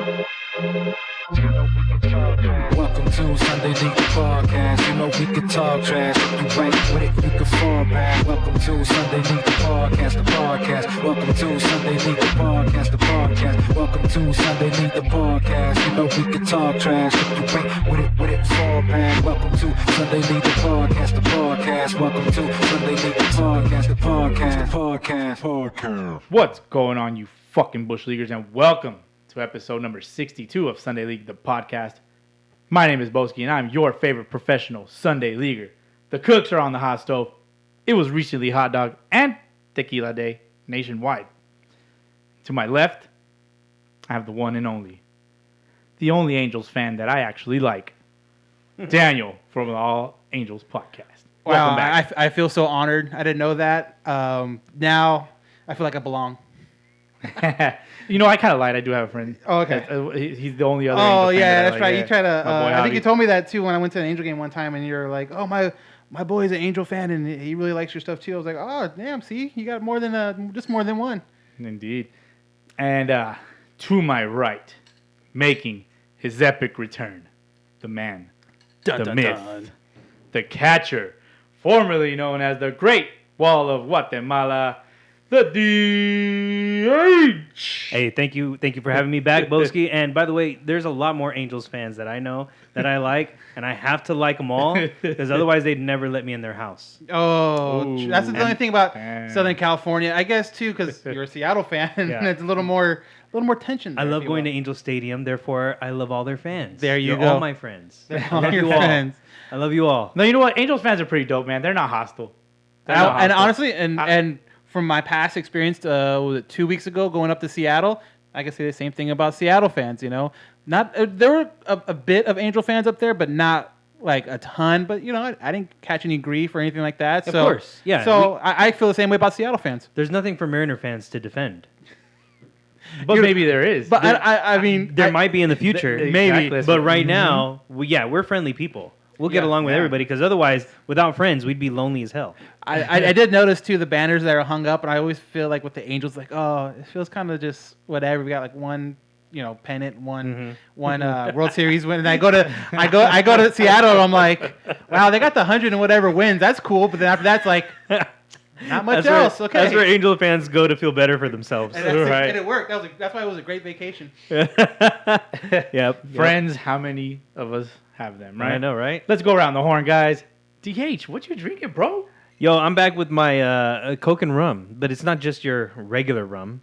Welcome to Sunday League Podcast. You know we can talk trash. You ain't with it, you can fall back. Welcome to Sunday League Podcast, the podcast. Welcome to Sunday League Podcast, the podcast. Welcome to Sunday League Podcast. You know we can talk trash. You ain't with it, fall back. Welcome to Sunday League Podcast, the podcast. Welcome to Sunday League Podcast, the podcast. What's going on, you fucking bush leaguers, and welcome to episode number 62 of Sunday League, the podcast. My name is Bowski, and I'm your favorite professional Sunday leaguer. The cooks are on the hot stove. It was recently hot dog and tequila day nationwide. To my left, I have the one and only, the only Angels fan that I actually like, Daniel from the All Angels podcast. Welcome back. I feel so honored. I didn't know that. Now I feel like I belong. You know, I kind of lied. I do have a friend. Oh, okay. He's the only other. Oh, Angel fan yeah, that that's right. like. You try to. I think Javi. you told me that too when I went to an Angel game one time, and you're like, "Oh, my boy's an Angel fan, and he really likes your stuff too." I was like, "Oh, damn! See, you got more than just more than one." Indeed. And to my right, making his epic return, the man, the myth, the catcher, formerly known as the Great Wall of Guatemala, the Deez. Hey, thank you for having me back, Bowski. And by the way, there's a lot more Angels fans that I know that I like, and I have to like them all because otherwise they'd never let me in their house. Oh, Ooh. that's the only thing about Damn. Southern California, I guess too, because you're a Seattle fan. Yeah. It's a little more tension. I there, love if you going to will. Angel Stadium, therefore I love all their fans. There you They're go. all my friends. They're I all love your you all. friends. I love you all. No, you know what? Angels fans are pretty dope, man. They're not hostile. They're not And hostile. honestly, and from my past experience, was it 2 weeks ago going up to Seattle? I can say the same thing about Seattle fans. You know, not there were a bit of Angel fans up there, but not like a ton. But you know, I didn't catch any grief or anything like that. Of So, course, yeah. So I feel the same way about Seattle fans. There's nothing for Mariner fans to defend. But maybe there is. But I mean, There might be in the future, Exactly, maybe. that's But what- right now, we're friendly people. We'll get Yeah, along with yeah. everybody because otherwise, without friends, we'd be lonely as hell. I did notice too the banners that are hung up, and I always feel like with the Angels, like, oh, it feels kind of just whatever. We got like one, pennant, one World Series win, and I go to Seattle, and I'm like, wow, they got the 100 and whatever wins. That's cool, but then after that's like, not much else. Okay, That's where Angel fans go to feel better for themselves. and, that's Right. and it worked. That's why it was a great vacation. Yep. Friends, how many of us have them, right? I know, right? Let's go around the horn, guys. DH, what you drinking, bro? Yo, I'm back with my Coke and rum, but it's not just your regular rum.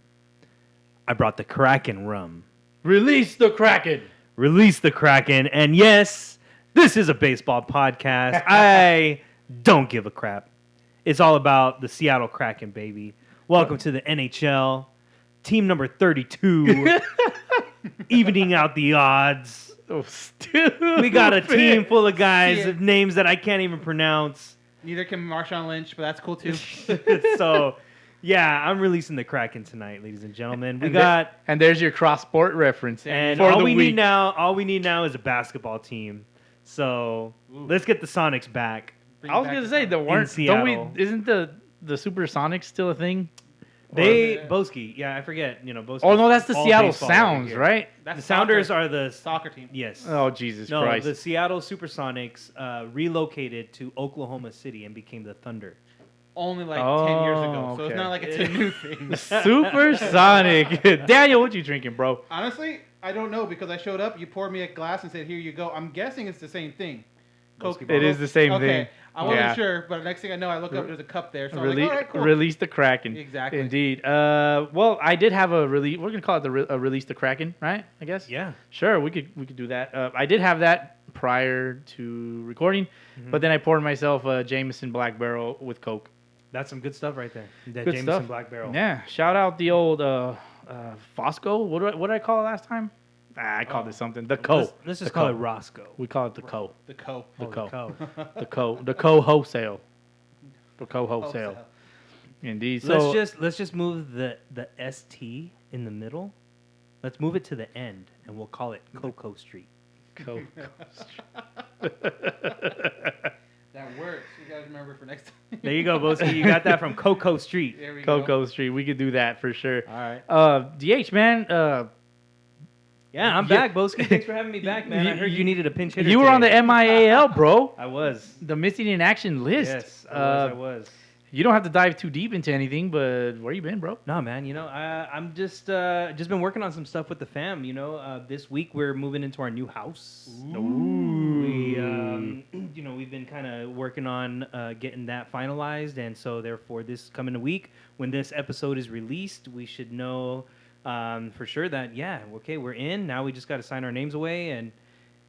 I brought the Kraken rum. Release the Kraken. Release the Kraken, and yes, this is a baseball podcast. I don't give a crap. It's all about the Seattle Kraken, baby. Welcome to the NHL. Team number 32. Evening out the odds. So stupid. We got a team full of guys See of names that I can't even pronounce. Neither can Marshawn Lynch, but that's cool too. So, yeah, I'm releasing the Kraken tonight, ladies and gentlemen. We And got and there's your cross sport reference. and for all the we week. need now is a basketball team. So, let's get the Sonics back. Bring I was back gonna the say the Sonics. weren't. Don't Seattle. we? Isn't the Supersonics still a thing? Bowski, yeah, I forget. Bowski. Oh no, that's the all Seattle baseball over Sounds, here. right? That's The Sounders soccer. are the Soccer team. yes. Oh Jesus No, Christ! the Seattle Supersonics relocated to Oklahoma City and became the Thunder. Only like 10 years ago, so okay. it's not like it's a new thing. Supersonic. Daniel, what you drinking, bro? Honestly, I don't know because I showed up, you poured me a glass and said, "Here you go." I'm guessing it's the same thing. Coke. It is the same okay. thing. I wasn't Yeah. sure, but next thing I know, I look up, there's a cup there. So I'm like, all right, cool. Release the Kraken. Exactly. Indeed. Well, I did have a release. We're gonna call it a release the Kraken, right? I guess. Yeah. Sure, we could do that. I did have that prior to recording, but then I poured myself a Jameson Black Barrel with Coke. That's some good stuff right there. That Good Jameson stuff. Black Barrel. Yeah. Shout out the old Fosco. What did I call it last time? I called it something. The Co. Let's just The call Co. it Roscoe. We call it the Co. The Co. The Oh, Co. The Co wholesale. The Co wholesale. Wholesale. Indeed. So Let's just move the ST in the middle. Let's move it to the end, and we'll call it Cocoa Street. Co. That works. You guys remember for next time. There you go, Bowski. You got that from Cocoa Street. There we go. Cocoa Street. We could do that for sure. All right. DH man, Yeah, I'm back, Bowski. Thanks for having me back, man. I heard you needed a pinch hitter. You were on the today. MIAL, bro. I was. The missing in action list. Yes, I was. You don't have to dive too deep into anything, but where you been, bro? No, man. I'm just been working on some stuff with the fam. This week we're moving into our new house. We, we've been kind of working on getting that finalized, and so therefore this coming week, when this episode is released, we should know for sure that we're in. Now we just got to sign our names away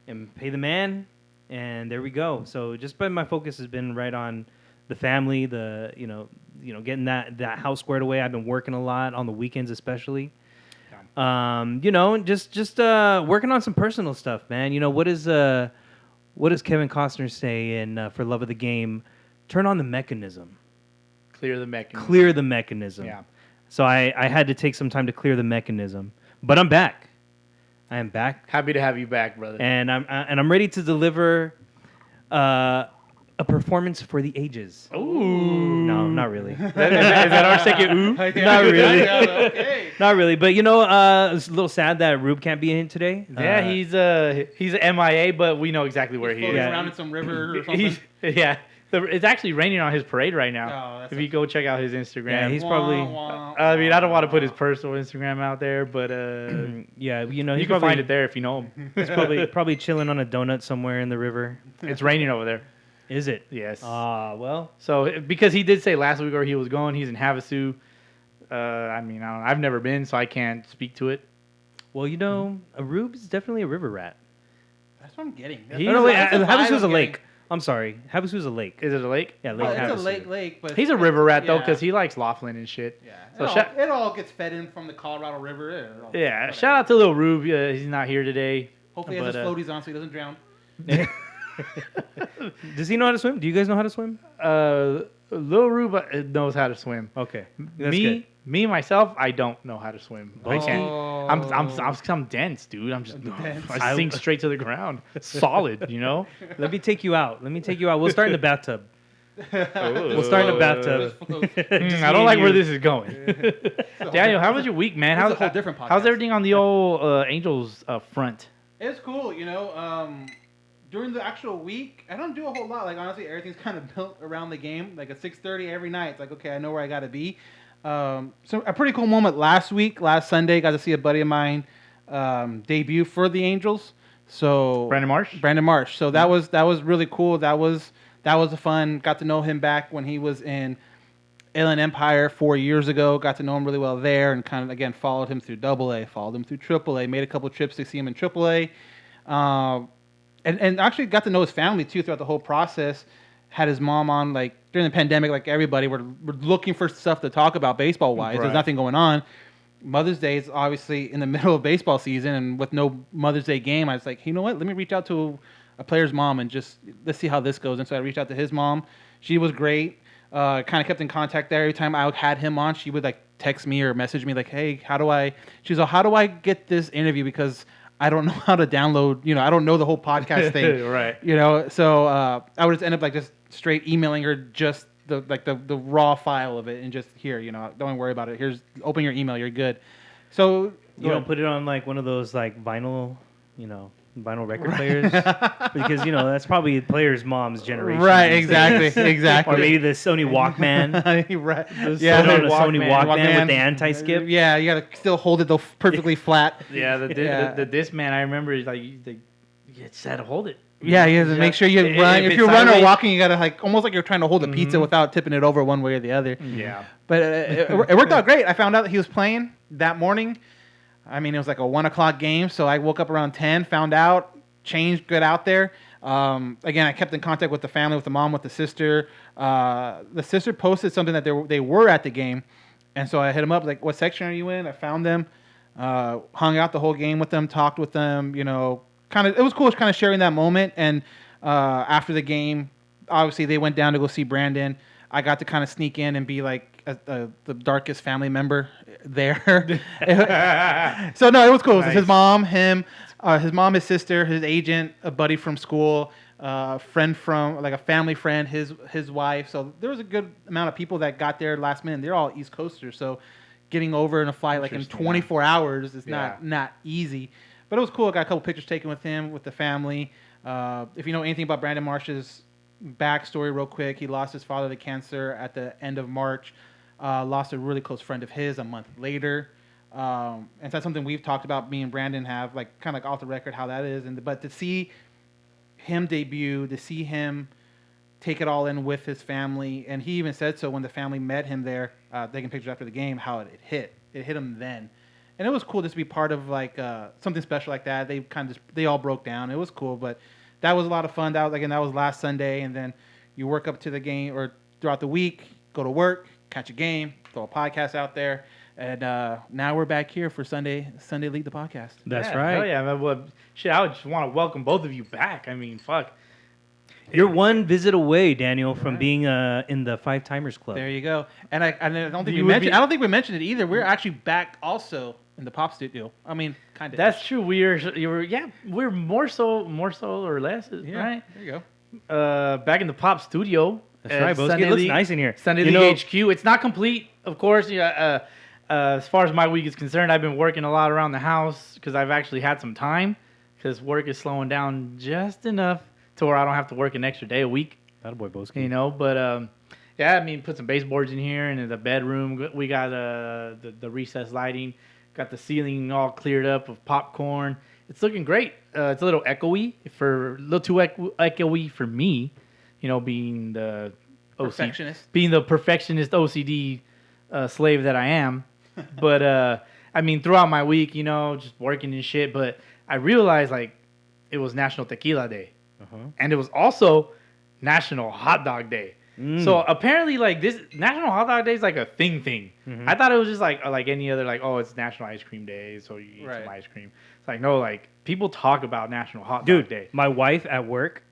and pay the man, and there we go. So my focus has been right on the family, getting that house squared away. I've been working a lot on the weekends, especially. Just working on some personal stuff, man. What does Kevin Costner say in For Love of the Game? Turn on the mechanism. Clear the mechanism. Clear the mechanism. Yeah. So I had to take some time to clear the mechanism, but I'm back. I am back, Happy to have you back, brother. and I'm ready to deliver a performance for the ages. Ooh. No, not really. Is that our second ooh? Not really. Okay. Not really, but it's a little sad that Rube can't be in today. Yeah, he's MIA, but we know exactly where he Floating is. around in some river or something. It's actually raining on his parade right now. Oh, that's if you go check out his Instagram, Yeah, he's probably- I mean, I don't want to put his personal Instagram out there, but Yeah, you he's can probably, find it there if you know him. He's probably chilling on a donut somewhere in the river. It's raining over there. Is it? Yes. Well. So because he did say last week where he was going, he's in Havasu. I've never been, so I can't speak to it. Well, a Rube is definitely a river rat. That's what I'm getting. He- No, wait, That's the vibe Havasu's a I'm lake. I'm sorry, Havasu's a lake. Is it a lake? Yeah, Lake Well, Havasu. it's a lake, but He's a river rat though, yeah. because he likes Laughlin and shit. Yeah, So it all gets fed in from the Colorado River. Yeah, whatever. shout out to Lil Rube. He's not here today. Hopefully he has his floaties on so he doesn't drown. Does he know how to swim? Do you guys know how to swim? Lil Rube knows how to swim. Okay, that's good. Me myself, I don't know how to swim. I can't. Oh. I'm dense, dude. I'm just Dense. I sink straight to the ground. Solid, Let me take you out. We'll start in the bathtub. We'll start in the bathtub. I don't like where this is going. Daniel, how was your week, man? This is a whole different podcast. How's everything on the old Angels front? It's cool, during the actual week, I don't do a whole lot. Like, honestly, everything's kind of built around the game. Like, at 6:30 every night, it's like, okay, I know where I got to be. So a pretty cool moment last Sunday, got to see a buddy of mine debut for the Angels. So Brandon Marsh? So that was really cool. That was a fun. Got to know him back when he was in Inland Empire 4 years ago. Got to know him really well there, and kind of again followed him through AA, followed him through AAA. Made a couple trips to see him in AAA, and actually got to know his family too throughout the whole process. Had his mom on, like, during the pandemic, like everybody, we're looking for stuff to talk about baseball wise. Right. There's nothing going on. Mother's Day is obviously in the middle of baseball season, and with no Mother's Day game, I was like, you know what? Let me reach out to a player's mom and just let's see how this goes. And so I reached out to his mom. She was great. Kind of kept in contact there. Every time I had him on, she would like text me or message me like, hey, how do I get this interview? Because I don't know how to download, I don't know the whole podcast thing. Right. So I would just end up like just straight emailing her just the raw file of it and just here, don't worry about it. Here's, open your email, you're good. So You don't put it on like one of those like vinyl record players because that's probably the player's mom's generation. Right, these exactly, days. exactly. Or maybe the Sony Walkman. Right. Put Yeah. it on a Sony Walkman. Walkman with the anti-skip. Yeah, you gotta still hold it though perfectly flat. Yeah, Yeah. the disc man, I remember is like you just had to hold it. Yeah, you have to make sure you If run. If it's you're running or sideways- walking, you gotta like almost like you're trying to hold a pizza without tipping it over one way or the other. Yeah. But it worked out great. I found out that he was playing that morning. I mean, it was like a 1 o'clock game, so I woke up around 10, found out, changed, got out there. Again, I kept in contact with the family, with the mom, with the sister. The sister posted something that they were at the game, and so I hit them up like, "What section are you in?" I found them, hung out the whole game with them, talked with them. Kind of it was cool, just kind of sharing that moment. And after the game, obviously they went down to go see Brandon. I got to kind of sneak in and be like the darkest family member there. So no, it was cool. It was his mom, him, his mom, his sister, his agent, a buddy from school, friend from like a family friend, his wife. So there was a good amount of people that got there last minute. They're all East Coasters, so getting over in a flight like in 24 hours is not easy. But it was cool. I got a couple pictures taken with him, with the family. If you know anything about Brandon Marsh's backstory real quick, he lost his father to cancer at the end of March. Lost a really close friend of his a month later. And so that's something we've talked about, me and Brandon have, like, kind of like off the record how that is. But to see him debut, to see him take it all in with his family, and he even said so when the family met him there, taking pictures after the game, how it hit him then. And it was cool just to be part of like something special like that. They all broke down. It was cool, but that was a lot of fun. That was last Sunday, and then you work up to the game or throughout the week, go to work, catch a game, throw a podcast out there, and now we're back here for Sunday League the podcast. That's Yeah, right. hell yeah, man. Well, shit, I would just want to welcome both of you back. I mean, fuck. You're one visit away, Daniel, from being in the Five Timers Club. There you go. And I don't think You we would mentioned. be- I don't think we mentioned it either. We're actually back also in the pop studio. I mean, kind of. That's true. We're more so or less, right? There you go. Back in the pop studio. That's at right, Bowski. Sunday It looks League- nice in here. Sunday You League know- HQ. It's not complete, of course. Yeah. As far as my week is concerned, I've been working a lot around the house because I've actually had some time because work is slowing down just enough to where I don't have to work an extra day a week. Attaboy, Bowski. You know, but yeah, I mean, put some baseboards in here, and in the bedroom we got the recessed lighting, got the ceiling all cleared up with popcorn. It's looking great. It's a little echoey a little too echoey for me, you know, being the Perfectionist. being the perfectionist OCD slave that I am. But I mean, throughout my week, you know, just working and shit. But I realized like it was National Tequila Day, and it was also National Hot Dog Day. So apparently, like, this National Hot Dog Day is like a thing. I thought it was just like any other, like, oh, it's National Ice Cream Day, so you eat some ice cream. It's like, no, like, people talk about National Hot Dog Day. My wife at work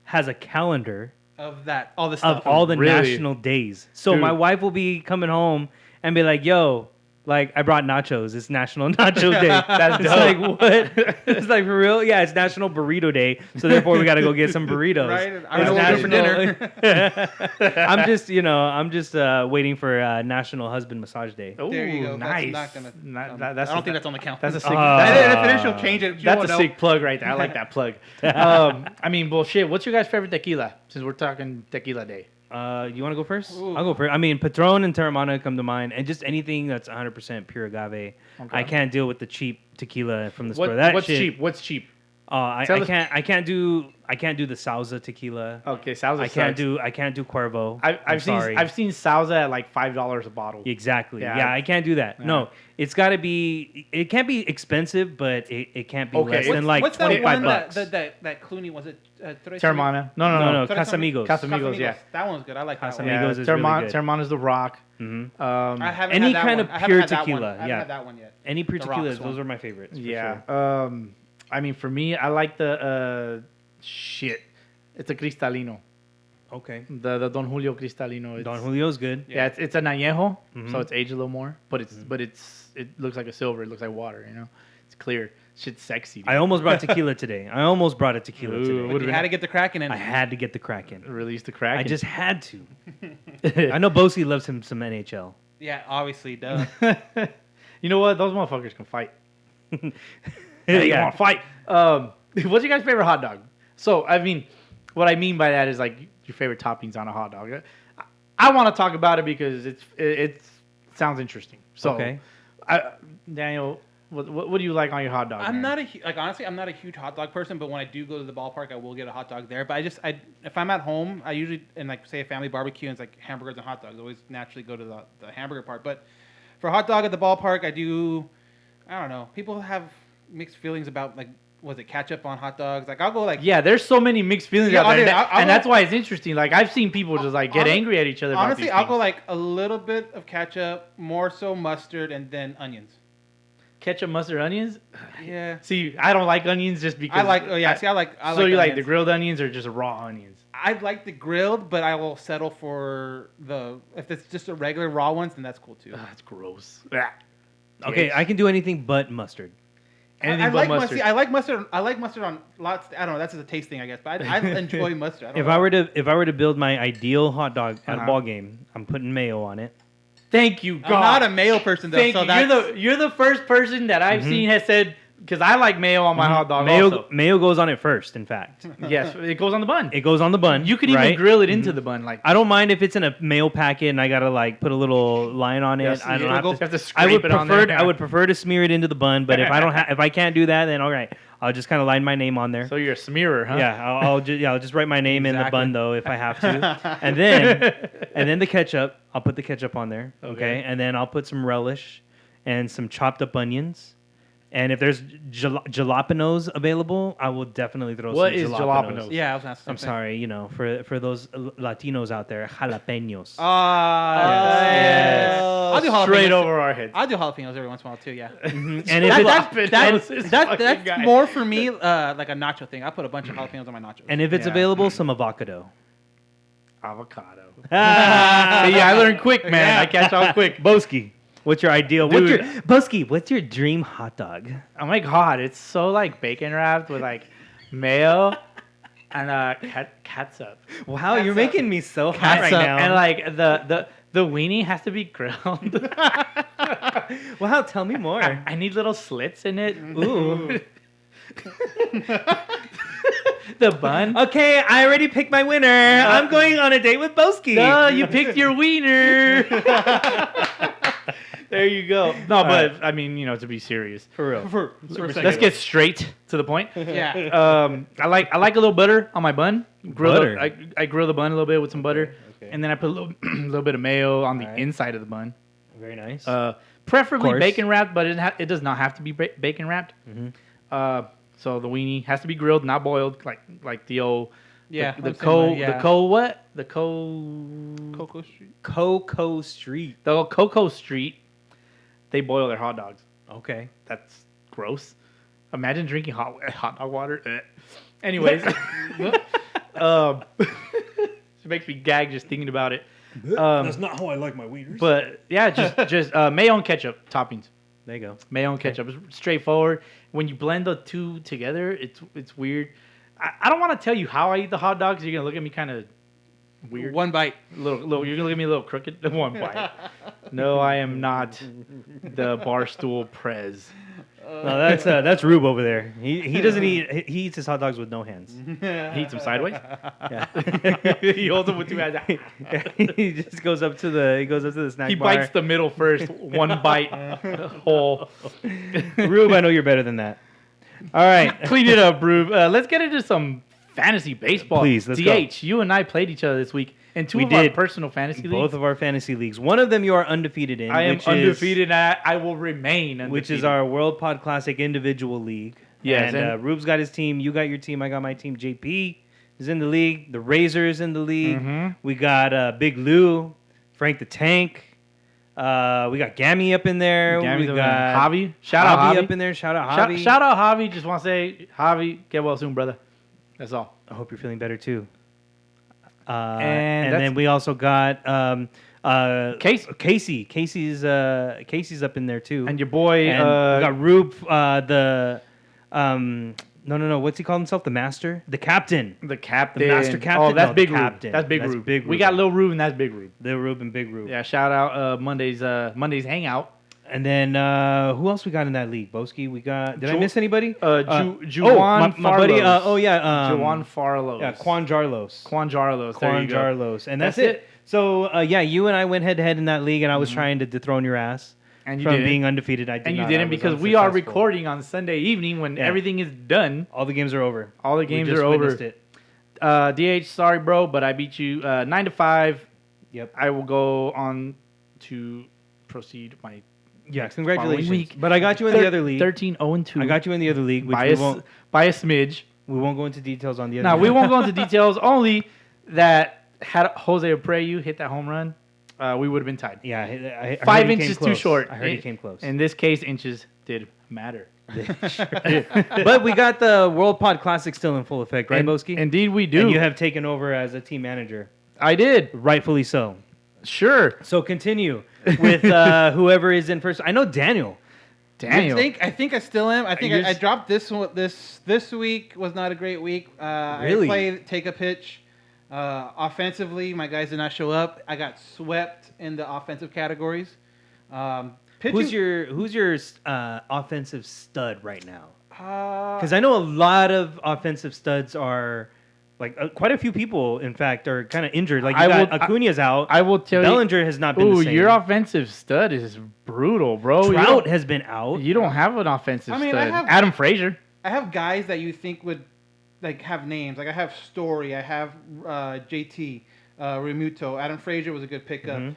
has a calendar Of that, all the stuff. of all the Really? national days. So Dude. my wife will be coming home and be like, yo, like, I brought nachos. It's National Nacho Day. That's It's dope. like, what? It's like, for real? Yeah, it's National Burrito Day. So therefore, we got to go get some burritos. Right? I It's know what we're doing for National- I'm just waiting for National Husband Massage Day. Ooh, There you go. nice. That's not gonna. That's I don't think that's on the count. That's a sick. If it is, she'll change it. You That's won't a know. sick plug right there. I like that plug. I mean, bullshit. What's your guys' favorite tequila? Since we're talking Tequila Day. You want to go first? Ooh. I'll go first. I mean, Patron and Terramana come to mind, and just anything that's 100% pure agave. Okay. I can't deal with the cheap tequila from the store. What's shit, cheap? What's cheap? I Tell us- can't do the Sauza tequila. Okay, Salsa I can't do Cuervo. I'm I've seen sorry. I've seen Salsa at like $5 a bottle. Exactly. Yeah. Yeah, I can't do that. Yeah. No, it's got to be. It can't be expensive, but it can't be Okay. less than like What's that 25 one bucks. that Clooney was it? Terramana. No. No, Casamigos. Casamigos, yeah. That one's good. I like that one. Casamigos is really good. Terramana's the rock. Mhm. I haven't Any had that kind one. of I haven't pure had that one. tequila, I haven't yeah. had that one yet. Any pure The rocks tequilas, one. those are my favorites. for Yeah. sure. I mean, for me, I like the shit. It's a Cristalino. Okay. The Don Julio Cristalino. It's, Don Julio's good. Yeah, it's an añejo, Mhm. so it's aged a little more, but it looks like a silver. It looks like water. You know, it's clear. Shit's sexy. Dude. I almost brought tequila today. I almost brought a tequila Ooh, today. would've You had to get the Kraken in. I had to get the Kraken. Release the crack. I just had to. I know Bowski loves him some NHL. Yeah, obviously, duh. You know what? Those motherfuckers can fight. Hey, you want to fight? What's your guys' favorite hot dog? So, I mean, what I mean by that is like your favorite toppings on a hot dog. I want to talk about it because it sounds interesting. So, Okay. Daniel, what do you like on your hot dog? I'm man? not honestly, I'm not a huge hot dog person, but when I do go to the ballpark, I will get a hot dog there. But if I'm at home, I usually, in like say a family barbecue, and it's like hamburgers and hot dogs, I always naturally go to the hamburger part. But for a hot dog at the ballpark, I don't know. People have mixed feelings about like, was it ketchup on hot dogs? Like I'll go like, Yeah, there's so many mixed feelings Yeah, out there, dude, and, I'll and go- that's why it's interesting. Like I've seen people just like get angry at each other. honestly, about these I'll go things. like a little bit of ketchup, more so mustard, and then onions. Ketchup, mustard, onions. Yeah. See, I don't like onions just because. I like. Oh yeah. See, I like. So you like the onions. grilled onions or just raw onions? I like the grilled, but I will settle for if it's just a regular raw ones, then that's cool too. That's gross. Ah. Okay, I can do anything but mustard. Anything I but like mustard. I like mustard. I like mustard on lots. I don't know. That's just a taste thing, I guess. But I enjoy mustard. If I were to build my ideal hot dog at Uh-huh. a ball game, I'm putting mayo on it. Thank you, God. I'm not a male person though. Thank so you. that's, You're the first person that I've seen has said because I like mayo on my hot dog also. Mayo goes on it first, in fact. Yes, it goes on the bun. It goes on the bun. You could even right? grill it into the bun. Like I don't mind if it's in a mayo packet and I gotta like put a little line on it. Yes, I don't you have have to I scrape would it on prefer there. I would prefer to smear it into the bun, but if I can't do that, then all right, I'll just kind of line my name on there. So you're a smearer, huh? Yeah, I'll just write my name in the Exactly. bun though if I have to, and then the ketchup. I'll put the ketchup on there, okay, and then I'll put some relish and some chopped up onions. And if there's jalapenos available, I will definitely throw What some is jalapenos. jalapenos? Yeah, I was asking. I'm sorry, for those Latinos out there, jalapenos. Yes. I'll do jalapenos. Straight over our heads. I'll do jalapenos every once in a while too. Yeah. And if That's more for me like a nacho thing. I put a bunch of jalapenos on my nachos. it's Yeah. available, some avocado. Avocado. See, I learned quick, man. I catch on quick. Bowski, what's your ideal? Dude. What's your dream hot dog? Oh my god, it's so like bacon wrapped with like mayo and catsup. Wow, you're making me so hot right now. And like the weenie has to be grilled. Wow, tell me more. I need little slits in it. Ooh. The bun. Okay, I already picked my winner. I'm going on a date with Bowski. No, you picked your wiener. There you go. No, but I mean, to be serious. For real. Let's get straight to the point. Yeah. I like a little butter on my bun. Butter? I grill the bun a little bit with some butter, Okay. and then I put a little bit of mayo on the Alright. inside of the bun. Very nice. Preferably Course. bacon wrapped, but it does not have to be bacon wrapped. Mhm. So the weenie has to be grilled, not boiled, like the old Yeah. the I'm saying, co yeah. the co what the co Cocoa Street. Cocoa Street. the old Cocoa Street. They boil their hot dogs. Okay. That's gross. Imagine drinking hot dog water. Anyways, it makes me gag just thinking about it. That's not how I like my wieners. But yeah, just mayo and ketchup toppings. There you go. Mayo and ketchup is straightforward. When you blend the two together, it's weird. I don't want to tell you how I eat the hot dogs. You're gonna look at me kind of weird. One bite. Little. You're gonna look at me a little crooked. One bite. No, I am not the Barstool Prez. No, that's Rube over there. He doesn't eat. He eats his hot dogs with no hands. He eats them sideways. Yeah. He holds them with two hands. He just goes up to the snack He bar. bites the middle first. One bite whole. Rube, I know you're better than that. All right. Clean it up, Rube. Let's get into some fantasy baseball. Please, let's DH, go. you and I played each other this week in two We of our did. personal fantasy leagues. Both of our fantasy leagues. One of them you are undefeated in. I am which undefeated at. I will remain undefeated. Which is our World Pod Classic individual league. Yes, And and- Rube's got his team. You got your team. I got my team. JP is in the league. The Razors in the league. Mhm. We got Big Lou, Frank the Tank. We got Gammy up in there. Gammy's we over got there. Javi. Shout out Javi Javi. up in there. Shout out Shout, Javi. shout out Javi. Just want to say, Javi, get well soon, brother. That's all. I hope you're feeling better too. And And that's- then we also got Casey. Casey's up in there too. And your boy, And we got Rube, no. What's he called himself? The master, the captain, the captain. the master captain. Oh, that's No, Big the Rube. captain. That's Big That's Rube. Big We Rube. got Lil Rube and that's Big Rube. the Rube and Big Rube. Yeah, shout out Monday's Hangout. And then who else we got in that league? Bowski. We got. Did I miss anybody? Juwan my buddy. Farlos. Juwan Farlos. Yeah, Quan Jarlos. Quan Jarlos. There you go. Jarlos. And that's That's it. So you and I went head to head in that league, and I was trying to dethrone your ass. And you from didn't. being undefeated. I did And you not. didn't I was because we are unsuccessful. recording on Sunday evening when Yeah. everything is done. All the games are over. All the We games just are over. witnessed it. DH, sorry, bro, but I beat you 9-5. Yep. I will go on to proceed my Yeah, congratulations. week. But I got you in the other league. 13-0-2. I got you in the other league, which by a smidge. we won't go into details on the other. Now we league. won't go into details. Only that had Jose Abreu hit that home run, we would have been tied. Yeah, I heard 5 he came inches too close. short. I heard he came close. In this case, inches did matter. But we got the World Pod Classic still in full effect, right, And- Bowski? Indeed, we do. And you have taken over as a team manager, I did. rightfully so. Sure, So continue with whoever is in first. I know Daniel. Daniel. I think I still am. I think You're I s- dropped this one. This week was not a great week. Really? I played take a pitch. Offensively, my guys did not show up. I got swept in the offensive categories. pitching. Who's your offensive stud right now? Because Because I know a lot of offensive studs are like quite a few people. In fact, are kind of injured. Like Acuna's out. I will tell Bellinger has not been you. the same. Your offensive stud is brutal, bro. Trout has been out. You don't have an offensive I mean, stud. Adam Frazier. I have guys that you think would like have names. Like I have Story. I have JT. Remuto. Adam Frazier was a good pickup.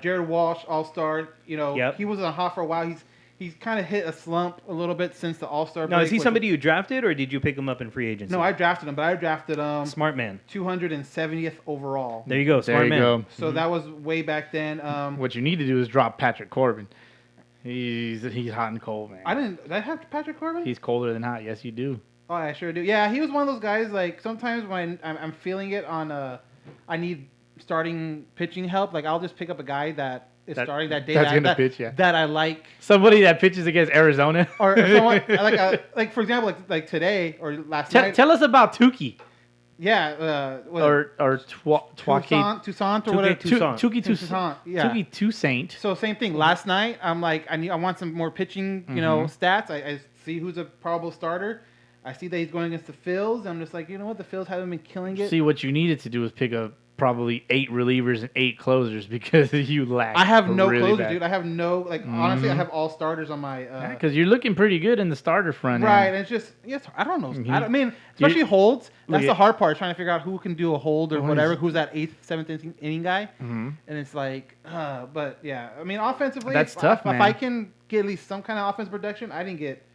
Jared Walsh, All-Star. You know, he was on hot for a while. He's kind of hit a slump a little bit since the All-Star break. Now, is he somebody you drafted, or did you pick him up in free agency? No, I drafted him, but I drafted smart man. 270th overall. There you go, smart man. Go. So that was way back then. What you need to do is drop Patrick Corbin. He's hot and cold, man. Did I have Patrick Corbin? He's colder than hot. Yes, you do. Oh, I sure do. Yeah, he was one of those guys. Like sometimes when I'm feeling it on I need starting pitching help. Like I'll just pick up a guy that is starting that day. That's gonna pitch, yeah. That I like. Somebody that pitches against Arizona. Or someone like for example, like today or last night. Tell us about Tukey. Yeah. Toussaint or whatever. Tukey Toussaint. Yeah. Tukey Toussaint. So same thing. Last night I'm like I want some more pitching. You know, stats. I see who's a probable starter. I see that he's going against the Phils. I'm just like, you know what? The Phils haven't been killing it. See, what you needed to do was pick up probably 8 relievers and 8 closers because you lack. I have no really closers, bad. dude. I have no, honestly, I have all starters on my... Because you're looking pretty good in the starter front. Right, and it's just, I don't know. I mean, especially holds. That's the hard part, trying to figure out who can do a hold or whatever, who's that 8th, 7th inning guy. And it's like, but yeah. I mean, offensively, that's tough, man. If I can get at least some kind of offense production, I didn't get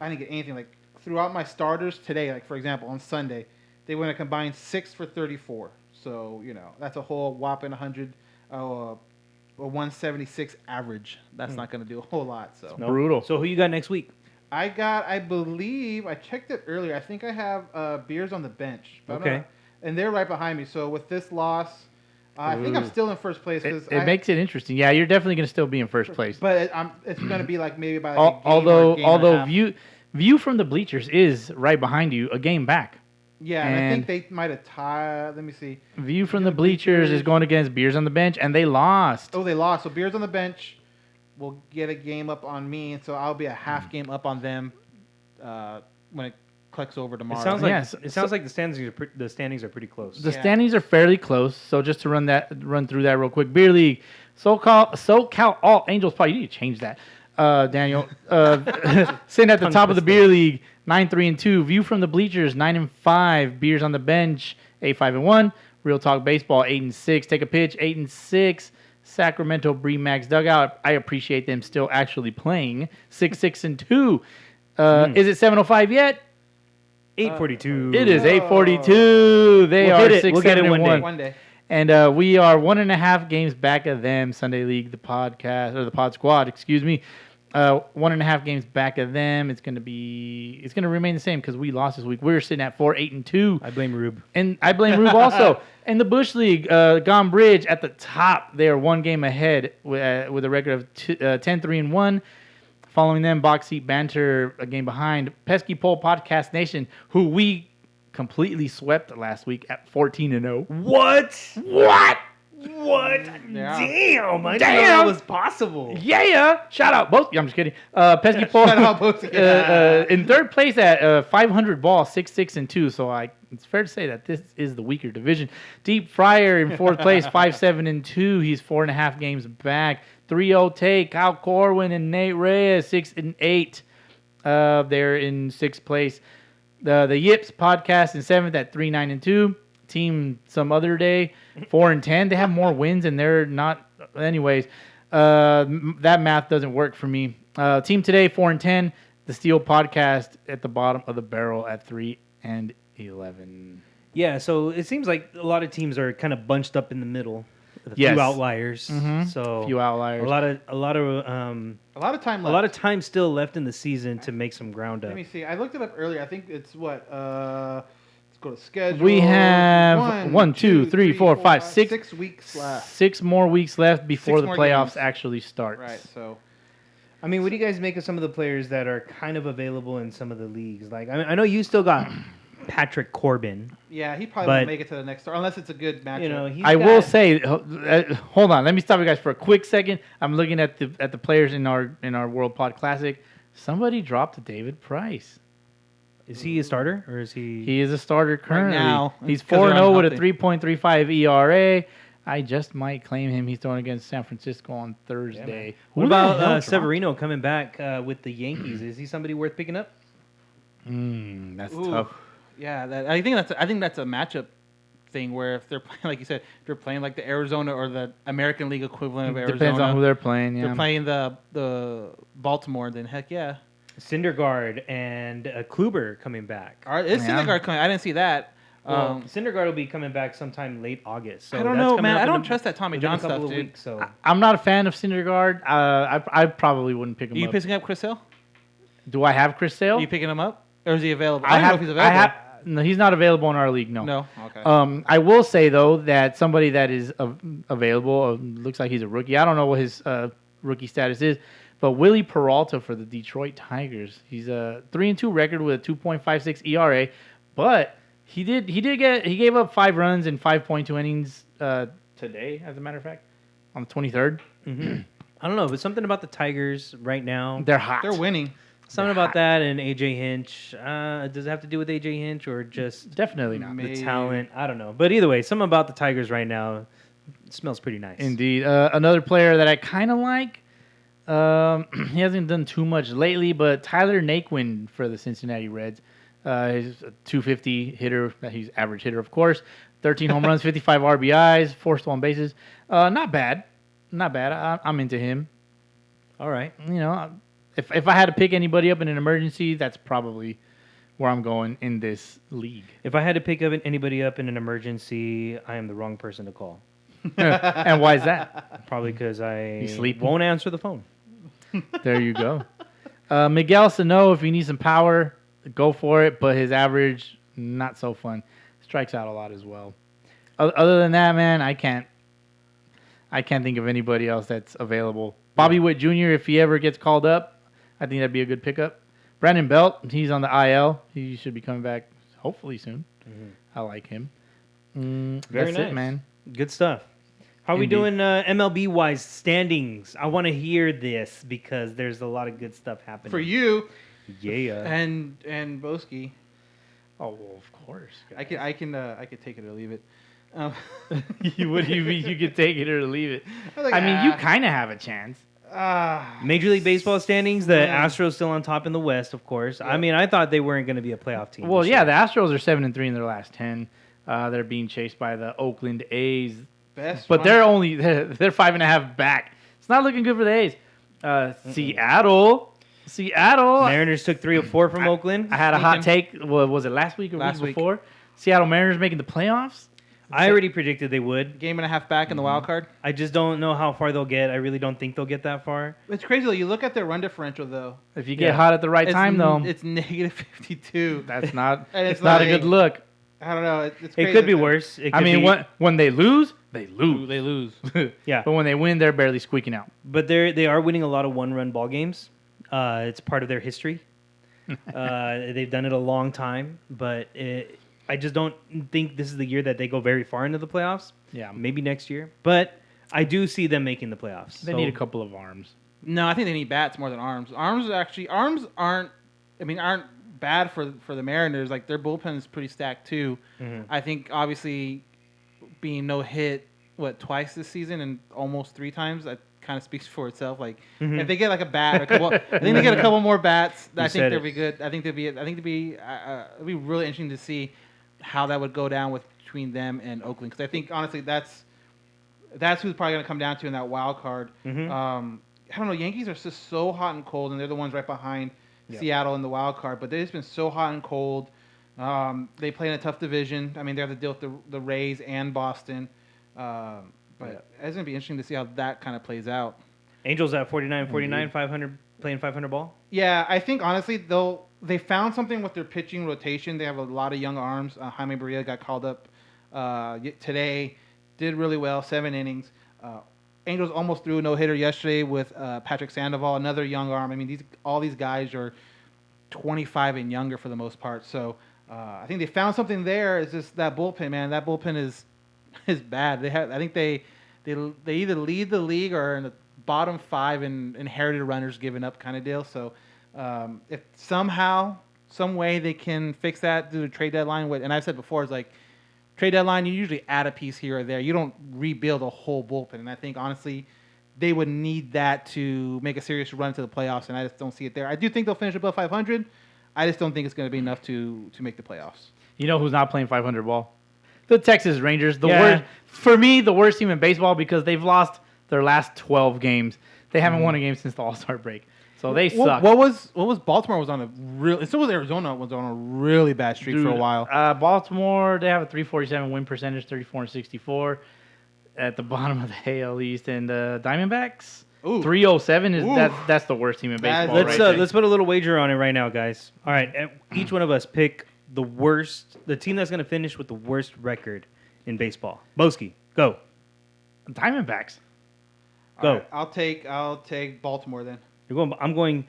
anything. Like, throughout my starters today, like, for example, on Sunday, they went a combined 6 for 34. So, you know, that's a whole whopping 176 average. That's not going to do a whole lot. So brutal. So who you got next week? I believe, I checked it earlier. I think I have Beers on the bench. But Okay. And they're right behind me. So with this loss, I think I'm still in first place. It makes it interesting. Yeah, you're definitely going to still be in first place. But it's going to be like maybe by like a game although or a game and a half. view from the bleachers is right behind you, a game back. Yeah, and I think they might have tied. Let me see. View from the bleachers is going against Beers on the bench, and they lost. Oh, they lost. So Beers on the bench will get a game up on me, and so I'll be a half game up on them when it clicks over tomorrow. It sounds like the standings are pretty close. The standings are fairly close. So just to run through that real quick. Beer League, SoCal All Angels Pod. You need to change that, Daniel. Sitting at the top of the Beer League, 9-3-2. View from the bleachers, 9-5. Beers on the bench, 8-5-1. Real Talk Baseball, 8-6. Take a pitch, 8-6. Sacramento Max dugout. I appreciate them still actually playing, 6-2. Is it 7:05 yet? 8:42. It is 8:42. They are 6-7-1. We'll get it one day. And we are 1.5 games back of them. Sunday League, the podcast or the Pod Squad, excuse me. 1.5 games back of them. It's gonna remain the same because we lost this week. We're sitting at 4-8-2. I blame Rube. And I blame Rube also. In the Bush League, Gone Bridge at the top. They are 1 game ahead with a record of 10-3-1. Following them, Box Seat Banter, a game behind. Pesky Pole Podcast Nation, who we completely swept last week at 14-0. What? What? Yeah. Damn! I didn't know that was possible. Yeah! Shout out Bowski. I'm just kidding. Pesky Pole Shout out Bowski. in third place at 500 ball, 6-6-2. So it's fair to say that this is the weaker division. Deep Fryer in fourth place, 5-7-2. He's 4.5 games back. 3-0 take. Kyle Corwin and Nate Reyes, 6-8. They're in sixth place. The Yips podcast in seventh at 3-9-2. Team some other day, 4-10. They have more wins and they're not. Anyways, that math doesn't work for me. Team today 4-10. The Steel podcast at the bottom of the barrel at 3-11. Yeah, so it seems like a lot of teams are kind of bunched up in the middle. A Yes. few outliers. Mhm. So Few outliers. A lot of A lot of time left. a lot of time still left in the season to make some ground up. Let me see. I looked it up earlier. I think it's what? Let's go to schedule. We have 1, 2, 3, 4, 5, 6 6 weeks left. 6 more weeks left before 6 the more playoffs games. actually start. Right. So I mean, what do you guys make of some of the players that are kind of available in some of the leagues? Like, I know you still got Patrick Corbin. Yeah, he probably But- won't make it to the next start unless it's a good matchup. You know, he's I got- will say, hold on. Let me stop you guys for a quick second. I'm looking at the players in our World Pod Classic. Somebody dropped David Price. Is he a starter or is he? He is a starter currently. now, He's it's 'cause they're 4-0 with a unhealthy. 3.35 ERA. I just might claim him. He's throwing against San Francisco on Thursday. What Who the hell about dropped- Severino coming back with the Yankees? Is he somebody worth picking up? That's Ooh. tough. Yeah, I think that's a matchup thing where if they're playing, like you said, if they're playing like the Arizona or the American League equivalent of Arizona, Depends on who they're playing. Yeah. they're playing the Baltimore, then heck yeah. Syndergaard and Kluber coming back. Is Yeah. Syndergaard coming? I didn't see that. Well, Syndergaard will be coming back sometime late August. So I don't that's know, coming man. up I in don't a- trust that Tommy within John a couple stuff, of dude. weeks. So I'm not a fan of Syndergaard. I probably wouldn't pick Are him you up. picking up Chris Sale? Do I have Chris Sale? Are you picking him up, or is he available? I don't know have. if he's available. No, he's not available in our league. No. No. Okay. I will say though that somebody that is available looks like he's a rookie. I don't know what his rookie status is, but Willie Peralta for the Detroit Tigers. He's a 3-2 record with a 2.56 ERA, but he gave up 5 runs in 5.2 innings today, as a matter of fact, on the 23rd. I don't know, but something about the Tigers right now. They're hot. They're winning. Something about that and AJ Hinch. Does it have to do with AJ Hinch or just Definitely not. Maybe. the talent? I don't know. But either way, something about the Tigers right now smells pretty nice. Indeed. Another player that I kind of like. He hasn't done too much lately, but Tyler Naquin for the Cincinnati Reds. He's a 250 hitter. He's average hitter, of course. 13 home runs, 55 RBIs, 4 stolen bases. Not bad. Not bad. I'm into him. All right. You know, if I had to pick anybody up in an emergency, that's probably where I'm going in this league. If I had to pick up anybody up in an emergency, I am the wrong person to call. And why is that? Probably because I You sleeping? won't answer the phone. There you go. Miguel Sano, if you need some power, go for it. But his average, not so fun. Strikes out a lot as well. Other than that, man, I can't think of anybody else that's available. Bobby Witt Jr., if he ever gets called up, I think that'd be a good pickup. Brandon Belt, he's on the IL. He should be coming back hopefully soon. I like him. Very That's nice. it, man. Good stuff. How are we Indeed. doing MLB-wise standings? I want to hear this because there's a lot of good stuff happening. For you Yeah. and Bowski, Oh, well, of course. I could take it or leave it. You could take it or leave it. was like, I mean, you ah. kind of have a chance. Major League Baseball standings, the Yeah. Astros still on top in the West, of course. I mean, I thought they weren't going to be a playoff team. Well, this yeah, year. the Astros are 7-3 in their last 10. They're being chased by the Oakland A's, Best but one- they're 5.5 back. It's not looking good for the A's. Seattle. Mariners took 3 of 4 from Oakland. I had a hot Thinking- take. What was it last week or Last week week. before? Seattle Mariners making the playoffs. I already predicted they would. game and a half back in the wild card. I just don't know how far they'll get. I really don't think they'll get that far. It's crazy though. You look at their run differential though. If you get Yeah. hot at the right time, though, It's negative 52. that's not. And it's it's not a like- good look. I don't know. It's It crazy. could be worse. It I could mean, be- when they lose, they lose. They lose. Yeah. But when they win, they're barely squeaking out. But they are winning a lot of one-run ball games. It's part of their history. They've done it a long time, but I just don't think this is the year that they go very far into the playoffs. Yeah. Maybe next year, but I do see them making the playoffs. They So- need a couple of arms. No, I think they need bats more than arms. Arms aren't bad for the Mariners. Like their bullpen is pretty stacked too. Mhm. I think obviously being no hit twice this season and almost 3 times, that kind of speaks for itself. Like Mhm. if they get like a bat, or a couple, I think they get a couple more bats. You I think said they'll it. be good. It'd be really interesting to see how that would go down between them and Oakland, because I think honestly that's who's probably going to come down to in that wild card. Mhm. I don't know. Yankees are just so hot and cold, and they're the ones right behind Yeah. Seattle in the wild card. But they've just been so hot and cold. They play in a tough division. I mean, they have to deal with the Rays and Boston. But it's going to be interesting to see how that kind of plays out. Angels at 49, 500, playing 500 ball. Yeah, I think honestly they found something with their pitching rotation. They have a lot of young arms. Jaime Barria got called up today, did really well, 7 innings. Angels almost threw a no-hitter yesterday with Patrick Sandoval, another young arm. I mean, all these guys are 25 and younger for the most part. So I think they found something there. It's just that bullpen, man. That bullpen is bad. I think they either lead the league or in the bottom 5 in inherited runners given up kind of deal. So if somehow, some way they can fix that through the trade deadline, and I've said before, it's like trade deadline, you usually add a piece here or there. You don't rebuild a whole bullpen. And I think, honestly, they would need that to make a serious run to the playoffs, and I just don't see it there. I do think they'll finish above 500. I just don't think it's going to be enough to make the playoffs. You know who's not playing 500 ball? The Texas Rangers. The Yeah. worst, for me, the worst team in baseball because they've lost their last 12 games. They haven't won a game since the All-Star break. So they suck. What was Baltimore was on a real, so was Arizona was on a really bad streak for a while. Baltimore, they have a 347 win percentage, 34-64 at the bottom of the AL East, and the Diamondbacks, Ooh. 307 is Ooh. that's the worst team in baseball. Let's, right there. Let's put a little wager on it right now, guys. All right, each one of us pick the team that's going to finish with the worst record in baseball. Bowski, go. Diamondbacks. Go. All right, I'll take Baltimore then. I'm going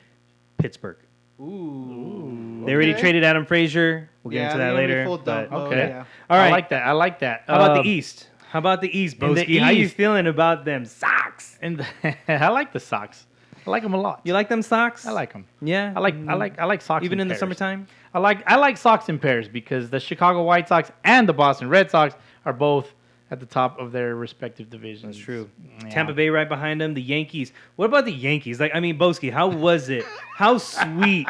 Pittsburgh. Ooh. They already Okay. traded Adam Frazier. We'll get into that they're gonna be later. full dump but- mode, Okay. yeah. All right. I like that. How about the East? How about the East, in the Bowski? How you East- feeling about them socks? I like the Sox. I like them a lot. You like them socks? I like them. Yeah. I like Sox Even in the pairs. summertime. I like Sox in pairs because the Chicago White Sox and the Boston Red Sox are both at the top of their respective divisions. That's true. Yeah. Tampa Bay right behind them. The Yankees. What about the Yankees? Bowski, how was it? How sweet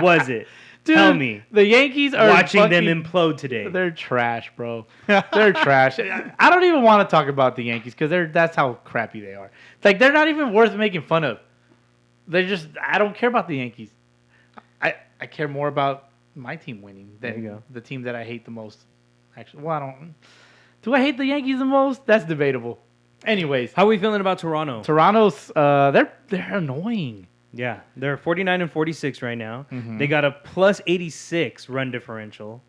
was it? Dude, Tell me. The Yankees are Watching them fucking- implode today. They're trash, bro. They're trash. I don't even want to talk about the Yankees because that's how crappy they are. Like they're not even worth making fun of. I don't care about the Yankees. I care more about my team winning There you than go. the team that I hate the most. Actually, well, I don't. Do I hate the Yankees the most? That's debatable. Anyways, How are we feeling about Toronto? Toronto's they're annoying. Yeah, they're 49-46 right now. Mhm. They got a plus 86 run differential.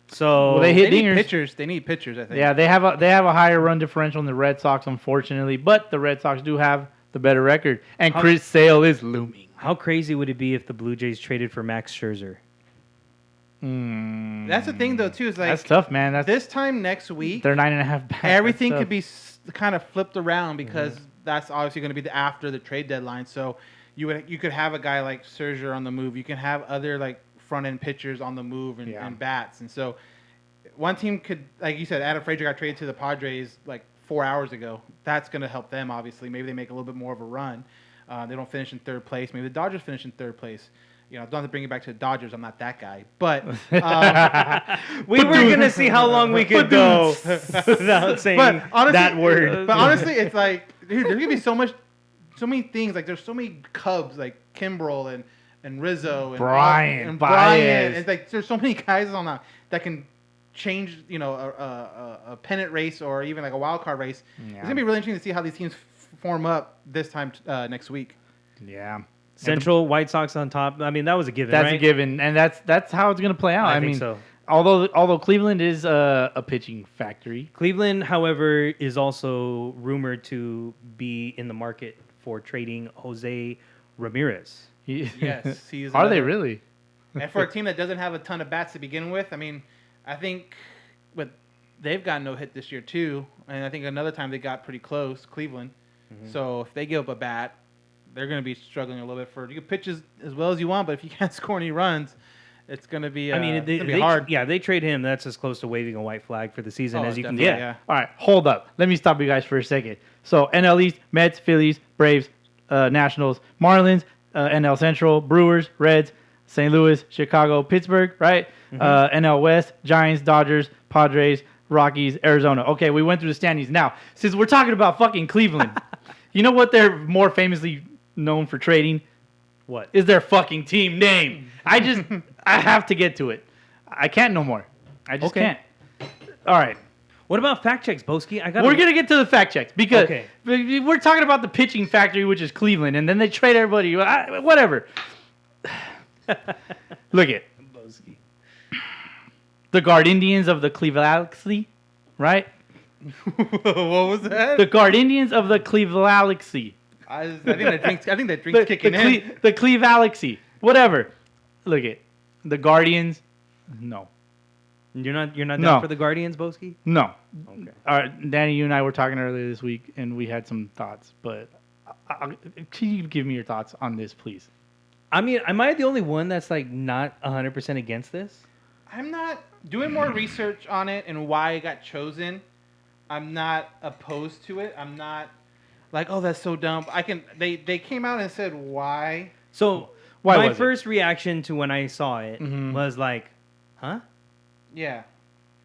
So Well, they hit They need dingers. pitchers. They need pitchers, I think. Yeah, they have a higher run differential than the Red Sox, unfortunately. But the Red Sox do have the better record, and How- Chris Sale is looming. How crazy would it be if the Blue Jays traded for Max Scherzer? That's the thing, though, too. Is like That's tough, man. That's this time next week, they're 9.5 back. everything That's could tough. be kind of flipped around because that's obviously going to be after the trade deadline. So you could have a guy like Scherzer on the move. You can have other like front end pitchers on the move and bats. And so one team could, like you said, Adam Frazier got traded to the Padres like 4 hours ago. That's going to help them, obviously. Maybe they make a little bit more of a run. They don't finish in third place. Maybe the Dodgers finish in third place. You know, don't have to bring it back to the Dodgers. I'm not that guy. But We were going to see how long we could go without saying But honestly, that word. But honestly, it's like, dude, there's gonna be so many things. Like, there's so many Cubs, like Kimbrel and Rizzo and Brian, Brian. Baez. It's like there's so many guys on that can change, you know, a pennant race or even like a wild card race. Yeah. It's gonna be really interesting to see how these teams form up this time next week. Yeah. Central White Sox on top. I mean, that was a given, That's right? a given, and that's how it's gonna play out. I I think mean, so. although Cleveland is a pitching factory. Cleveland, however, is also rumored to be in the market for trading Jose Ramirez. Yes, he's Are they another- really? And for a team that doesn't have a ton of bats to begin with, I mean, I think they've got no hit this year too, and I think another time they got pretty close, Cleveland. So if they give up a bat, they're going to be struggling a little bit for. You can pitch as well as you want, but if you can't score any runs, it's going to be. I mean, it's they, gonna be hard. Yeah, they trade him. That's as close to waving a white flag for the season Oh, as you can definitely, get. yeah. All right, hold up. Let me stop you guys for a second. So NL East, Mets, Phillies, Braves, Nationals, Marlins, NL Central, Brewers, Reds, St. Louis, Chicago, Pittsburgh, right? NL West, Giants, Dodgers, Padres, Rockies, Arizona. Okay, we went through the standings. Now, since we're talking about fucking Cleveland, you know what they're more famously known for trading? What? Is their fucking team name. I have to get to it. I can't no more. I just Okay. can't. All right. What about fact checks, Bowski? We're going to get to the fact checks because Okay. we're talking about the pitching factory, which is Cleveland, and then they trade everybody. Whatever. Look at Bowski. the Guard Indians of the Cleveland, right? What was that? The Guard Indians of the Cleveland. I think that drink's kicking in. The Cleveland. Whatever. Look at the Guardians. No. You're not No. down for the Guardians, Bowski? No. Okay. Danny, you and I were talking earlier this week, and we had some thoughts. But can you give me your thoughts on this, please? I mean, am I the only one that's like not 100% against this? I'm not doing more research on it and why it got chosen. I'm not opposed to it. I'm not like, oh, that's so dumb. They came out and said why. So Why my was it? first reaction to when I saw it was like, huh? Yeah.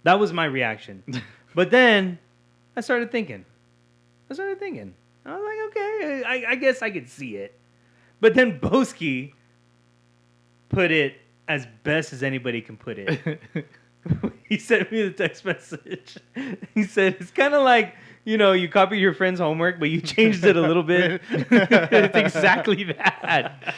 That was my reaction. But then I started thinking. I was like, okay, I guess I could see it. But then Bowski put it as best as anybody can put it. He sent me the text message. He said, it's kind of like, you copy your friend's homework, but you changed it a little bit. It's exactly that.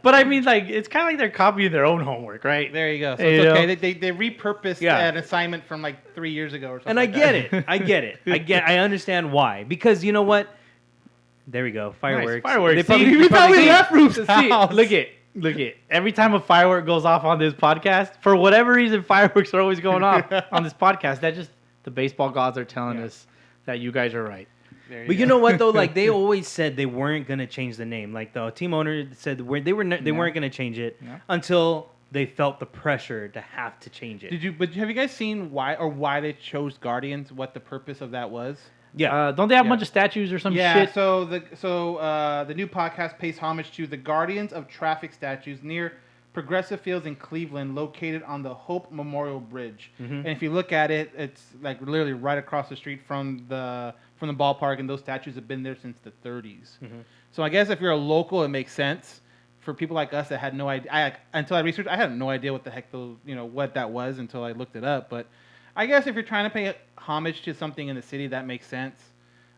But I mean, like, it's kind of like they're copying their own homework, right? There you go. So You it's know? okay. They repurposed Yeah. an assignment from like 3 years ago or something. And I like get that. it. I understand why. Because you know what? There we go. Fireworks. Nice. Fireworks. They See, probably, we you probably see- left Roof's See, house. Look it. Every time a firework goes off on this podcast, for whatever reason, fireworks are always going off on this podcast. That just the baseball gods are telling us that you guys are right. There But go. you know what though? Like they always said they weren't gonna change the name. Like the team owner said they weren't gonna change it until they felt the pressure to have to change it. But have you guys seen why they chose Guardians? What the purpose of that was? Yeah. Don't they have a Yeah. bunch of statues or some Yeah. shit? So the new podcast pays homage to the Guardians of Traffic statues near Progressive Fields in Cleveland, located on the Hope Memorial Bridge. And if you look at it, it's like literally right across the street from the ballpark, and those statues have been there since the 30s. So I guess if you're a local, it makes sense. For people like us that had no idea, until I researched, I had no idea what the heck what that was until I looked it up. But I guess if you're trying to pay homage to something in the city, that makes sense.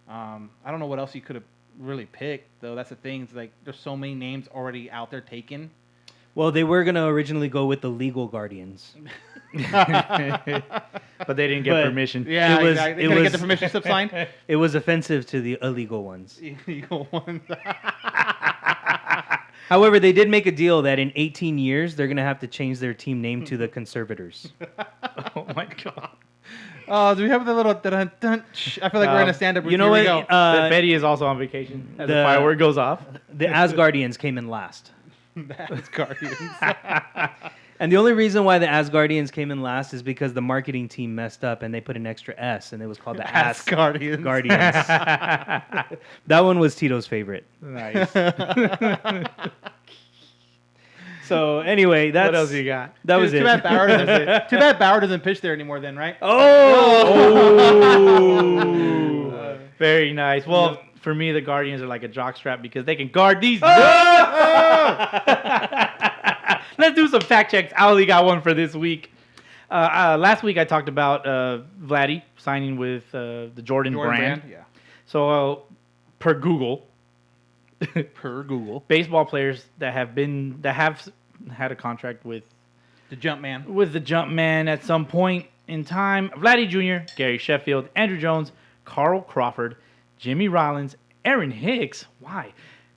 I don't know what else you could have really picked, though. That's the thing. It's like there's so many names already out there taken. Well, they were gonna originally go with the legal Guardians. But they didn't get But- permission. Yeah, It was- exactly. it They gotta was- get the permission slip signed. It was offensive to the illegal ones. Illegal ones. However, they did make a deal that in 18 years they're gonna have to change their team name to the Conservators. Oh my god. Oh, do we have the little dun dun? I feel like we're in a stand-up. You know Here what? we go. Betty is also on vacation as the the- firework goes off. The Asgardians came in last. That's Guardians. And the only reason why the Asgardians came in last is because the marketing team messed up and they put an extra S and it was called the Asgardians. Guardians. That one was Tito's favorite. Nice. So anyway, that's What else you got? That was too it. Bad Bauer doesn't pitch there anymore, then, right? Oh, very nice. Well, for me, the Guardians are like a jockstrap because they can guard these. Let's do some fact checks. I only got one for this week. Last week I talked about Vladdy signing with the Jordan brand. Yeah. So per Google, Per Google. baseball players that have had a contract with The Jumpman. the Jumpman at some point in time. Vladdy Jr., Gary Sheffield, Andrew Jones, Carl Crawford, Jimmy Rollins, Aaron Hicks, why?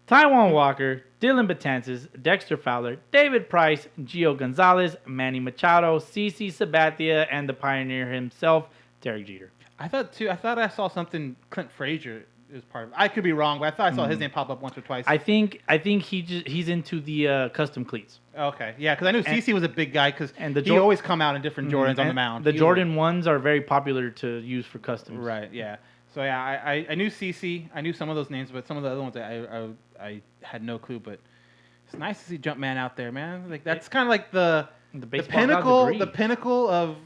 Taijuan Walker, Dylan Betances, Dexter Fowler, David Price, Gio Gonzalez, Manny Machado, CC Sabathia, and the pioneer himself, Derek Jeter. I thought I saw something Clint Frazier is part of. I could be wrong, but I thought I saw his name pop up once or twice. I think he's into the custom cleats. Okay, yeah, because I knew CC was a big guy because and the he always come out in different Jordans on the mound. The He Jordan ones are very popular to use for customs. Right, yeah. So yeah, I knew CC. I knew some of those names, but some of the other ones I had no clue. But it's nice to see Jumpman out there, man. Like that's kind of like the baseball gods agree. pinnacle of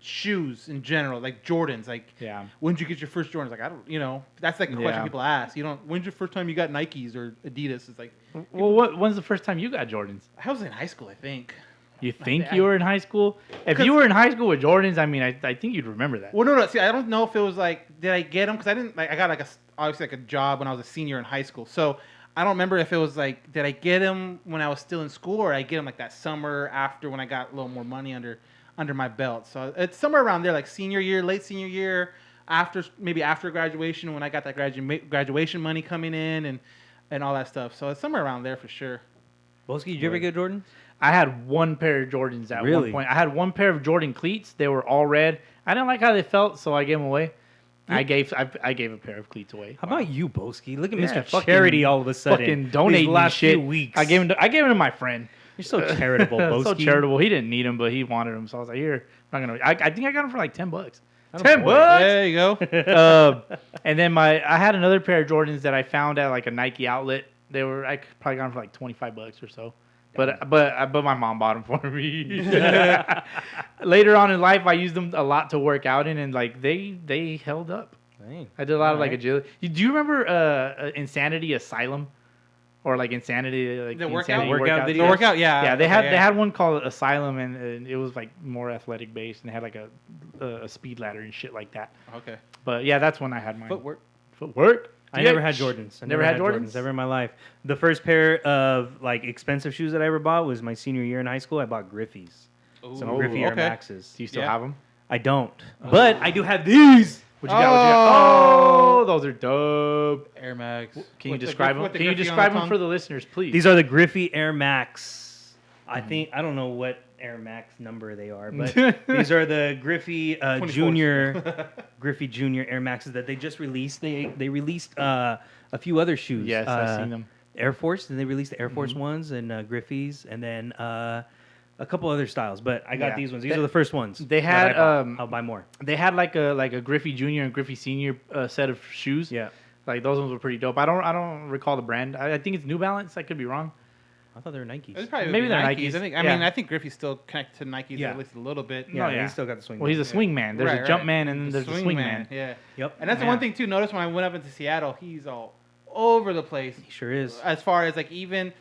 shoes in general, like Jordans. Like, Yeah. when did you get your first Jordans? Like, I don't, that's like a question Yeah. people ask. When's your first time you got Nikes or Adidas? It's like, Well, when's the first time you got Jordans? I was in high school, I think. You think you were in high school? If you were in high school with Jordans, I mean, I think you'd remember that. Well, no. See, I don't know if it was like, did I get them? Because I didn't, like, I got like obviously like a job when I was a senior in high school. So I don't remember if it was like, did I get them when I was still in school, or I get them like that summer after when I got a little more money under my belt. So it's somewhere around there, like senior year, late senior year, maybe after graduation, when I got that graduation money coming in and all that stuff. So it's somewhere around there for sure. Bowski, did you ever get Jordan? I had one pair of Jordans at one Really? point. I had one pair of Jordan cleats. They were all red. I didn't like how they felt, so I gave them away. I gave a pair of cleats away. How about you, Bowski? Look at Yeah, Mr. fucking- Charity all of a sudden. Fucking donating These last shit. few weeks. I gave him to my friend. You're so charitable, Bowski. So charitable. He didn't need them, but he wanted them. So I was like, here, I'm not gonna. I think I got them for like $10. Oh, $10 boy. bucks. There you go. And then I had another pair of Jordans that I found at like a Nike outlet. I probably got them for like $25 or so. But my mom bought them for me. Later on in life, I used them a lot to work out in, and like they held up. Dang. I did a lot of like Alright. agility. Do you remember Insanity Asylum, or like Insanity like The workout? Insanity Workout The videos? workout, yeah. Yeah, they Okay, had one called Asylum, and it was like more athletic based, and they had like a speed ladder and shit like that. Okay. But yeah, that's when I had mine. Footwork. Footwork. I never had Jordans. I Never had Jordans? ever in my life. The first pair of like expensive shoes that I ever bought was my senior year in high school. I bought Griffey's. Some Ooh, Griffey Air okay. Maxes. Do you still Yeah. have them? I don't. But I do have these. What you got? What you got? Oh. Oh, those are dope. Air Max. Can you With the describe Griff- them? with the Can you Griffey on describe the them tongue? for the listeners, please? These are the Griffey Air Max. I don't know what Air Max number they are, but these are the Griffey 24. Junior Griffey Junior Air Maxes that they just released. They released a few other shoes. Yes, I've seen them. Air Force, and they released the Air Force ones and Griffey's, and then a couple other styles. But I got Yeah. these ones. These are the first ones. They that had, I bought. I'll buy more. They had like a Griffey Junior and Griffey Senior set of shoes. Yeah, Like those ones were pretty dope. I don't recall the brand. I think it's New Balance. I could be wrong. I thought they were Nikes. It's probably Maybe maybe they're Nikes. Nikes. I think. Yeah. I think Griffey's still connected to Nikes Yeah. at least a little bit. Yeah, Oh, yeah. he's still got the swing. Well, he's a Yeah. swing man. There's a jump man, and then there's a swing man. Yeah. Yep. And that's the Yeah. one thing too. Notice when I went up into Seattle, he's all over the place. He sure is. As far as like even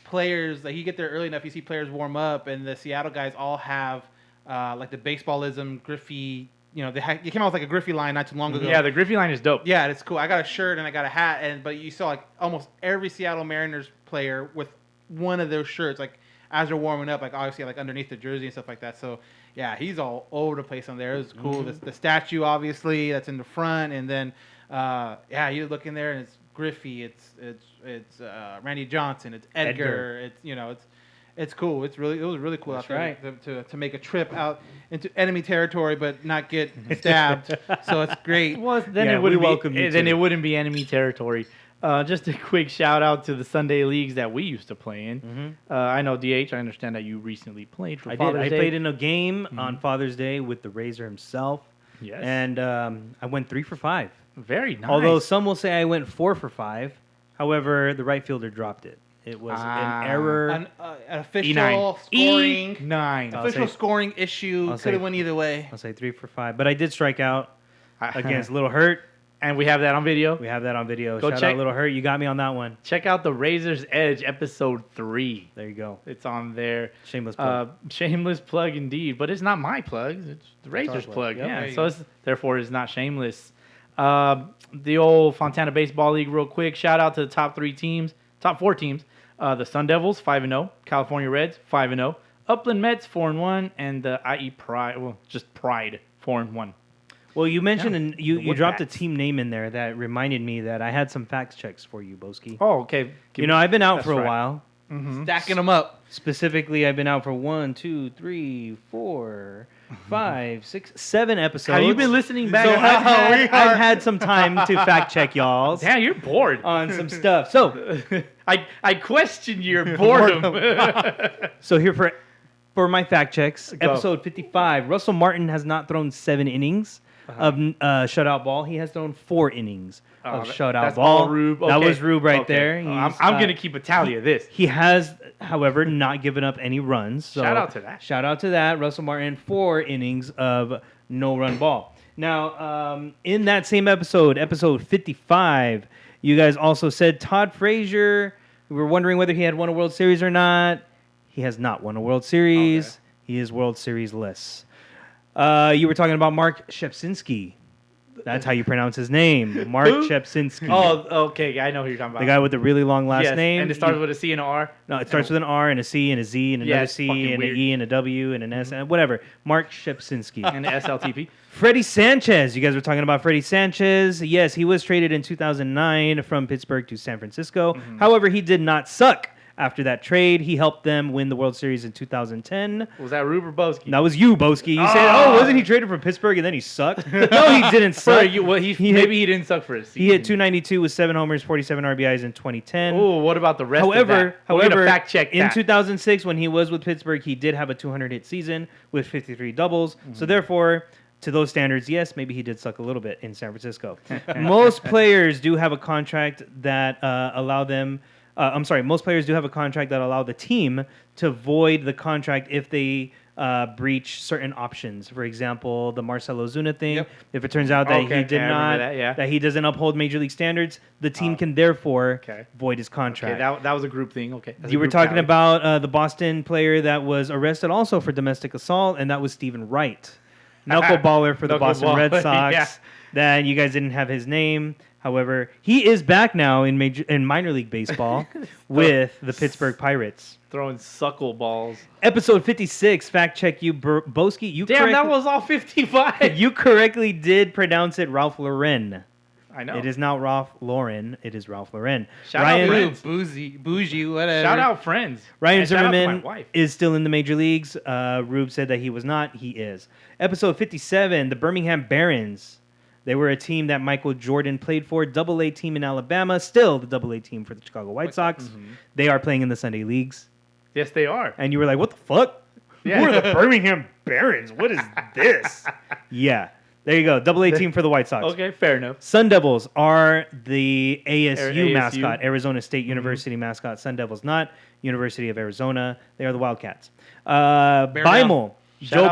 players, like you get there early enough, you see players warm up, and the Seattle guys all have like the baseballism Griffey. You know, they came out with like a Griffey line not too long ago. Yeah, the Griffey line is dope. Yeah, it's cool. I got a shirt and I got a hat, but you saw like almost every Seattle Mariners player with one of those shirts, like as they're warming up, like obviously like underneath the jersey and stuff like that. So yeah, he's all over the place on there. It was cool. The statue obviously that's in the front, and then yeah, you look in there and it's Griffey, it's Randy Johnson, it's Edgar. It's it's cool. It was really cool That's out there to make a trip out into enemy territory but not get stabbed. So it's great. Well, then Yeah, it wouldn't we welcome be. you Then too. it wouldn't be enemy territory. Just a quick shout out to the Sunday leagues that we used to play in. I know DH. I understand that you recently played for I did. Father's I Day. played in a game on Father's Day with the Razor himself. Yes. And I went 3 for 5. Very nice. Although some will say I went 4 for 5. However, the right fielder dropped it. It was an error. An official E9. scoring E9. I'll official say- scoring issue I'll say- could have went either way. I'll say 3 for 5. But I did strike out against Little Hurt. And we have that on video. We have that on video. Go Shout check- out Little Hurt. You got me on that one. Check out the Razor's Edge episode 3. There you go. It's on there. Shameless plug. Shameless plug indeed, but it's not my plug. It's the Razor's plug. plug. Yep, Yeah, there you so go. it's, therefore it's not shameless. The old Fontana Baseball League, real quick. Shout out to the top 4 teams. The Sun Devils 5-0, California Reds 5-0, Upland Mets 4-1, and the IE Pride, just Pride 4-1. Well, you mentioned Yeah. and you Wood dropped a Bats. team name in there that reminded me that I had some fact checks for you, Bowski. Oh, okay. I've been out That's for a right. while. Stacking them up. Specifically, I've been out for 1, 2, 3, 4, 5, 6, 7 episodes. Have you been listening back? So I've had some time to fact check y'all Damn, you're bored. on some stuff. So I question your boredom. So here for my fact checks, Go. episode 55. Russell Martin has not thrown 7 innings of shutout ball. He has thrown 4 innings of shutout That's ball. all Rube. That Okay. was Rube right Okay. there. Oh, I'm He's, going to keep a tally of this. He has, however, not given up any runs. So Shout out to that. Shout out to that. Russell Martin, 4 innings of no-run ball. Now, in that same episode 55, you guys also said Todd Frazier. We were wondering whether he had won a World Series or not. He has not won a World Series. Okay. He is World Series-less. You were talking about Mark Shepsinski. That's how you pronounce his name. Mark Who? Shepsinski. Oh, okay. I know who you're talking about. The guy with the really long last Yes, name. and it starts with a C and an R. No, it starts with an R and a C and a Z and another Yeah, it's C fucking and weird. an E and a W and an S and whatever. Mark Shepsinski. And the SLTP. Freddie Sanchez. You guys were talking about Freddie Sanchez. Yes, he was traded in 2009 from Pittsburgh to San Francisco. However, he did not suck After that trade, he helped them win the World Series in 2010. Was that Rube or Bowski? That was you, Bowski. You said, wasn't he traded from Pittsburgh and then he sucked? No, he didn't suck. Maybe he didn't suck for a season. He hit 292 with 7 homers, 47 RBIs in 2010. Oh, what about the rest of that? However, fact check in that. 2006, when he was with Pittsburgh, he did have a 200-hit season with 53 doubles. So therefore, to those standards, yes, maybe he did suck a little bit in San Francisco. Most players do have a contract that allow them... most players do have a contract that allow the team to void the contract if they breach certain options. For example, the Marcelo Ozuna thing. Yep. If it turns out that he did not, that he doesn't uphold Major League standards, the team can therefore void his contract. Okay, that was a group thing. Okay, you were talking about the Boston player that was arrested also for domestic assault, and that was Stephen Wright, knuckleballer for the Boston Red Sox. Yeah. That you guys didn't have his name. However, he is back now in minor league baseball with the Pittsburgh Pirates. Throwing suckle balls. Episode 56, fact check you, Bowski. That was all 55. You correctly did pronounce it Ralph Lauren. I know. It is not Ralph Lauren. It is Ralph Lauren. Shout out friends. Bougie, whatever. Shout out friends. Ryan Zimmerman is still in the major leagues. Rube said that he was not. He is. Episode 57, the Birmingham Barons. They were a team that Michael Jordan played for, Double-A team in Alabama, still the Double-A team for the Chicago White Sox. Mm-hmm. They are playing in the Sunday leagues. Yes, they are. And you were like, what the fuck? Yeah. Who are the Birmingham Barons? What is this? Yeah. There you go. Double-A team for the White Sox. Okay, fair enough. Sun Devils are the ASU mascot, Arizona State University mascot. Sun Devils, not University of Arizona. They are the Wildcats. Beimel. Joe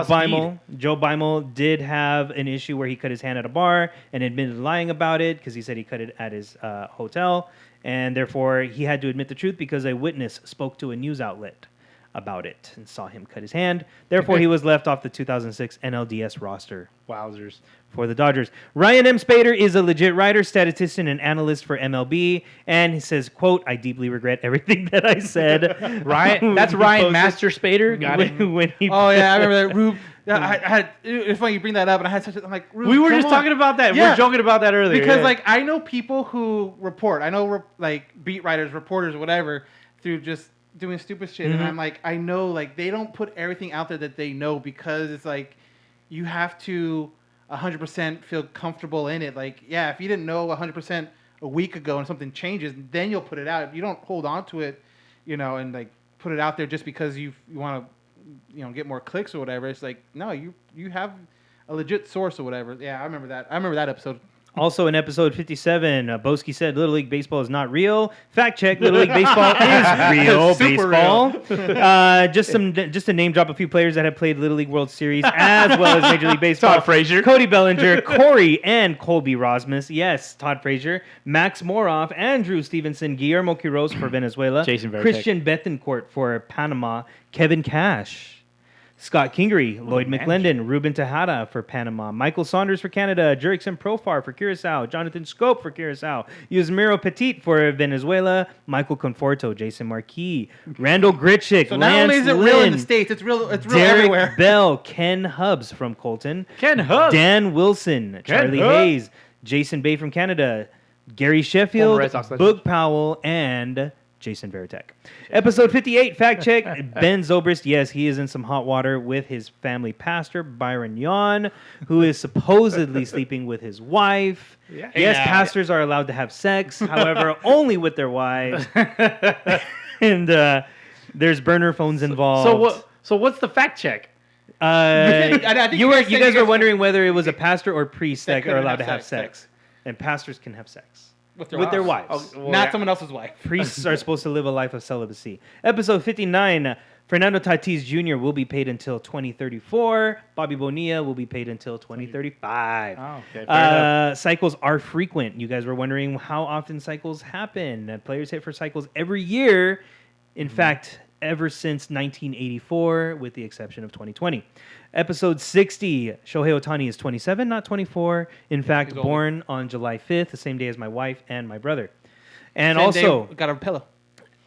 Beimel did have an issue where he cut his hand at a bar and admitted lying about it because he said he cut it at his hotel. And therefore, he had to admit the truth because a witness spoke to a news outlet about it and saw him cut his hand. Therefore, he was left off the 2006 NLDS roster. Wowzers. For the Dodgers. Ryan M. Spader is a legit writer, statistician, and analyst for MLB. And he says, quote, I deeply regret everything that I said. Ryan, that's Ryan Master Spader. Got it. I remember that. Rube. Yeah, I had. It's funny you bring that up, and I had such. I'm like, Rube, we were just talking about that. Yeah. We were joking about that earlier. Because I know people who report. I know beat writers, reporters, whatever, through just doing stupid shit. Mm-hmm. And I'm like, I know they don't put everything out there that they know because it's like you have to 100% feel comfortable in it. Like, yeah, if you didn't know 100% a week ago and something changes, then you'll put it out. If you don't hold on to it, and put it out there just because you want to, get more clicks or whatever. It's like, no, you have a legit source or whatever. Yeah, I remember that. I remember that episode. Also in episode 57, Bowski said Little League Baseball is not real. Fact check, Little League Baseball is real baseball. Just to name drop a few players that have played Little League World Series as well as Major League Baseball. Todd Frazier. Cody Bellinger, Corey and Colby Rosmus. Yes, Todd Frazier. Max Moroff, Andrew Stevenson, Guillermo Quiroz for Venezuela. Jason Veritek. Christian Bethencourt for Panama. Kevin Cash. Scott Kingery, Lloyd McClendon, Ruben Tejada for Panama, Michael Saunders for Canada, Jurickson Profar for Curacao, Jonathan Scope for Curacao, Yusmiro Petit for Venezuela, Michael Conforto, Jason Marquis, Randall Gritchick, so Lance not only is it Lynn, real in the States, it's real Derek everywhere. Bell, Ken Hubbs from Colton, Hubbs, Dan Wilson, Charlie Hayes, Jason Bay from Canada, Gary Sheffield, Boog Powell, and Jason Veritek. Episode 58, fact check. Ben Zobrist, yes, he is in some hot water with his family pastor, Byron Yon, who is supposedly sleeping with his wife. Yeah. Yes, pastors are allowed to have sex, however, only with their wives. And there's burner phones involved. So what's the fact check? You guys were wondering whether it was a pastor or priest that are allowed to have sex. And pastors can have sex. With their wives. Oh, well, not someone else's wife. Priests are supposed to live a life of celibacy. Episode 59, Fernando Tatis Jr. will be paid until 2034. Bobby Bonilla will be paid until 2035. Oh, okay. Cycles are frequent. You guys were wondering how often cycles happen. Players hit for cycles every year. In fact, ever since 1984, with the exception of 2020. Episode 60, Shohei Ohtani is 27, not 24. In fact, born on July 5th, the same day as my wife and my brother. And same also... day, got a pillow.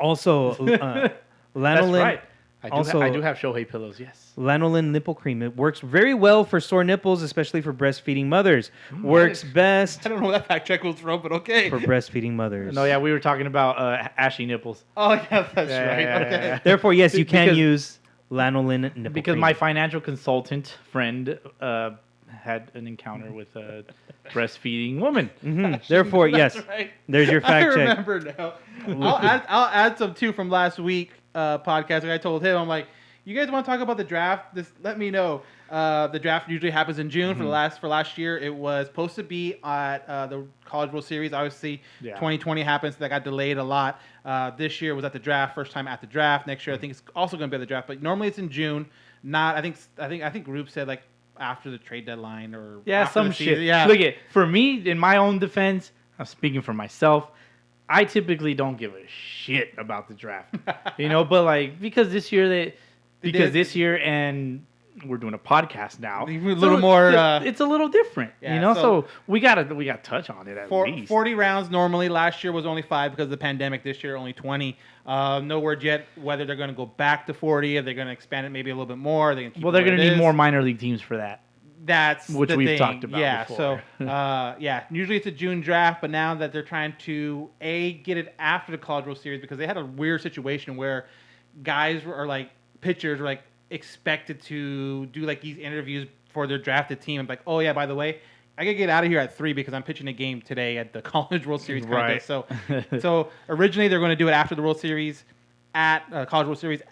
Also, Lanolin... That's right. I do have Shohei pillows, yes. Lanolin nipple cream. It works very well for sore nipples, especially for breastfeeding mothers. Works best I don't know where that fact check was from, but okay. for breastfeeding mothers. No, yeah, we were talking about ashy nipples. Oh, yeah, that's Yeah, right. yeah, Okay. yeah. Therefore, yes, you can Because- use lanolin nipple Because cream. my financial consultant friend had an encounter with a breastfeeding woman. Therefore, That's yes, right. there's your fact I check. remember now. I'll add some too from last week podcast. Like I told him, I'm like, you guys want to talk about the draft? Just let me know. The draft usually happens in June. For last year, it was supposed to be at the College World Series. Obviously, Yeah. 2020 happens. So that got delayed a lot. This year was at the draft. First time at the draft. Next year, I think it's also going to be at the draft. But normally it's in June. Not. I think Group said like after the trade deadline or Yeah, after some the season. shit. Yeah. Look at for me, in my own defense, I'm speaking for myself. I typically don't give a shit about the draft, but like because this year and we're doing a podcast now, A little more, it's a little different, yeah, So we gotta touch on it at least. 40 rounds normally. Last year was only 5 because of the pandemic. This year only 20. No word yet whether they're going to go back to 40. If they're going to expand it maybe a little bit more. They're Well, they're gonna need more minor league teams for that. That's which the we've thing. talked about Yeah. before. So usually it's a June draft, but now that they're trying to get it after the College World Series because they had a weird situation where guys or like pitchers were like expected to do like these interviews for their drafted team. And like, oh yeah, by the way, I gotta get out of here at 3 because I'm pitching a game today at the College World Series contest. Right. So originally they're going to do it after the World Series at College World Series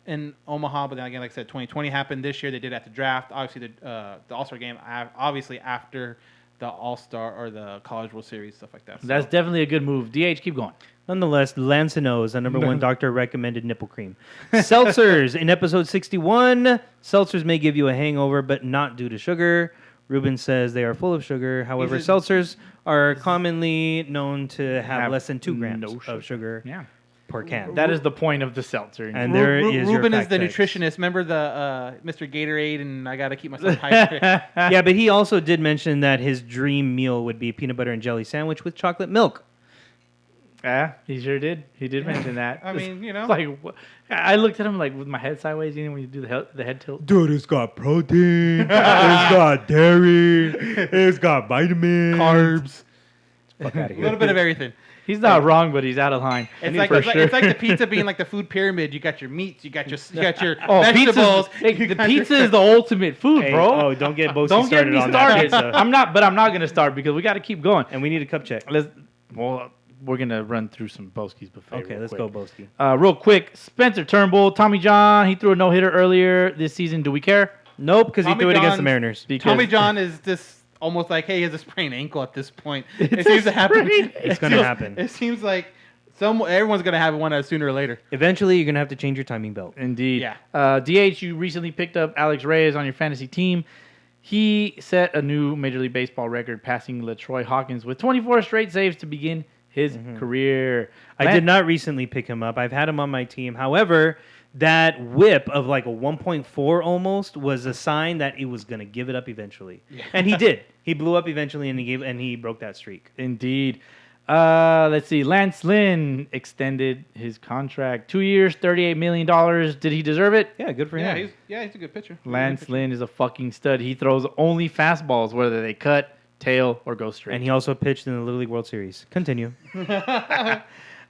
in Omaha, but then again, like I said, 2020 happened. This year they did it at the draft. Obviously the All-Star game, obviously after the All-Star or the College World Series, stuff like that. So, That's definitely a good move. DH, keep going. Nonetheless, Lancino is the number one doctor recommended nipple cream. Seltzers in episode 61. Seltzers may give you a hangover, but not due to sugar. Ruben says they are full of sugar. However, He's a- seltzers are commonly known to have less than 2 grams no of sugar Yeah, per can. that is the point of the seltzer. And there is your Ruben is fact the checks. nutritionist. Remember the Mr. Gatorade, and I got to keep myself hydrated. Yeah, but he also did mention that his dream meal would be a peanut butter and jelly sandwich with chocolate milk. Yeah, he sure did. He did mention that. I mean, It's like I looked at him like with my head sideways. When you do the head tilt. Dude, it's got protein. It's got dairy. It's got vitamins. Carbs, Fuck out of a here. little bit of everything. He's not wrong, but he's out of line. It's like, for it's, like, sure. it's like the pizza being like the food pyramid. You got your meats, you got your Oh, vegetables. the pizza is the ultimate food, Hey, bro. oh, don't get Bowski Don't get started me on that started. pizza. I'm not gonna start because we got to keep going. And we need a cup check. We're gonna run through some Bowski's buffet. Okay, real let's quick. go, Bowski. Real quick, Spencer Turnbull, Tommy John. He threw a no hitter earlier this season. Do we care? Nope, because he Tommy threw it against the John's- Mariners. Because Tommy John is just almost like, hey, he has a sprained ankle at this point. It It's a seems to happen. sprained It's gonna happen. It seems like everyone's gonna have one sooner or later. Eventually, you're going to have to change your timing belt. Indeed. Yeah. DH, you recently picked up Alex Reyes on your fantasy team. He set a new Major League Baseball record, passing LaTroy Hawkins with 24 straight saves to begin his career. I did not recently pick him up. I've had him on my team. However, that whip of like a 1.4 almost was a sign that he was going to give it up eventually. And he did. He blew up eventually, and he broke that streak. Indeed. Let's see. Lance Lynn extended his contract. 2 years, $38 million. Did he deserve it? Yeah, good for him. He's a good pitcher. Lance Lynn is a fucking stud. He throws only fastballs, whether they cut, tail, or go straight. And he also pitched in the Little League World Series. Continue.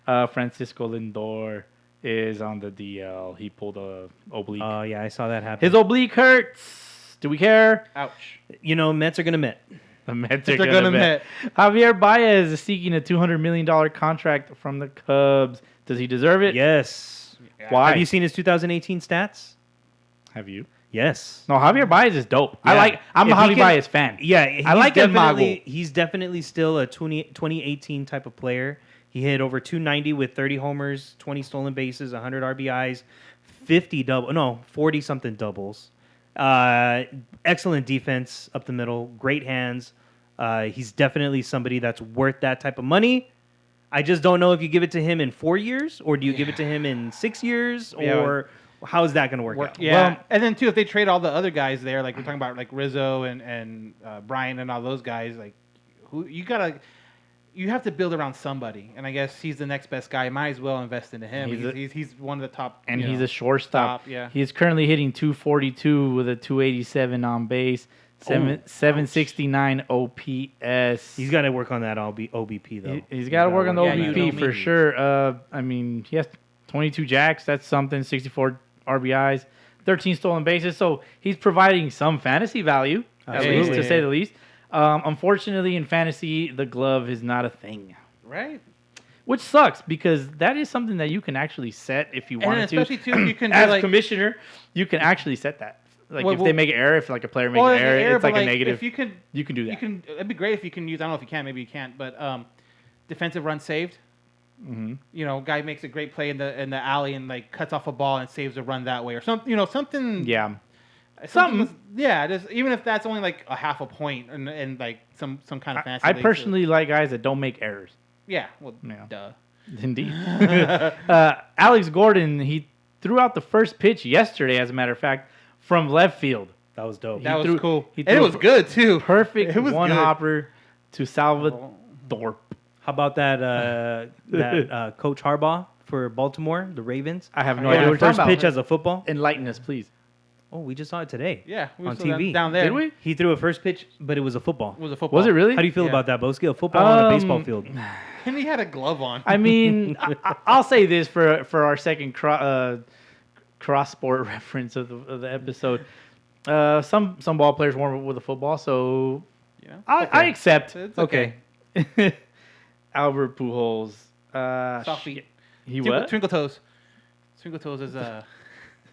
Francisco Lindor is on the DL. He pulled a oblique. Oh, yeah, I saw that happen. His oblique hurts. Do we care? Ouch. Mets are going to Met. The Mets They're are gonna gonna bet. Javier Baez is seeking a $200 million contract from the Cubs. Does he deserve it? Yes. Why? Have you seen his 2018 stats? Have you? Yes. No, Javier Baez is dope. Yeah. I'm a If he Javier can- Baez fan. Yeah, I like El Mago. He's definitely still a 2018 type of player. He hit over 290 with 30 homers, 20 stolen bases, 100 RBIs, 40 something doubles. Excellent defense up the middle, great hands. He's definitely somebody that's worth that type of money. I just don't know if you give it to him in 4 years or do you give it to him in 6 years or how is that going to work out? Yeah, Well, and then too, if they trade all the other guys there, like we're talking about, like Rizzo and Brian and all those guys, like who you gotta. you have to build around somebody, and I guess he's the next best guy. Might as well invest into him. He's one of the top, and he's a shortstop. Yeah, he's currently hitting 242 with a 287 on base, 769 OPS. He's got to work on that OBP though. He's got to work on the OBP for me. sure. I mean, he has 22 jacks. That's something. 64 RBIs, 13 stolen bases. So he's providing some fantasy value, at least to say the least. Unfortunately, in fantasy, the glove is not a thing. Right. Which sucks because that is something that you can actually set if you wanted to. Especially too, you can as like, commissioner, you can actually set that. Like Well, if they make an error, if like a player makes an error, it's like a negative. If you can do that. It'd be great if you can use. I don't know if you can. Maybe you can't. But defensive run saved. Mm-hmm. You know, guy makes a great play in the alley and like cuts off a ball and saves a run that way or something. You know, something. Yeah. Something. Yeah. Just even if that's only like a half a point and like some kind of fantasy. I league, personally like guys that don't make errors. Yeah. Well. Yeah. Duh. Indeed. Alex Gordon, he threw out the first pitch yesterday, as a matter of fact, from left field. That was dope. That was cool. He And it threw was good too. Perfect It was one good. hopper to Salvador. How about that Coach Harbaugh for Baltimore, the Ravens? I have no Yeah, idea what you're First talking pitch about. as a football. Enlighten us, please. Oh, we just saw it today. Yeah. We on saw TV. down there. Did we? He threw a first pitch, but it was a football. It was a football. Was it really? How do you feel Yeah. about that, Bowski? A football on a baseball field. And he had a glove on. I mean, I'll say this for our second cross sport reference of the episode. Some ball players warm up with a football, so Yeah. I accept. It's okay. Albert Pujols. Soft feet. He what? Twinkle toes. Twinkle toes is as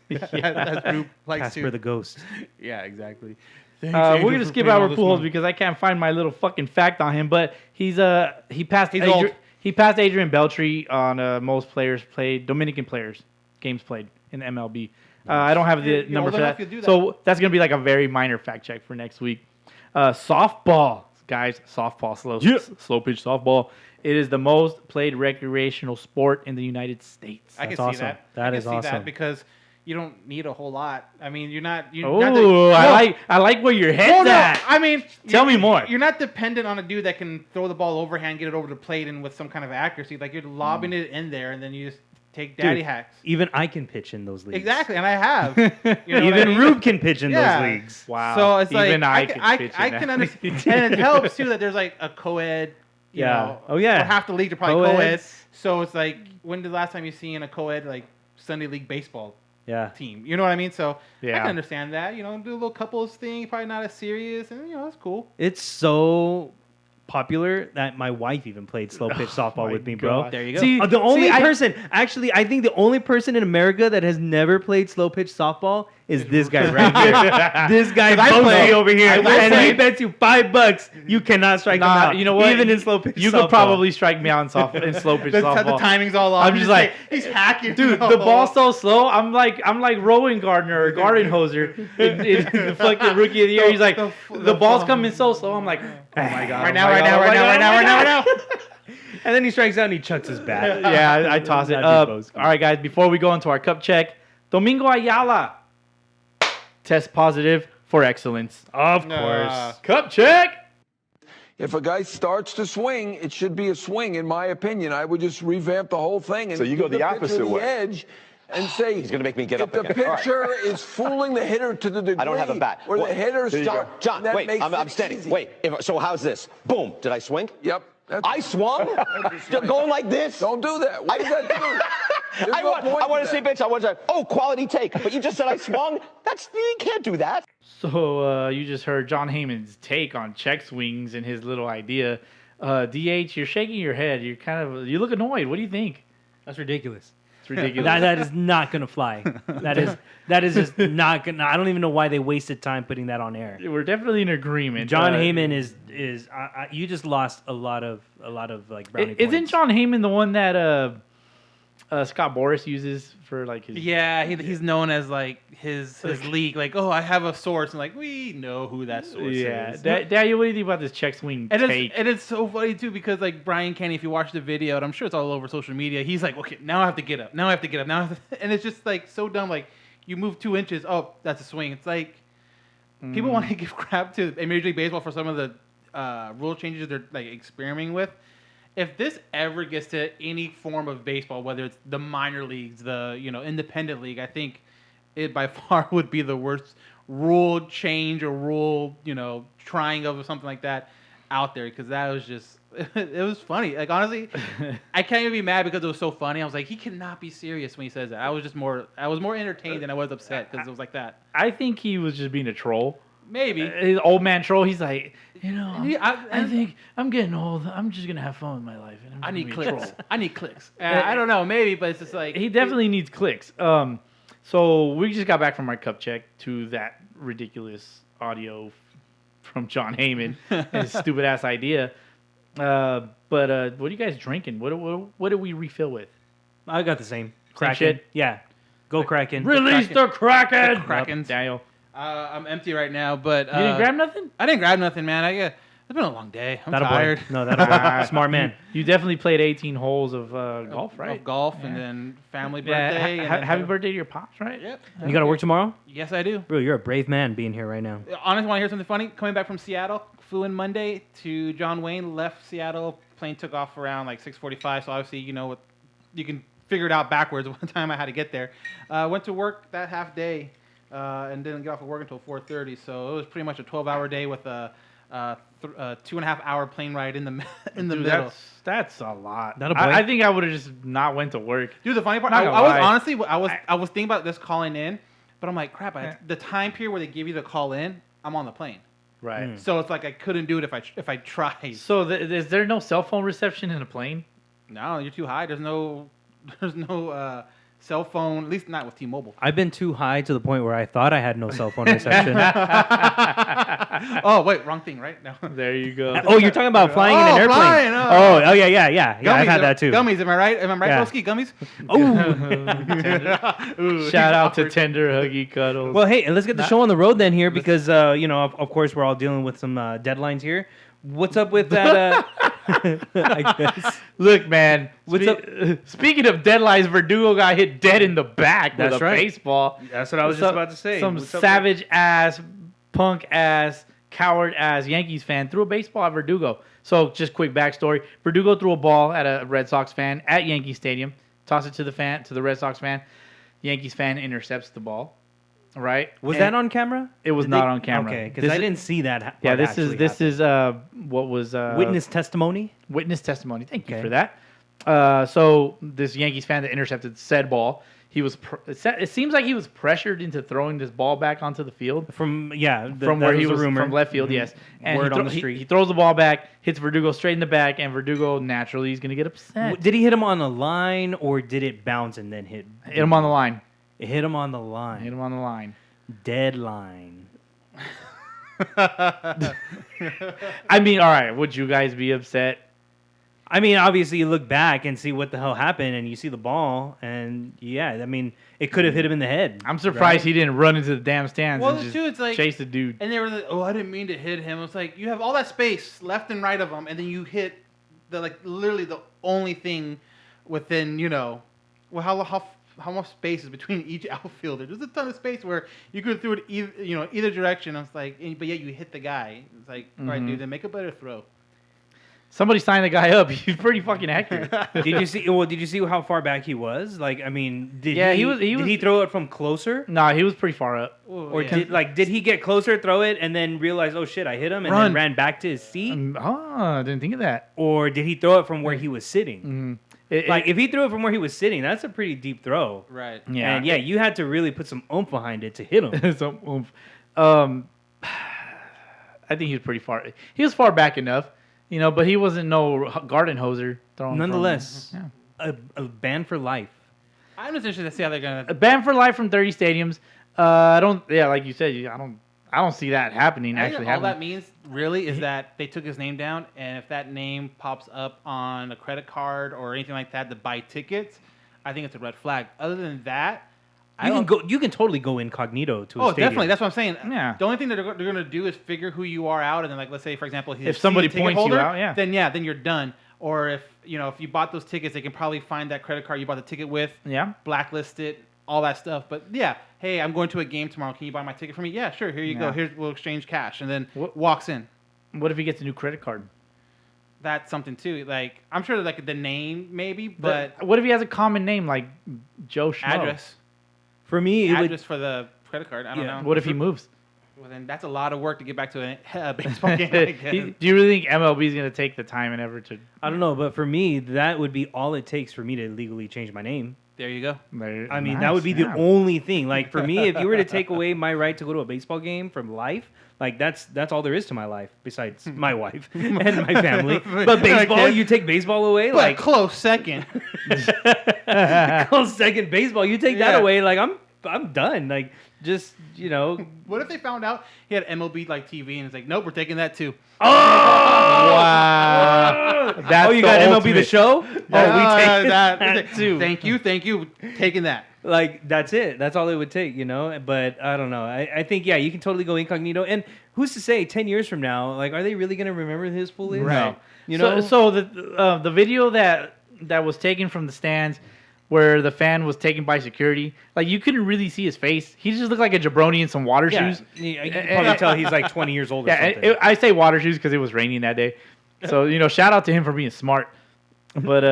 Rube likes Casper to. the Ghost. Yeah, exactly. We're gonna skip Albert Pujols because I can't find my little fucking fact on him. But he passed old. he passed Adrian Beltre on most Dominican players games played in the MLB. I don't have the You're number old for enough, that. you'll do that. So that's gonna be like a very minor fact check for next week. Softball, guys, softball, slow pitch softball. It is the most played recreational sport in the United States. I can That's see awesome. that. That I can is see awesome. that because you don't need a whole lot. I mean, you're not. Oh, I like where your head's at. I mean, Tell me more. You're not dependent on a dude that can throw the ball overhand, get it over the plate, and with some kind of accuracy. Like you're lobbing it in there, and then you just take daddy hacks. Even I can pitch in those leagues. Exactly, and I have. You know what I Even mean? Rube can pitch in Yeah. those leagues. Wow. So it's like Even I can can understand, and it helps too that there's like a co-ed. You Yeah. know, Oh, yeah. or half the leagues are probably co-ed. Co-eds. So it's like, when did the last time you seen a co-ed like Sunday League baseball Yeah. team? You know what I mean? So I Yeah. can understand that. You know, do a little couples thing, probably not as serious, and you know, that's cool. It's so popular that my wife even played slow pitch softball my with me, bro. God. There you go. See, The only I- person, actually, I think the only person in America that has never played slow pitch softball is this guy right here. This guy I Bowski play. over here, I and he play. bets you $5 you cannot strike him Nah, out. you know what? Even in slow pitch You softball. could probably strike me out in slow pitch The softball. timing's all off. I'm just like, he's hacking. dude, the ball's so slow. I'm like Rowan Gardner or Garden Hoser in the fucking rookie of the year. He's like, the ball's coming so slow. I'm like, oh my god, Right now. And then he strikes out and he chucks his bat. Yeah, I toss it That'd up. be All Bowski. right, guys. Before we go into our cup check, Domingo Ayala test positive for excellence. Of Nah. course. Cup check. If a guy starts to swing, it should be a swing, in my opinion. I would just revamp the whole thing and So you go give the pitcher opposite way. edge and say He's gonna make me get if up the again. All right. pitcher is fooling the hitter to the degree I don't have a bat. where Well, the hitter there you go. starts. John, that wait, makes I'm it standing. easy. Wait, so how's this? Boom, did I swing? Yep. I swung? Just going like this? Don't do that. What does that do? There's I no want point to to see that. bitch. I want to say, oh, quality take. But you just said I swung? You can't do that. So you just heard John Heyman's take on check swings and his little idea. DH, you're shaking your head. You look annoyed. What do you think? That's ridiculous. It's ridiculous. That is not going to fly. That is just not going to. I don't even know why they wasted time putting that on air. We're definitely in agreement. John Heyman is you just lost a lot of like brownie Isn't points. John Heyman the one that Scott Boras uses for like his? Yeah, he's known as like his league. Like, oh, I have a source, and like we know who that source Yeah. is. Daniel, what do you think about this check swing take? And it's so funny too because like Brian Kenny, if you watch the video, and I'm sure it's all over social media, he's like, okay, now I have to get up. And it's just like so dumb. Like you move 2 inches, oh, that's a swing. It's like people want to give crap to Major League Baseball for some of the rule changes they're like experimenting with. if this ever gets to any form of baseball, whether it's the minor leagues, the independent league, I think it by far would be the worst rule change or rule trying of or something like that out there, because that was just it was funny. Like, honestly, I can't even be mad because it was so funny. I was like, he cannot be serious when he says that. I was more entertained than I was upset because it was like that. I think he was just being a troll. Maybe. His old man troll. He's like, I think I'm getting old. I'm just gonna have fun with my life. And I I'm need gonna be a clicks. troll. I need clicks. I don't know, maybe, but it's just like He definitely needs clicks. So we just got back from our cup check to that ridiculous audio from John Heyman and his stupid ass idea. But what are you guys drinking? What do we refill with? I got the same. Kraken. shit? Yeah. Go Kraken. Release the Kraken! Krakens. Daniel. I'm empty right now, but You didn't grab nothing? I didn't grab nothing, man. It's been a long day. I'm That'll tired. boy. No, that'll boy. Smart man. You definitely played 18 holes of golf, right? Of golf and then family birthday. Yeah, and then happy birthday to your pops, right? Yep. You got to work tomorrow? Yes, I do. Bro, you're a brave man being here right now. Honestly, want to hear something funny? Coming back from Seattle, flew in Monday to John Wayne, left Seattle. Plane took off around like 6:45. So obviously, you can figure it out backwards. One time I had to get there. Went to work that half day and didn't get off of work until 4:30. So it was pretty much a 12-hour day with a 2.5-hour plane ride in the Dude, middle. that's a lot. That'll boy. I think I would have just not went to work. Dude, the funny part, Not I gonna was lie. honestly, I was thinking about this calling in, but I'm like, crap. The time period where they give you the call in, I'm on the plane, Right. so it's like I couldn't do it if I tried. So is there no cell phone reception in a plane? No, you're too high. There's no cell phone, at least not with T-Mobile. I've been too high to the point where I thought I had no cell phone reception. Oh wait, wrong thing, right? No. There you go. Oh, you're talking about flying in an airplane? flying, oh, yeah. I've had that too. Gummies, am I right? Am I right, Yeah. Bowski? Gummies. Oh, Shout out to Tender Huggy Cuddles. well, hey, let's get the show on the road then here because of course we're all dealing with some deadlines here. What's up with that? I guess. Look, man. What's up? Speaking of deadlines, Verdugo got hit dead in the back with That's a right. baseball. That's what I was just about to say. Some What's up savage ass, punk ass, coward ass Yankees fan threw a baseball at Verdugo. So just quick backstory: Verdugo threw a ball at a Red Sox fan at Yankee Stadium. Tossed it to the Red Sox fan. Yankees fan intercepts the ball. Right? Was And that on camera? It was Did not they- on camera. Okay, because This I is- didn't see that. Yeah, part actually happen. what was Witness testimony. witness testimony. Thank you Okay. for that. So this Yankees fan that intercepted said ball, it seems like he was pressured into throwing this ball back onto the field From from where he was rumor. from left field. Yes, and Word he on the street. He throws the ball back, hits Verdugo straight in the back, and Verdugo naturally is going to get upset. Did he hit him on the line or did it bounce and then hit? Hit him on the line. It hit him on the line. Hit him on the line. Deadline. I mean, all right. Would you guys be upset? I mean, obviously, you look back and see what the hell happened, and you see the ball, and yeah, I mean, it could have hit him in the head. I'm surprised he didn't run into the damn stands Well, and just too, it's like- chase the dude. And they were like, "Oh, I didn't mean to hit him." It's like you have all that space left and right of him, and then you hit literally the only thing within how much space is between each outfielder. There's a ton of space where you could throw it either direction. I was like, but yet you hit the guy. It's like, all right, dude, then make a better throw. Somebody signed the guy up. He's pretty fucking accurate. Did you see? Well, did you see how far back he was? Like, I mean, did Yeah, he he was- did he throw it from closer? Nah, he was pretty far up. Or did he get closer, throw it, and then realize, oh shit, I hit him, and Run. then ran back to his seat? I didn't think of that. Or did he throw it from where he was sitting? Like, if he threw it from where he was sitting, that's a pretty deep throw. Right. Yeah. And yeah, you had to really put some oomph behind it to hit him. So, I think he was pretty far. He was far back enough, but he wasn't no garden hoser throwing. Nonetheless, Yeah. a ban for life. I'm just interested to see how they're gonna. A ban for life from 30 stadiums. I don't. Yeah, like you said, I don't see that happening. I think Actually, all happening. that means really is that they took his name down, and if that name pops up on a credit card or anything like that to buy tickets, I think it's a red flag. Other than that, You can totally go incognito to a Oh, stadium. definitely. That's what I'm saying. Yeah. The only thing that they're going to do is figure who you are out, and then, like, let's say, for example, he's If a somebody season ticket points you holder, out, yeah. then you're done. Or if you bought those tickets, they can probably find that credit card you bought the ticket with, Yeah. blacklist it, all that stuff. But yeah, hey, I'm going to a game tomorrow. Can you buy my ticket for me? Yeah, sure. Here you go. Yeah. We'll exchange cash, and then What- walks in. What if he gets a new credit card? that's something too. Like I'm sure like the name maybe, but what if he has a common name like Joe Schmo? address For me, it would. for the credit card. I don't know. What if he moves? Well, then that's a lot of work to get back to a baseball game. I guess. Do you really think MLB is going to take the time and effort to? I don't know, but for me, that would be all it takes for me to legally change my name. There you go. I mean, that would be the only thing. Like for me, if you were to take away my right to go to a baseball game from life, like that's all there is to my life besides my wife and my family. But baseball, you take baseball away, But like close second. close second baseball, you take that Yeah. away, like I'm done. Like just What if they found out he had MLB like TV and it's like, nope, we're taking that too. Wow. That's you got MLB the show? We take that too. Thank you, taking that. Like that's it. That's all it would take, But I don't know. I think you can totally go incognito. And who's to say 10 years from now, like, are they really gonna remember who his fool is? Right. No. So the video that was taken from the stands, where the fan was taken by security, like you couldn't really see his face. He just looked like a jabroni in some water shoes. You can probably tell he's like 20 years old or something. I say water shoes because it was raining that day. So shout out to him for being smart. But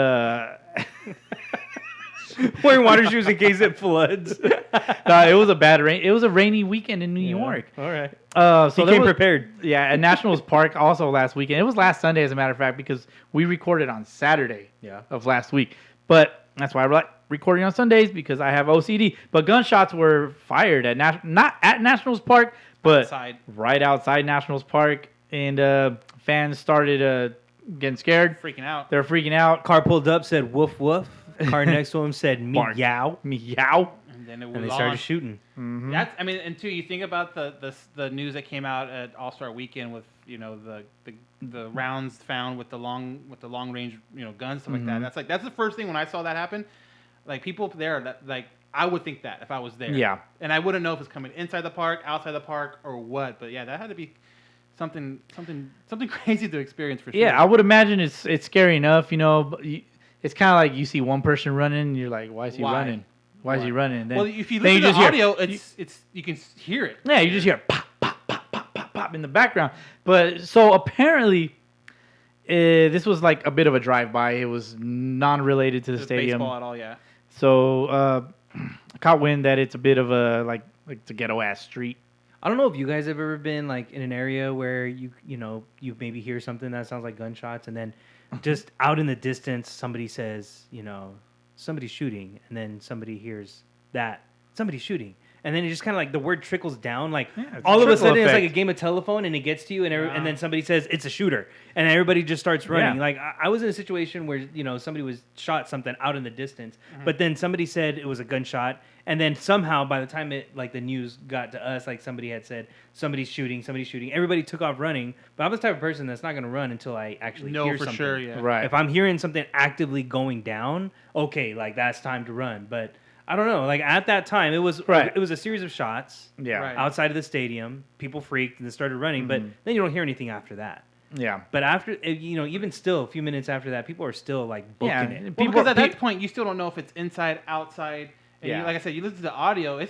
Wearing water shoes in case it floods. it was a bad rain. It was a rainy weekend in New York. All right. So He there came was- prepared. Yeah, at Nationals Park also last weekend. It was last Sunday, as a matter of fact, because we recorded on Saturday of last week. But that's why we're recording on Sundays, because I have OCD. But gunshots were fired at not at Nationals Park, but Outside. right outside Nationals Park, and fans started getting scared. Freaking out. They're freaking out. Car pulled up, said woof woof. Car next to him said meow. Meow. And then it was And they on. started shooting. That's and two, you think about the news that came out at All-Star Weekend with the rounds found with the long range guns, stuff like that. That's the first thing when I saw that happen. Like people there that I would think that if I was there. Yeah. And I wouldn't know if it's coming inside the park, outside the park, or what. But yeah, that had to be something crazy to experience for sure. Yeah, I would imagine it's scary enough, but it's kind of like you see one person running, and you're like, why is he running? Why is he running? And then, Well, if you then listen to the just audio, hear, it's you can hear it. yeah, you just hear pop, pop, pop, pop, pop, pop in the background. But so apparently, this was like a bit of a drive-by. It was non-related to the stadium. Baseball at all, yeah. So I caught wind that it's a bit of a like it's a ghetto-ass street. I don't know if you guys have ever been like in an area where you maybe hear something that sounds like gunshots, and then just out in the distance somebody says, somebody's shooting, and then somebody hears that somebody's shooting, and then it just kind of like the word trickles down, like it's a all of a trickle sudden it's like a effect. game of telephone, and it gets to you, and then somebody says it's a shooter, and everybody just starts running. Yeah. Like I was in a situation where somebody was shot something out in the distance, but then somebody said it was a gunshot, and then somehow by the time the news got to us, like somebody had said somebody's shooting, everybody took off running. But I'm the type of person that's not going to run until I actually No, hear for something. sure, yeah. Right. If I'm hearing something actively going down, okay, like that's time to run. But I don't know. Like at that time, it was a series of shots Yeah. Right. outside of the stadium. People freaked and then started running, but then you don't hear anything after that. Yeah. But after, even still, a few minutes after that, people are still like booking Yeah. it. Well, People- because at that point, you still don't know if it's inside, outside. And Yeah. like I said, you listen to the audio. It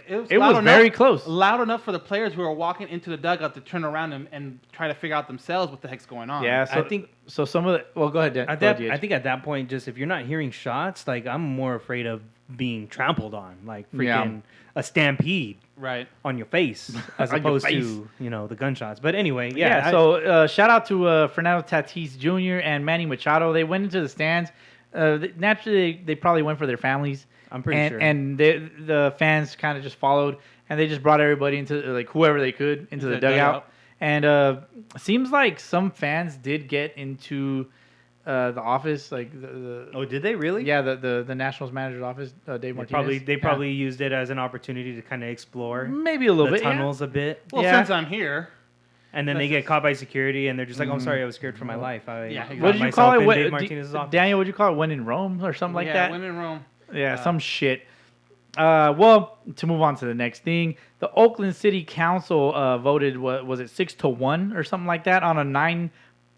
was It loud was very close. Loud enough for the players who are walking into the dugout to turn around and try to figure out themselves what the heck's going on. Yeah. So, I think- so. Some of the go ahead. Dan. I think at that point, just if you're not hearing shots, like I'm more afraid of being trampled on, like freaking a stampede Right. on your face as On your opposed face. to the gunshots. But anyway, Yeah. So shout out to Fernando Tatis Jr. and Manny Machado. They went into the stands. Naturally, they probably went for their families. I'm pretty sure. And the fans kind of just followed, and they just brought everybody into like whoever they could into the dugout. And seems like some fans did get into the office, like Oh, did they really? yeah, the Nationals manager's office, Dave Martinez. They probably used it as an opportunity to kind of explore maybe a little the bit. yeah. tunnels a bit. Well, Yeah. since I'm here, And then they get caught by security, and they're just like, "Oh, I'm sorry, I was scared for my life." Yeah, got What did you myself call it? in What, Dave Martinez's office." Daniel, what did you call it? When in Rome or something like that? when in Rome. Yeah, some shit. Well, to move on to the next thing, the Oakland City Council voted, what was it, 6-1 or something like that on a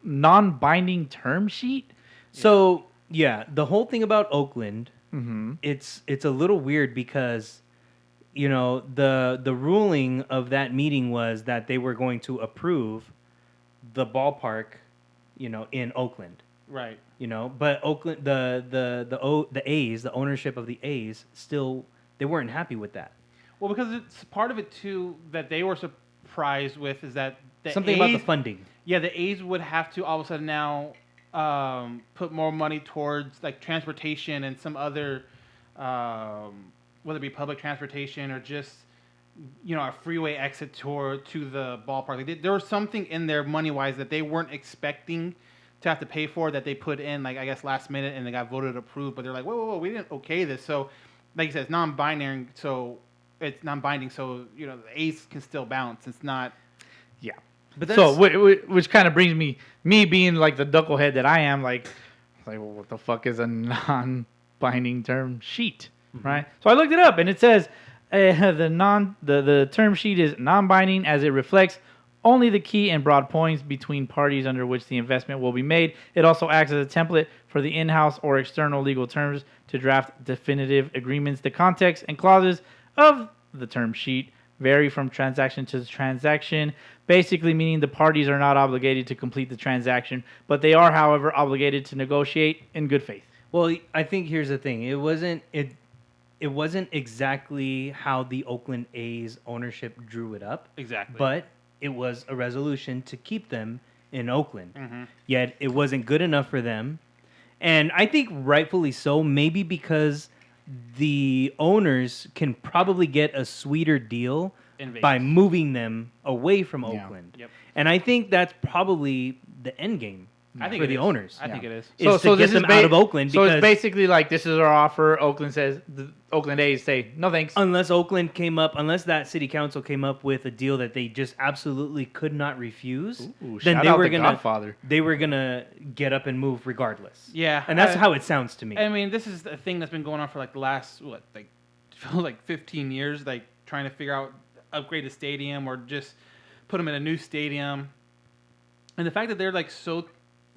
non-binding term sheet? So yeah, the whole thing about Oakland, Mm-hmm. it's a little weird because, the ruling of that meeting was that they were going to approve the ballpark in Oakland. Right. But Oakland, the A's, the ownership of the A's, still they weren't happy with that. Well, because it's part of it too that they were surprised with is that the Something A's, about the funding. Yeah, the A's would have to all of a sudden now put more money towards like transportation and some other, whether it be public transportation or just a freeway exit tour to the ballpark. Like there was something in there money wise that they weren't expecting to have to pay for that they put in like I guess last minute and they got voted approved. But they're like, whoa, we didn't okay this. So like you said, it's non-binary. So it's non-binding. So the A's can still bounce. It's not. Yeah. But so, which kind of brings me being like the ducklehead that I am, like well, what the fuck is a non-binding term sheet, right? So I looked it up, and it says the term sheet is non-binding as it reflects only the key and broad points between parties under which the investment will be made. It also acts as a template for the in-house or external legal terms to draft definitive agreements. The context and clauses of the term sheet vary from transaction to transaction, basically meaning the parties are not obligated to complete the transaction, but they are, however, obligated to negotiate in good faith. Well, I think here's the thing. It wasn't exactly how the Oakland A's ownership drew it up. Exactly. But it was a resolution to keep them in Oakland. Mm-hmm. Yet it wasn't good enough for them. And I think rightfully so, maybe because the owners can probably get a sweeter deal by moving them away from Oakland. Yep. And I think that's probably the end game for the owners. I think it is. Is to get them out of Oakland. So because it's basically like this is our offer. Oakland says the Oakland A's say no thanks. unless that city council came up with a deal that they just absolutely could not refuse, Ooh, then shout they out were to gonna Godfather. they were gonna get up and move regardless. Yeah, And that's how it sounds to me. I mean, this is a thing that's been going on for like the last 15 years, like trying to figure out upgrade the stadium or just put them in a new stadium. And the fact that they're like so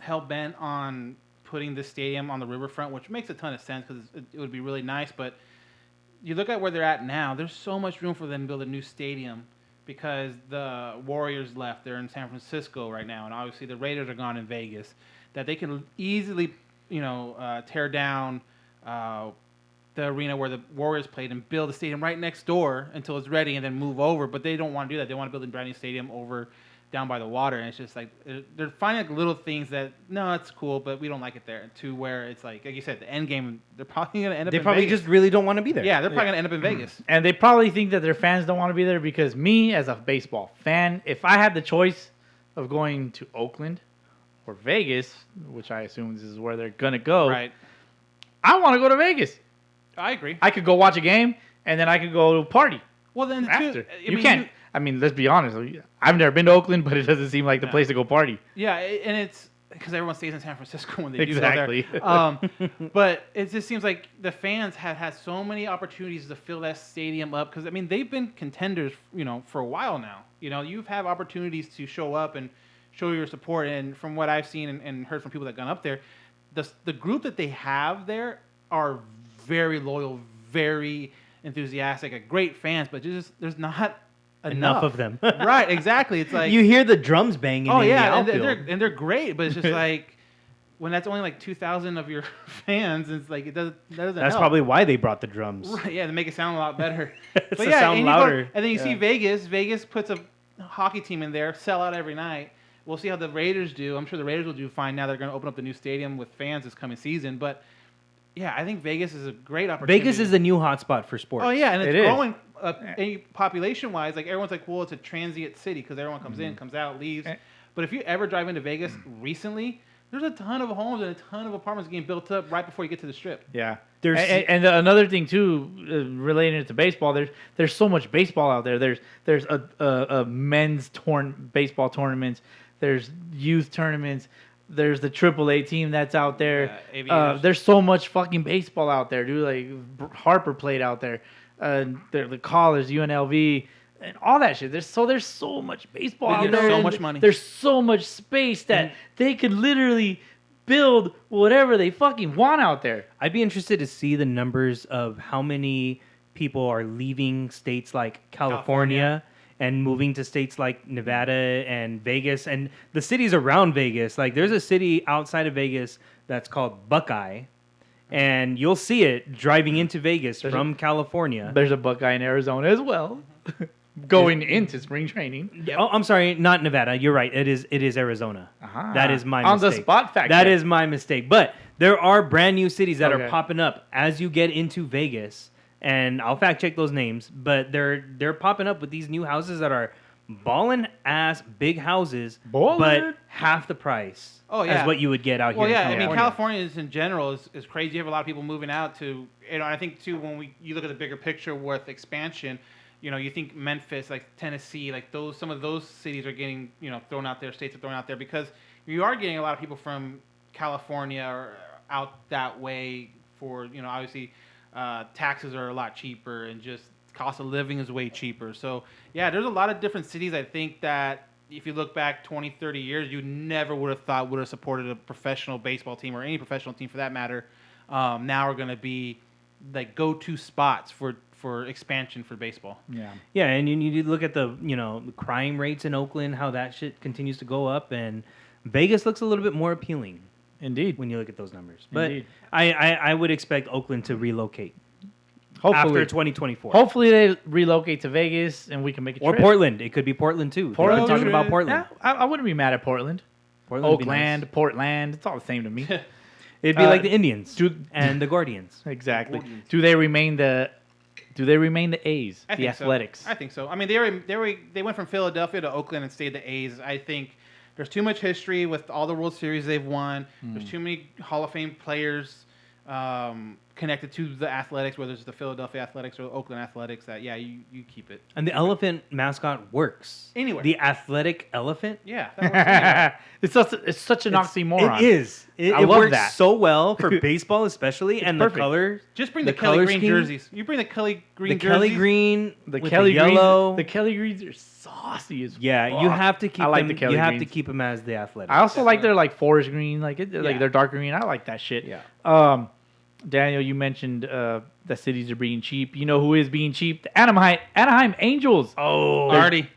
hell bent on putting this stadium on the riverfront, which makes a ton of sense because it would be really nice. But you look at where they're at now, there's so much room for them to build a new stadium because the Warriors left. They're in San Francisco right now, and obviously the Raiders are gone in Vegas. That they can easily, tear down the arena where the Warriors played and build a stadium right next door until it's ready and then move over. But they don't want to do that. They want to build a brand new stadium over down by the water, and it's just like they're finding like little things that no, it's cool, but we don't like it there. To where it's like you said, the end game, they're probably going to end up. They in probably Vegas. just really don't want to be there. Yeah, they're probably going to end up in Vegas. And they probably think that their fans don't want to be there because me, as a baseball fan, if I had the choice of going to Oakland or Vegas, which I assume this is where they're going to go, Right. I want to go to Vegas. I agree. I could go watch a game, and then I could go party Well, then after. too, You can't. I mean, let's be honest. I've never been to Oakland, but it doesn't seem like the place to go party. Yeah, and it's because everyone stays in San Francisco when they Exactly. do go there. But it just seems like the fans have had so many opportunities to fill that stadium up because I mean they've been contenders, for a while now. You've had opportunities to show up and show your support. And from what I've seen and heard from people that have gone up there, the group that they have there are very loyal, very enthusiastic, great fans. But there's not enough of them. Right, exactly. It's like you hear the drums banging. oh in yeah, the and outfield. they're great, but it's just like when that's only like 2,000 of your fans, it's like that doesn't. That's help. probably why they brought the drums. Right, yeah, to make it sound a lot better. To sound and louder. and then you see Vegas. Vegas puts a hockey team in there, sell out every night. We'll see how the Raiders do. I'm sure the Raiders will do fine now. They're going to open up the new stadium with fans this coming season, but. Yeah, I think Vegas is a great opportunity. Vegas is the new hotspot for sports. Oh yeah, and it's It is. growing population-wise. Like everyone's like, well, it's a transient city because everyone comes in, comes out, leaves. But if you ever drive into Vegas recently, there's a ton of homes and a ton of apartments getting built up right before you get to the Strip. Yeah. There's- And another thing too, relating it to baseball, there's so much baseball out there. There's a men's baseball tournaments. There's youth tournaments. There's the AAA team that's out there. Aviators. There's so much fucking baseball out there, dude. Like Harper played out there. The college, UNLV, and all that shit. There's so much baseball out get there. so and much money. There's so much space that they could literally build whatever they fucking want out there. I'd be interested to see the numbers of how many people are leaving states like California and moving to states like Nevada and Vegas and the cities around Vegas. Like there's a city outside of Vegas that's called Buckeye, and you'll see it driving into Vegas from California. There's a Buckeye in Arizona as well. Going into spring training. Oh, I'm sorry, not Nevada. You're right. It is Arizona. Uh-huh. That is my On mistake. the spot fact. That check. is my mistake. But there are brand new cities that Okay. are popping up as you get into Vegas, and I'll fact check those names. But they're popping up with these new houses that are ballin' ass big houses, Ballin'. but half the price. Oh, yeah. as what you would get out Well, here. yeah, in I mean, California. California is in general is crazy. You have a lot of people moving out to, I think too when you look at the bigger picture with expansion, you think Memphis, like Tennessee, like some of those cities are getting, thrown out there, states are thrown out there because you are getting a lot of people from California or out that way for, obviously taxes are a lot cheaper and just cost of living is way cheaper. So, yeah, there's a lot of different cities I think that if you look back 20, 30 years, you never would have thought would have supported a professional baseball team or any professional team for that matter. Now are going to be like go-to spots for expansion for baseball. Yeah, and you look at the the crime rates in Oakland, how that shit continues to go up, and Vegas looks a little bit more appealing. Indeed. When you look at those numbers, but Indeed. I would expect Oakland to relocate Hopefully. after 2024. Hopefully they relocate to Vegas and we can make a Or trip. Portland. It could be Portland too. Portland, They're talking too. about Portland. Yeah, I wouldn't be mad at Portland. Portland would be Oakland, nice. Portland, it's all the same to me. It'd be like the Indians do- and the Guardians. Exactly. Do they remain the A's, I the think Athletics? So. I think so. I mean, they went from Philadelphia to Oakland and stayed the A's. I think there's too much history with all the World Series they've won. There's too many Hall of Fame players connected to the Athletics, whether it's the Philadelphia Athletics or the Oakland Athletics. That you keep it. And the elephant mascot works Anywhere. The athletic elephant. Yeah, that works anywhere. It's such an oxymoron. It is. It I love works that. so well for baseball, especially, and perfect. the color. Just bring the color Kelly Green scheme. jerseys. You bring the Kelly Green The jerseys. Kelly Green, The with Kelly the yellow. Greens, the Kelly Greens are saucy as Yeah, fuck. you have to keep I like them. the Kelly you have Greens. to keep them as the athletic. I also like their like forest green, like Yeah. their dark green. I like that shit. Yeah. Daniel, you mentioned the cities are being cheap. You know who is being cheap? The Anaheim Angels. Oh, Artie.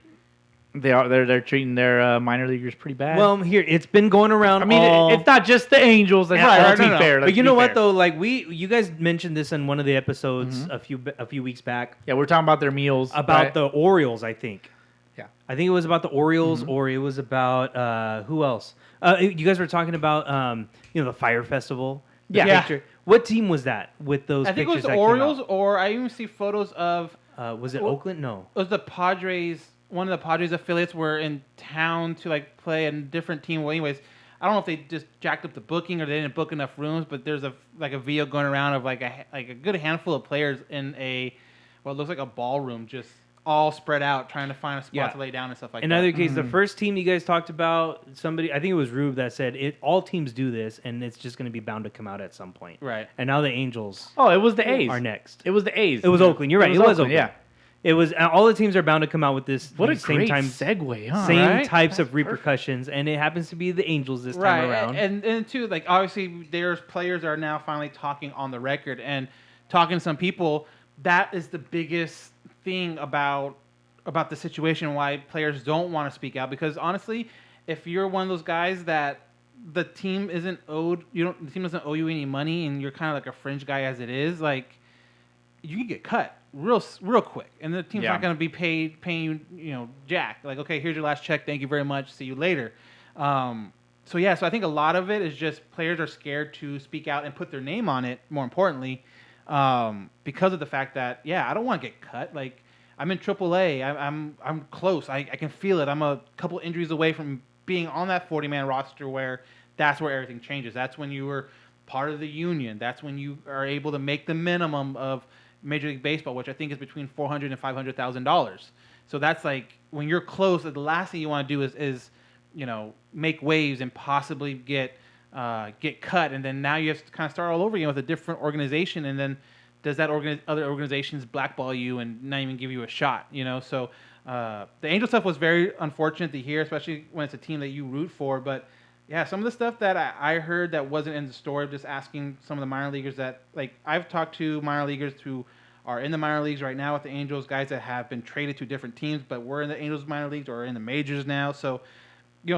They're treating their minor leaguers pretty bad. well, here it's been going around. I mean, it's not just the Angels. Let's Right, be no, no. fair. But let's you be know what fair. though? Like you guys mentioned this in one of the episodes a few weeks back Yeah, we're talking about their meals. about right? the Orioles. I think. Yeah. I think it was about the Orioles, or it was about who else? You guys were talking about the Fire Festival. the Yeah. picture. What team was that with those I think it was pictures the that came Orioles, out? or I even see photos of Was it Oakland? No. it was the Padres. One of the Padres affiliates were in town to like play a different team. Well, anyways, I don't know if they just jacked up the booking or they didn't book enough rooms. But there's a video going around of like a good handful of players in what looks like a ballroom, just all spread out, trying to find a spot Yeah. to lay down and stuff like In that. either case, the first team you guys talked about, somebody, I think it was Rube that said all teams do this, and it's just going to be bound to come out at some point. Right. And now the Angels Oh, it was the A's. are next. It was the A's. It was Oakland. You're right. It was Oakland. Yeah. It was all the teams are bound to come out with this. What a these same great time, segue, huh? same Right? types of repercussions, and it happens to be the Angels this time around. And too, like obviously, there's players are now finally talking on the record and talking to some people. That is the biggest thing about the situation, why players don't want to speak out. Because honestly, if you're one of those guys that the team isn't owed, the team doesn't owe you any money, and you're kind of like a fringe guy as it is, like you can get cut real quick, and the team's Yeah. not going to be paying you, jack. Like, okay, here's your last check. Thank you very much. See you later. So I think a lot of it is just players are scared to speak out and put their name on it. More importantly, because of the fact that I don't want to get cut. Like I'm in AAA. I'm close. I can feel it. I'm a couple injuries away from being on that 40-man roster where that's where everything changes. That's when you were part of the union. That's when you are able to make the minimum of Major League Baseball, which I think is between $400,000 and $500,000. So that's like when you're close. The last thing you want to do is make waves and possibly get cut, and then now you have to kind of start all over again with a different organization, and then does that other organizations blackball you and not even give you a shot? So the Angel stuff was very unfortunate to hear, especially when it's a team that you root for. But yeah, some of the stuff that I heard that wasn't in the story, just asking some of the minor leaguers that, like, I've talked to minor leaguers who are in the minor leagues right now with the Angels, guys that have been traded to different teams, but were in the Angels minor leagues or are in the majors now. So,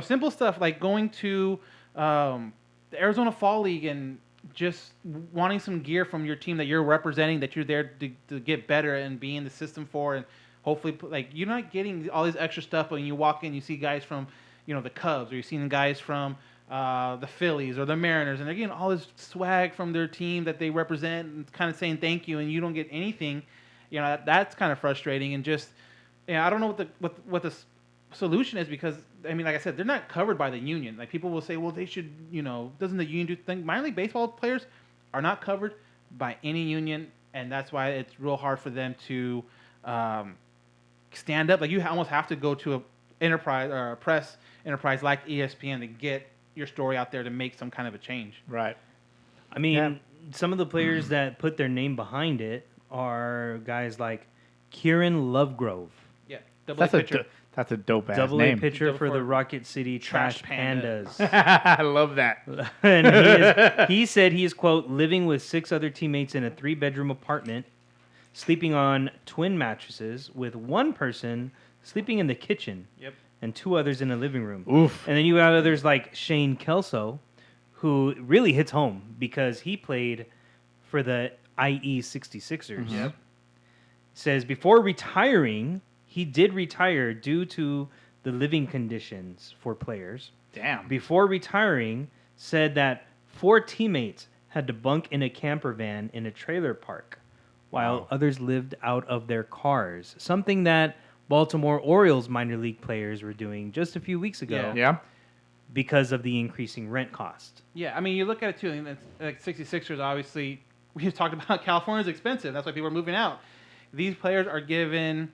simple stuff like going to the Arizona Fall League and just wanting some gear from your team that you're representing, that you're there to get better and be in the system for, and hopefully, like, you're not getting all this extra stuff, but when you walk in, you see guys from, the Cubs, or you're seeing guys from the Phillies or the Mariners, and they're getting all this swag from their team that they represent and kind of saying thank you, and you don't get anything. That's kind of frustrating, and just, I don't know what the solution is, because like I said, they're not covered by the union. Like, people will say, well, they should, doesn't the union do things? Minor league baseball players are not covered by any union, and that's why it's real hard for them to stand up. Like, you almost have to go to a enterprise or a press enterprise like ESPN to get your story out there to make some kind of a change. Right. I mean, some of the players that put their name behind it are guys like Kieran Lovegrove. Yeah, That's a dope ass Double A name. pitcher for the Rocket City Trash Pandas. I love that. And he said he is, quote, living with 6 other teammates in a 3-bedroom apartment, sleeping on twin mattresses with one person sleeping in the kitchen. Yep. And 2 others in the living room. Oof. And then you got others like Shane Kelso, who really hits home because he played for the IE 66ers. Mm-hmm. Yep. Says before retiring, he did retire due to the living conditions for players. Damn. Before retiring, said that 4 teammates had to bunk in a camper van in a trailer park, while others lived out of their cars. Something that Baltimore Orioles minor league players were doing just a few weeks ago. Yeah. Because of the increasing rent cost. Yeah, you look at it too, and it's like 66ers, obviously, we've talked about California's expensive. That's why people are moving out. These players are given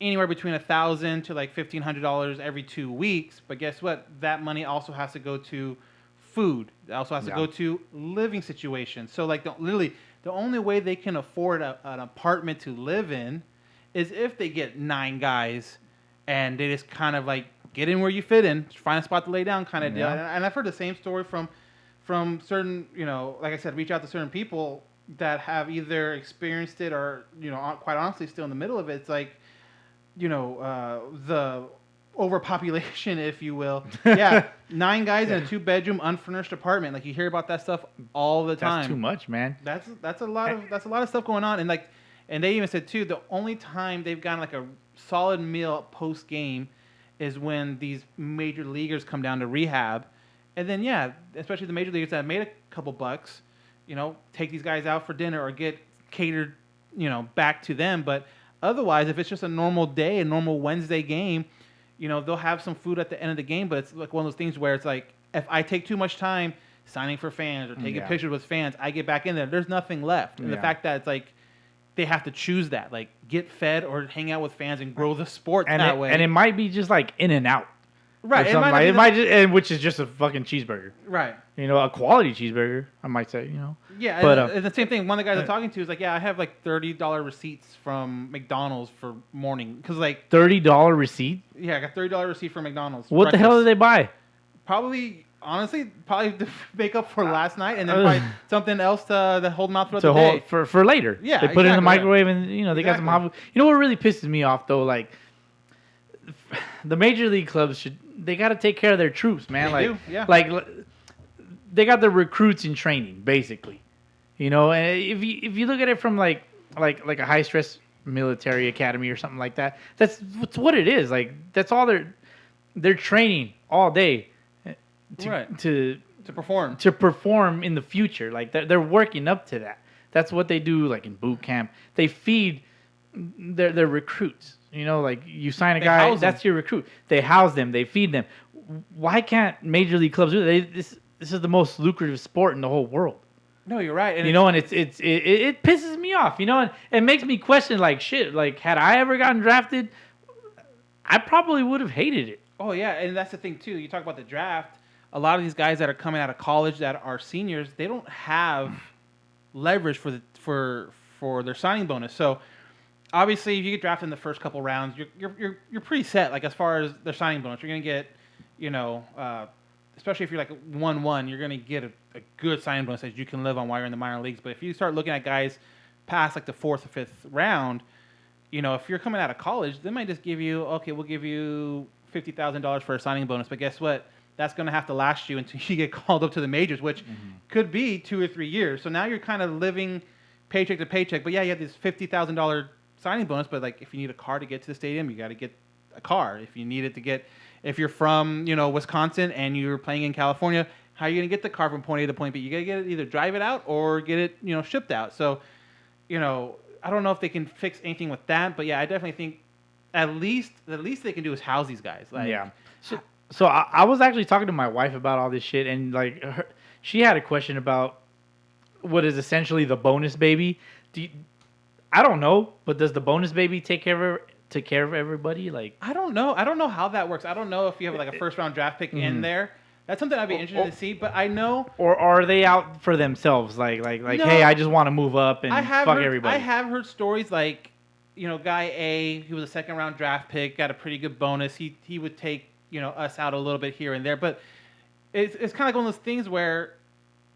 anywhere between $1,000 to like $1,500 every 2 weeks. But guess what? That money also has to go to food. It also has to go to living situations. So like literally the only way they can afford an apartment to live in is if they get 9 guys and they just kind of like get in where you fit in, find a spot to lay down kind of deal. And I've heard the same story from certain, like I said, reach out to certain people that have either experienced it or, quite honestly still in the middle of it. It's like, the overpopulation, if you will. Yeah, 9 guys in a 2-bedroom unfurnished apartment. Like, you hear about that stuff all the time. That's too much, man. That's a lot of stuff going on. And they even said too, the only time they've gotten like a solid meal post game is when these major leaguers come down to rehab, and then especially the major leaguers that made a couple bucks, take these guys out for dinner or get catered, back to them. But otherwise, if it's just a normal day, a normal Wednesday game, they'll have some food at the end of the game. But it's like one of those things where it's like, if I take too much time signing for fans or taking pictures with fans, I get back in there, there's nothing left. And the fact that it's like they have to choose that, like get fed or hang out with fans and grow the sport that way. And it might be just like In and Out. Right. It might just, which is just a fucking cheeseburger. Right. A quality cheeseburger, I might say, Yeah, but and the same thing. One of the guys I'm talking to is like, I have like $30 receipts from McDonald's for morning. Because like... $30 receipt? Yeah, I got $30 receipt from McDonald's. What the hell did they buy? Probably to make up for last night, and then probably something else to hold them out throughout the day. For later. Yeah, they put it in the microwave, and they got some hot. What really pisses me off though, like the major league clubs they got to take care of their troops, man. They do, yeah. Like they got their recruits in training, basically. And if you look at it from like a high stress military academy or something like that, that's what it is. Like that's all they're training all day. To perform in the future. Like they're working up to that. That's what they do. Like in boot camp, they feed their recruits. Like you sign a guy, that's your recruit. They house them, they feed them. Why can't major league clubs do that? This is the most lucrative sport in the whole world. No, you're right. And and it pisses me off. And it makes me question like shit. Like had I ever gotten drafted, I probably would have hated it. Oh yeah, and that's the thing too. You talk about the draft. A lot of these guys that are coming out of college that are seniors, they don't have leverage for their signing bonus. So obviously, if you get drafted in the first couple rounds, you're pretty set. Like as far as their signing bonus, you're gonna get, especially if you're like 1-1, you're gonna get a good signing bonus that you can live on while you're in the minor leagues. But if you start looking at guys past like the 4th or 5th round, you know, if you're coming out of college, they might just give you, okay, we'll give you $50,000 for a signing bonus. But guess what? That's going to have to last you until you get called up to the majors, which could be 2 or 3 years. So now you're kind of living paycheck to paycheck. But yeah, you have this $50,000 signing bonus. But like, if you need a car to get to the stadium, you got to get a car. If you need it to get, if you're from, you know, Wisconsin and you're playing in California, how are you going to get the car from point A to point B? You got to get it, either drive it out or get it, you know, shipped out. So, you know, I don't know if they can fix anything with that, but yeah, I definitely think at least they can do is house these guys. Like, yeah. So I was actually talking to my wife about all this shit, and like she had a question about what is essentially the bonus baby. I don't know, but does the bonus baby take care of everybody? Like, I don't know how that works. I don't know if you have like a first round draft pick in there. That's something I'd be interested to see. But I know, or are they out for themselves? Like, no, hey, I just want to move up and fuck everybody. I have heard stories like, you know, guy A, he was a second round draft pick, got a pretty good bonus. He would take, you know, us out a little bit here and there. But it's kind of like one of those things where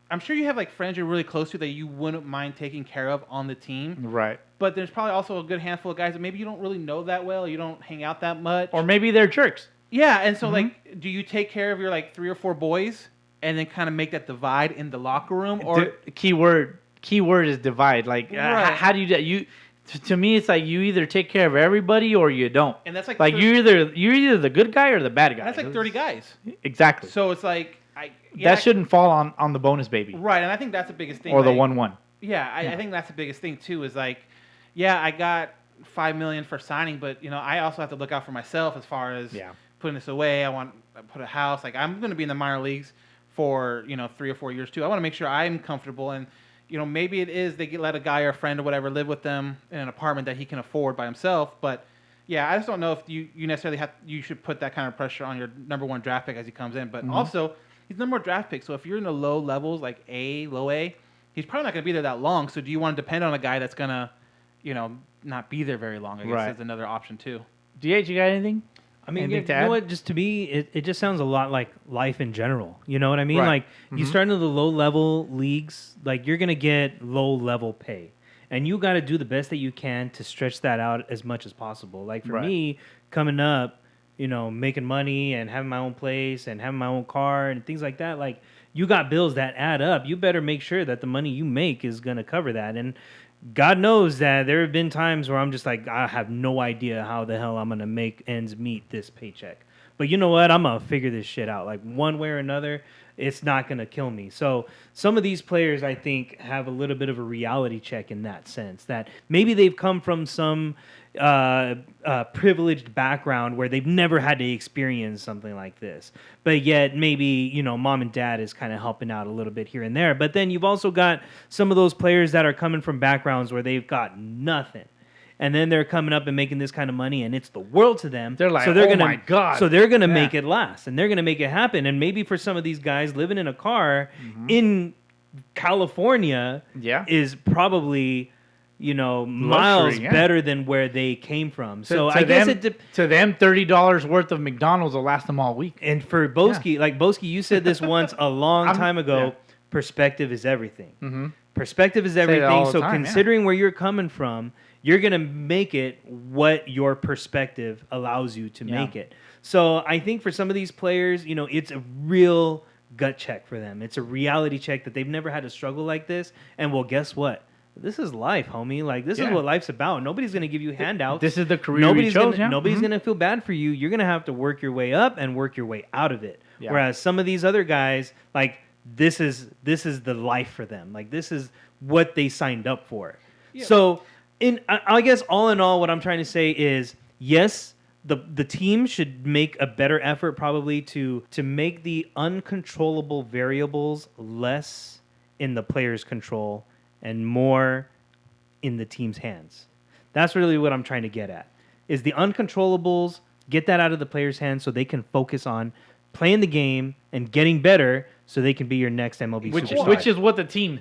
I'm sure you have like friends you're really close to that you wouldn't mind taking care of on the team. Right. But there's probably also a good handful of guys that maybe you don't really know that well. You don't hang out that much. Or maybe they're jerks. Yeah, and so like, do you take care of your like 3 or 4 boys and then kind of make that divide in the locker room? Or keyword is divide. Like, right. How do you do you? To me, it's like you either take care of everybody or you don't. And that's like you're either the good guy or the bad guy. That's like 30 guys. Exactly. So it's like that shouldn't fall on the bonus baby. Right, and I think that's the biggest thing. Or the 1-1. Yeah, I think that's the biggest thing too. Is like, yeah, I got $5 million for signing, but you know, I also have to look out for myself as far as putting this away. I want to put a house. Like, I'm going to be in the minor leagues for 3 or 4 years too. I want to make sure I'm comfortable, and you know, maybe it is they let a guy or a friend or whatever live with them in an apartment that he can afford by himself. But yeah, I just don't know if you necessarily you should put that kind of pressure on your number 1 draft pick as he comes in. But also, he's number 1 draft pick. So if you're in the low levels, like low A, he's probably not going to be there that long. So do you want to depend on a guy that's going to, you know, not be there very long? I guess is another option too. DH, you got anything? I mean, you know what? Just to me, it just sounds a lot like life in general. You know what I mean? Right. Like, you start into the low-level leagues, like, you're going to get low-level pay. And you got to do the best that you can to stretch that out as much as possible. Like, for me, coming up, you know, making money and having my own place and having my own car and things like that, like, you got bills that add up. You better make sure that the money you make is going to cover that. And God knows that there have been times where I'm just like, I have no idea how the hell I'm going to make ends meet this paycheck. But you know what? I'm going to figure this shit out. Like, one way or another, it's not going to kill me. So some of these players, I think, have a little bit of a reality check in that sense, that maybe they've come from some privileged background where they've never had to experience something like this. But yet maybe, you know, mom and dad is kind of helping out a little bit here and there. But then you've also got some of those players that are coming from backgrounds where they've got nothing. And then they're coming up and making this kind of money, and it's the world to them. They're like, oh my God. So they're going to make it last, and they're going to make it happen. And maybe for some of these guys, living in a car in California is probably, you know, miles better than where they came from. So I guess to them, $30 worth of McDonald's will last them all week. And for Bowski, like Bowski, you said this once a long time ago, perspective is everything. Perspective is everything. So considering where you're coming from, you're going to make it what your perspective allows you to make it. So I think for some of these players, you know, it's a real gut check for them. It's a reality check that they've never had to struggle like this. And well, guess what? This is life, homie. Like, this is what life's about. Nobody's going to give you handouts. This is the career you chose. Nobody's going to feel bad for you. You're going to have to work your way up and work your way out of it. Yeah. Whereas some of these other guys, like, this is the life for them. Like, this is what they signed up for. Yeah. So I guess all in all, what I'm trying to say is, yes, the team should make a better effort probably to make the uncontrollable variables less in the player's control and more in the team's hands. That's really what I'm trying to get at, is the uncontrollables, get that out of the player's hands so they can focus on playing the game and getting better so they can be your next MLB superstar. Which is what the team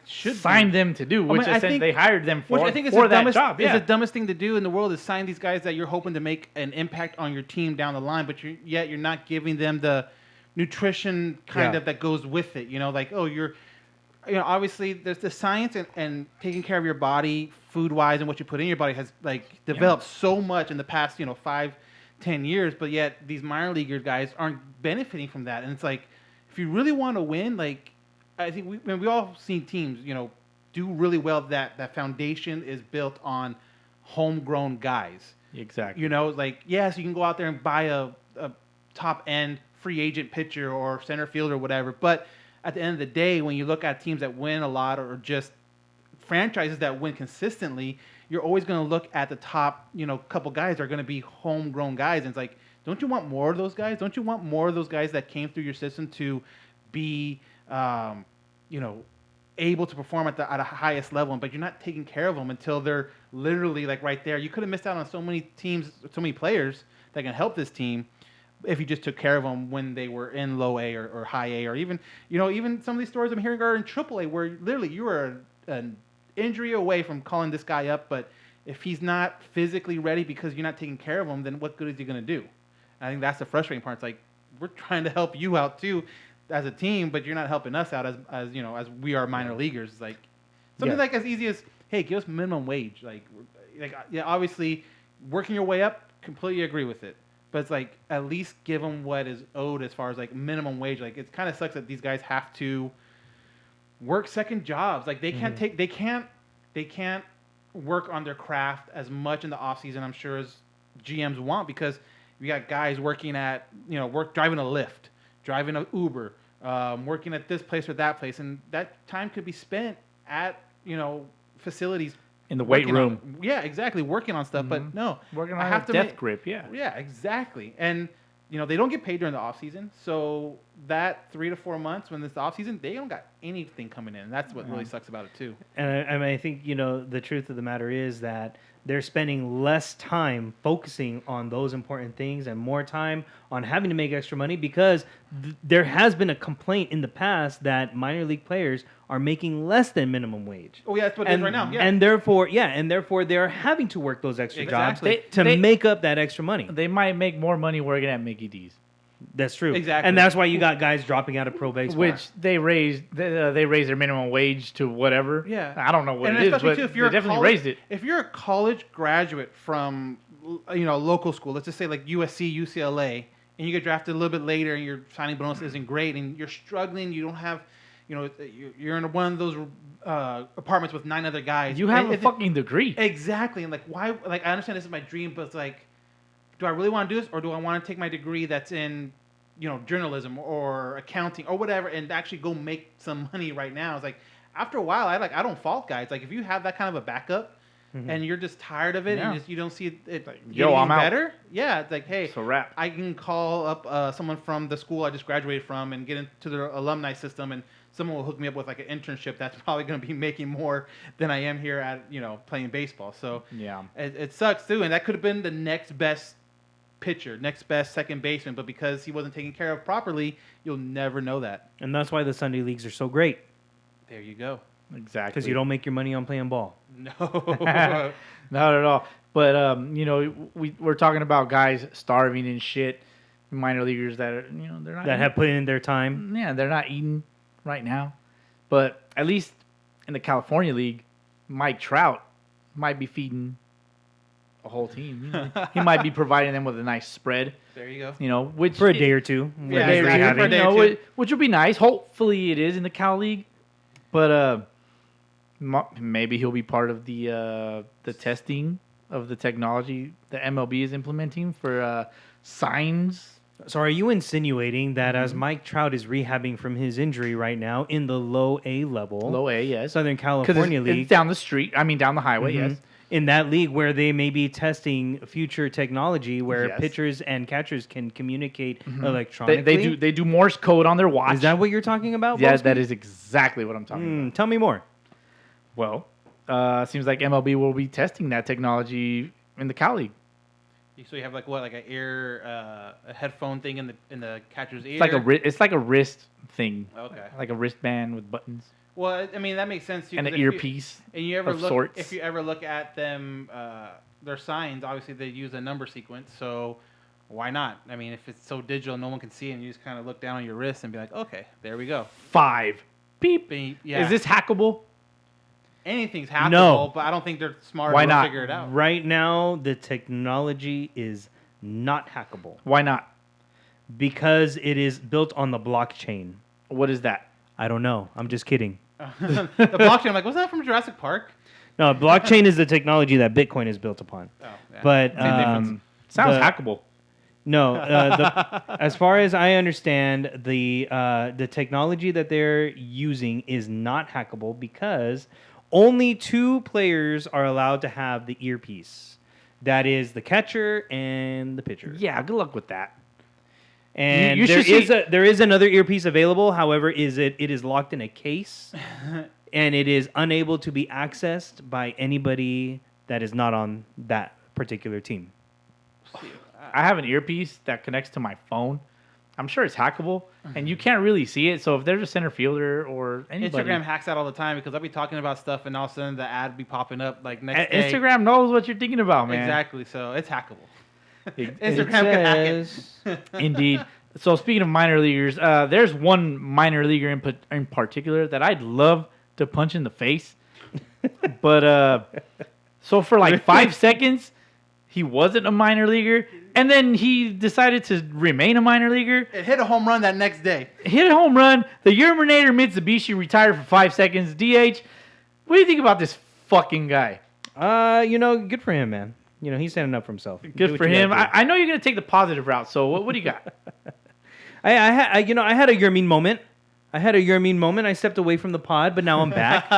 should sign them to do, which I think they hired them for, which I think is for the that dumbest, job. It's the dumbest thing to do in the world is sign these guys that you're hoping to make an impact on your team down the line, but yet you're not giving them the nutrition kind of that goes with it. You know, like, oh, obviously there's the science and taking care of your body, food wise, and what you put in your body has like developed so much in the past 5-10 years. But yet these minor leaguer guys aren't benefiting from that. And it's like, if you really want to win, like I think we all seen teams do really well. That foundation is built on homegrown guys. Exactly. Like yes, you can go out there and buy a top end free agent pitcher or center fielder or whatever, but at the end of the day, when you look at teams that win a lot or just franchises that win consistently, you're always going to look at the top, couple guys are going to be homegrown guys. And it's like, don't you want more of those guys? Don't you want more of those guys that came through your system to be, able to perform at a highest level? But you're not taking care of them until they're literally like right there. You could have missed out on so many teams, so many players that can help this team if you just took care of them when they were in low A or high A, or even some of these stories I'm hearing are in Triple A, where literally you are an injury away from calling this guy up, but if he's not physically ready because you're not taking care of him, then what good is he going to do? And I think that's the frustrating part. It's like, we're trying to help you out too as a team, but you're not helping us out as we are minor leaguers. It's like something like as easy as, hey, give us minimum wage. Like obviously working your way up, completely agree with it. But it's like, at least give them what is owed as far as like minimum wage. Like, it kind of sucks that these guys have to work second jobs. Like, they can't work on their craft as much in the off season, I'm sure, as GMs want, because you got guys working at driving a Lyft, driving an Uber, working at this place or that place, and that time could be spent at facilities. In the weight room. Exactly. Working on stuff, but no. Working on a death grip, Yeah, exactly. And, they don't get paid during the off season. So that 3 to 4 months when it's the off season, they don't got anything coming in. That's what really sucks about it too. And I think, the truth of the matter is that they're spending less time focusing on those important things and more time on having to make extra money, because there has been a complaint in the past that minor league players are making less than minimum wage. Oh, yeah, that's what it is right now. Yeah. And therefore they're having to work those extra jobs Exactly. to make up that extra money. They might make more money working at Mickey D's. That's true. Exactly. And that's why you got guys dropping out of pro baseball. Which they raised their minimum wage to whatever. Yeah. I don't know what And it is, especially but too, if you're they definitely college, raised it. If you're a college graduate from local school, let's just say like USC, UCLA, and you get drafted a little bit later and your signing bonus isn't great and you're struggling, you don't have, you're in one of those apartments with 9 other guys. You have a fucking degree. Exactly. And like, why? Like, I understand this is my dream, but it's like, do I really want to do this, or do I want to take my degree that's in journalism or accounting or whatever and actually go make some money right now? It's like, after a while, I don't fault guys. Like, if you have that kind of a backup and you're just tired of it and you don't see it like, getting I'm out. better, it's like, hey, It's a wrap. I can call up someone from the school I just graduated from and get into their alumni system, and someone will hook me up with like an internship that's probably going to be making more than I am here at playing baseball. So it sucks too, and that could have been the next best pitcher, next best second baseman, but because he wasn't taken care of properly, you'll never know that. And that's why the Sunday leagues are so great, There you go. Exactly. because you don't make your money on playing ball. No. Not at all. But we're talking about guys starving and shit. Minor leaguers that are they're not That have put in their time. Yeah, they're not eating right now. But at least in the California League, Mike Trout might be feeding a whole team. He might be providing them with a nice spread. There you go. Which For a day or two. Yeah, day or exactly. two, For a day or two. which would be nice. Hopefully, it is in the Cal League, but maybe he'll be part of the testing of the technology the MLB is implementing for signs. So are you insinuating that as Mike Trout is rehabbing from his injury right now in the low A level, Low A, yes, Southern because California it's League, down the street. I mean, down the highway, Mhm. yes. in that league where they may be testing future technology where Yes. pitchers and catchers can communicate They electronically? they do Morse code on their watch. Is that what you're talking about? Yeah, Bowski? that is exactly what I'm talking about. Tell me more. Well, seems like MLB will be testing that technology in the Cal League. So you have like an ear, a headphone thing in the catcher's ear. It's like a wrist thing, Okay. like a wristband with buttons Well, I mean that makes sense too. and 'cause an earpiece. And you ever of look sorts. if you ever look at them, their signs. Obviously, they use a number sequence. So why not? I mean, if it's so digital, no one can see it, and you just kind of look down on your wrist and be like, okay, there we go. 5. beep. Beep, yeah. Is this hackable? Anything's hackable, No. but I don't think they're smart Why enough not? to figure it out. Right now, the technology is not hackable Why not? because it is built on the blockchain. What is that? I don't know. I'm just kidding. The blockchain, I'm like, was that from Jurassic Park? No, blockchain is the technology that Bitcoin is built upon. Oh, yeah. But Same difference. Sounds The- hackable. no, as far as I understand, the technology that they're using is not hackable because only 2 players are allowed to have the earpiece. That is the catcher and the pitcher. Yeah, good luck with that. And You there should see- there is another earpiece available. However, it is locked in a case, and it is unable to be accessed by anybody that is not on that particular team. I have an earpiece that connects to my phone. I'm sure it's hackable, and you can't really see it. So if there's a center fielder or anybody, Instagram hacks that all the time because I'll be talking about stuff and all of a sudden the ad be popping up like next day. Instagram knows what you're thinking about, man. Exactly, so it's hackable. It- Instagram can hack it. says- Indeed. So speaking of minor leaguers, there's one minor leaguer in particular that I'd love to punch in the face. But so for like 5 seconds, he wasn't a minor leaguer, and then he decided to remain a minor leaguer. It hit a home run that next day. Hit a home run. The Yerminator Mitsubishi retired for 5 seconds. DH, what do you think about this fucking guy? good for him, man. He's standing up for himself. Do Good what for you him. gotta do. I know you're gonna take the positive route. So what do you got? I had a Yermin moment. I stepped away from the pod, but now I'm back.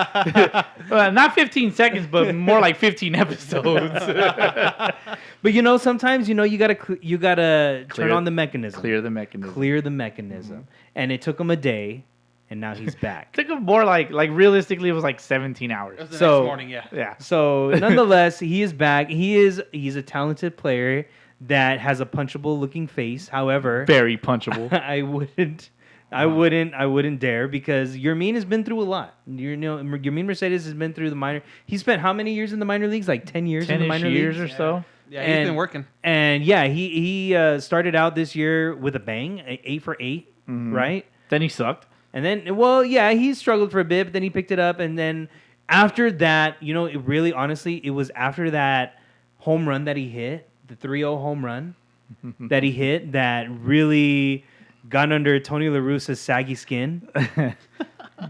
Not 15 seconds, but more like 15 episodes. But sometimes you gotta turn Clear- on the mechanism, Clear the mechanism. clear the mechanism, and it took him a day, and now he's back. Took him more like realistically, it was like 17 It hours. was the So- next morning, yeah. Yeah. So nonetheless, he is back. He's a talented player that has a punchable looking face. However, Very punchable. I wouldn't dare because Yermin has been through a lot. Yermin Mercedes has been through the minor. He spent how many years in the minor leagues? Like 10 years in the 10-ish minor years leagues. or so. Yeah, he's And- been working. And yeah, he started out this year with a bang, 8 for 8, right? Then he sucked. And then, he struggled for a bit, but then he picked it up. And then after that, it was after that home run that he hit, the 3-0 home run that he hit, that really got under Tony La Russa's saggy skin.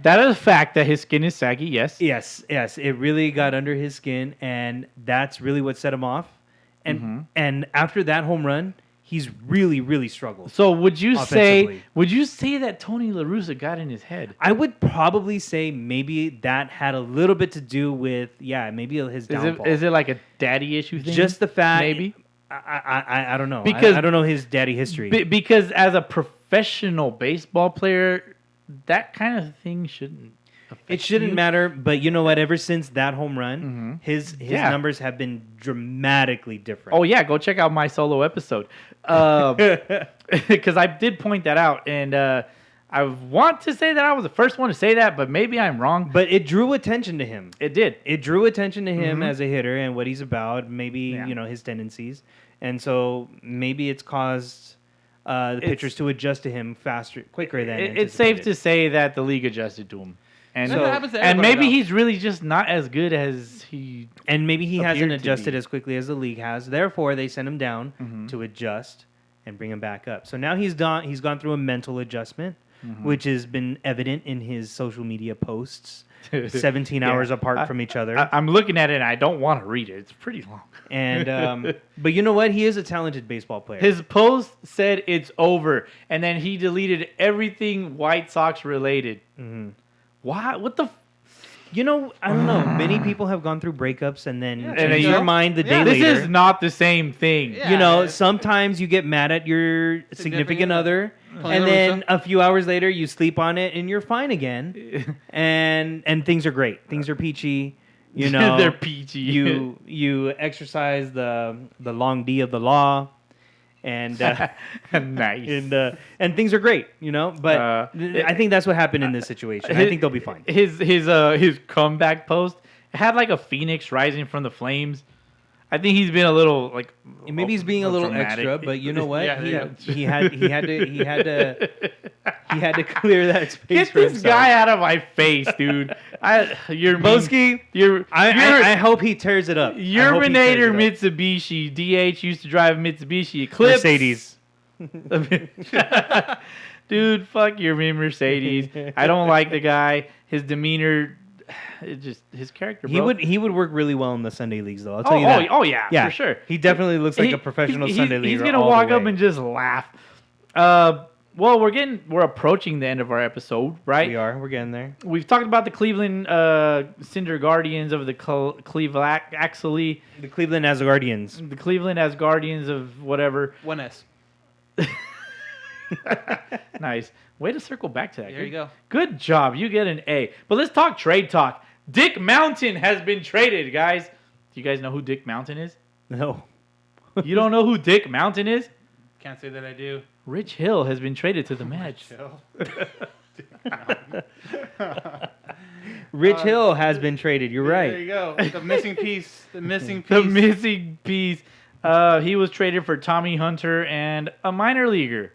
That is a fact that his skin is saggy. Yes. Yes, it really got under his skin, and that's really what set him off. And after that home run, he's really, really struggled. So would you Offensively. say that Tony La Russa got in his head? I would probably say maybe that had a little bit to do with maybe his downfall. Is it like a daddy issue thing? just the fact? maybe I don't know Because- I don't know his daddy history. because as a professional baseball player, that kind of thing shouldn't. affect It shouldn't you. matter, but you know what? Ever since that home run, his Yeah. numbers have been dramatically different. Oh yeah, go check out my solo episode, because I did point that out, and I want to say that I was the first one to say that, but maybe I'm wrong. But it drew attention to him. It did. It drew attention to him as a hitter and what he's about, maybe Yeah. his tendencies, and so maybe it's caused the pitchers to adjust to him quicker than It's safe to anticipated. say that the league adjusted to him, and That happens to and everybody, maybe though. he's really just not as good as he. And maybe he hasn't appeared to adjusted be. as quickly as the league has. Therefore, they sent him down to adjust and bring him back up. So now he's gone through a mental adjustment, which has been evident in his social media posts, 17 Yeah. hours apart from each other. I'm looking at it, and I don't want to read it. It's pretty long. And but you know what? He is a talented baseball player. His post said it's over, and then he deleted everything White Sox related. Why? What the? I don't know. Many people have gone through breakups and then And change then their you- mind the day This later. is not the same thing. Yeah. Sometimes you get mad at your significant other, Tony and La then Russa. a few hours later you sleep on it and you're fine again, and things are great. Things are peachy. They're peachy. You exercise the long D of the law, and Nice. and things are great. But I think that's what happened in this situation. I think they'll be fine. His comeback post had like a phoenix rising from the flames. I think he's been a little like. Maybe he's being a little dramatic. extra, but you know what? Yeah, he had to clear that space Get for this himself. guy out of my face, dude. You're Bowski, I hope he tears it up. Urinator Mitsubishi. DH used to drive Mitsubishi Eclipse. Mercedes. Dude, fuck your Mercedes. I don't like the guy. His demeanor, his character. Bro. He would work really well in the Sunday leagues, though. I'll tell you that. Oh yeah, for sure. He definitely looks like a professional Sunday leaguer. He's gonna walk up and just laugh. Well, we're approaching the end of our episode, right? We're getting there. We've talked about the Cleveland Cinder Guardians of the Cleveland actually The Cleveland Asgardians. the Cleveland as Guardians of whatever. 1S. Nice. Way to circle back to that. There you go. Good job. You get an A. But let's talk trade talk. Dick Mountain has been traded, guys. Do you guys know who Dick Mountain is? No. You don't know who Dick Mountain is? Can't say that I do. Rich Hill has been traded to the Mets. Rich Hill has been traded. You're right. There you go. The missing piece. The missing piece. The missing piece. He was traded for Tommy Hunter and a minor leaguer.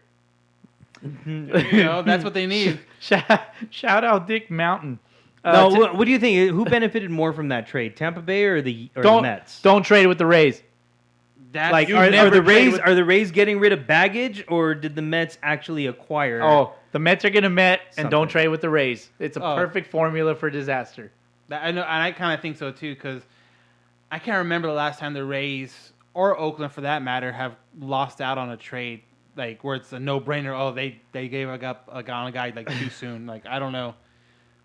There you go. That's what they need. Shout out Dick Mountain. No, what do you think? Who benefited more from that trade? Tampa Bay or the Mets? Don't trade with the Rays. That's, Like, you are never the trade Rays with- are the Rays getting rid of baggage, or did the Mets actually acquire? Oh, the Mets are gonna Met and don't Something. trade with the Rays. It's a perfect formula for disaster. I know, and I kind of think so too, because I can't remember the last time the Rays or Oakland, for that matter, have lost out on a trade like where it's a no-brainer. Oh, they gave a guy like too soon. Like, I don't know.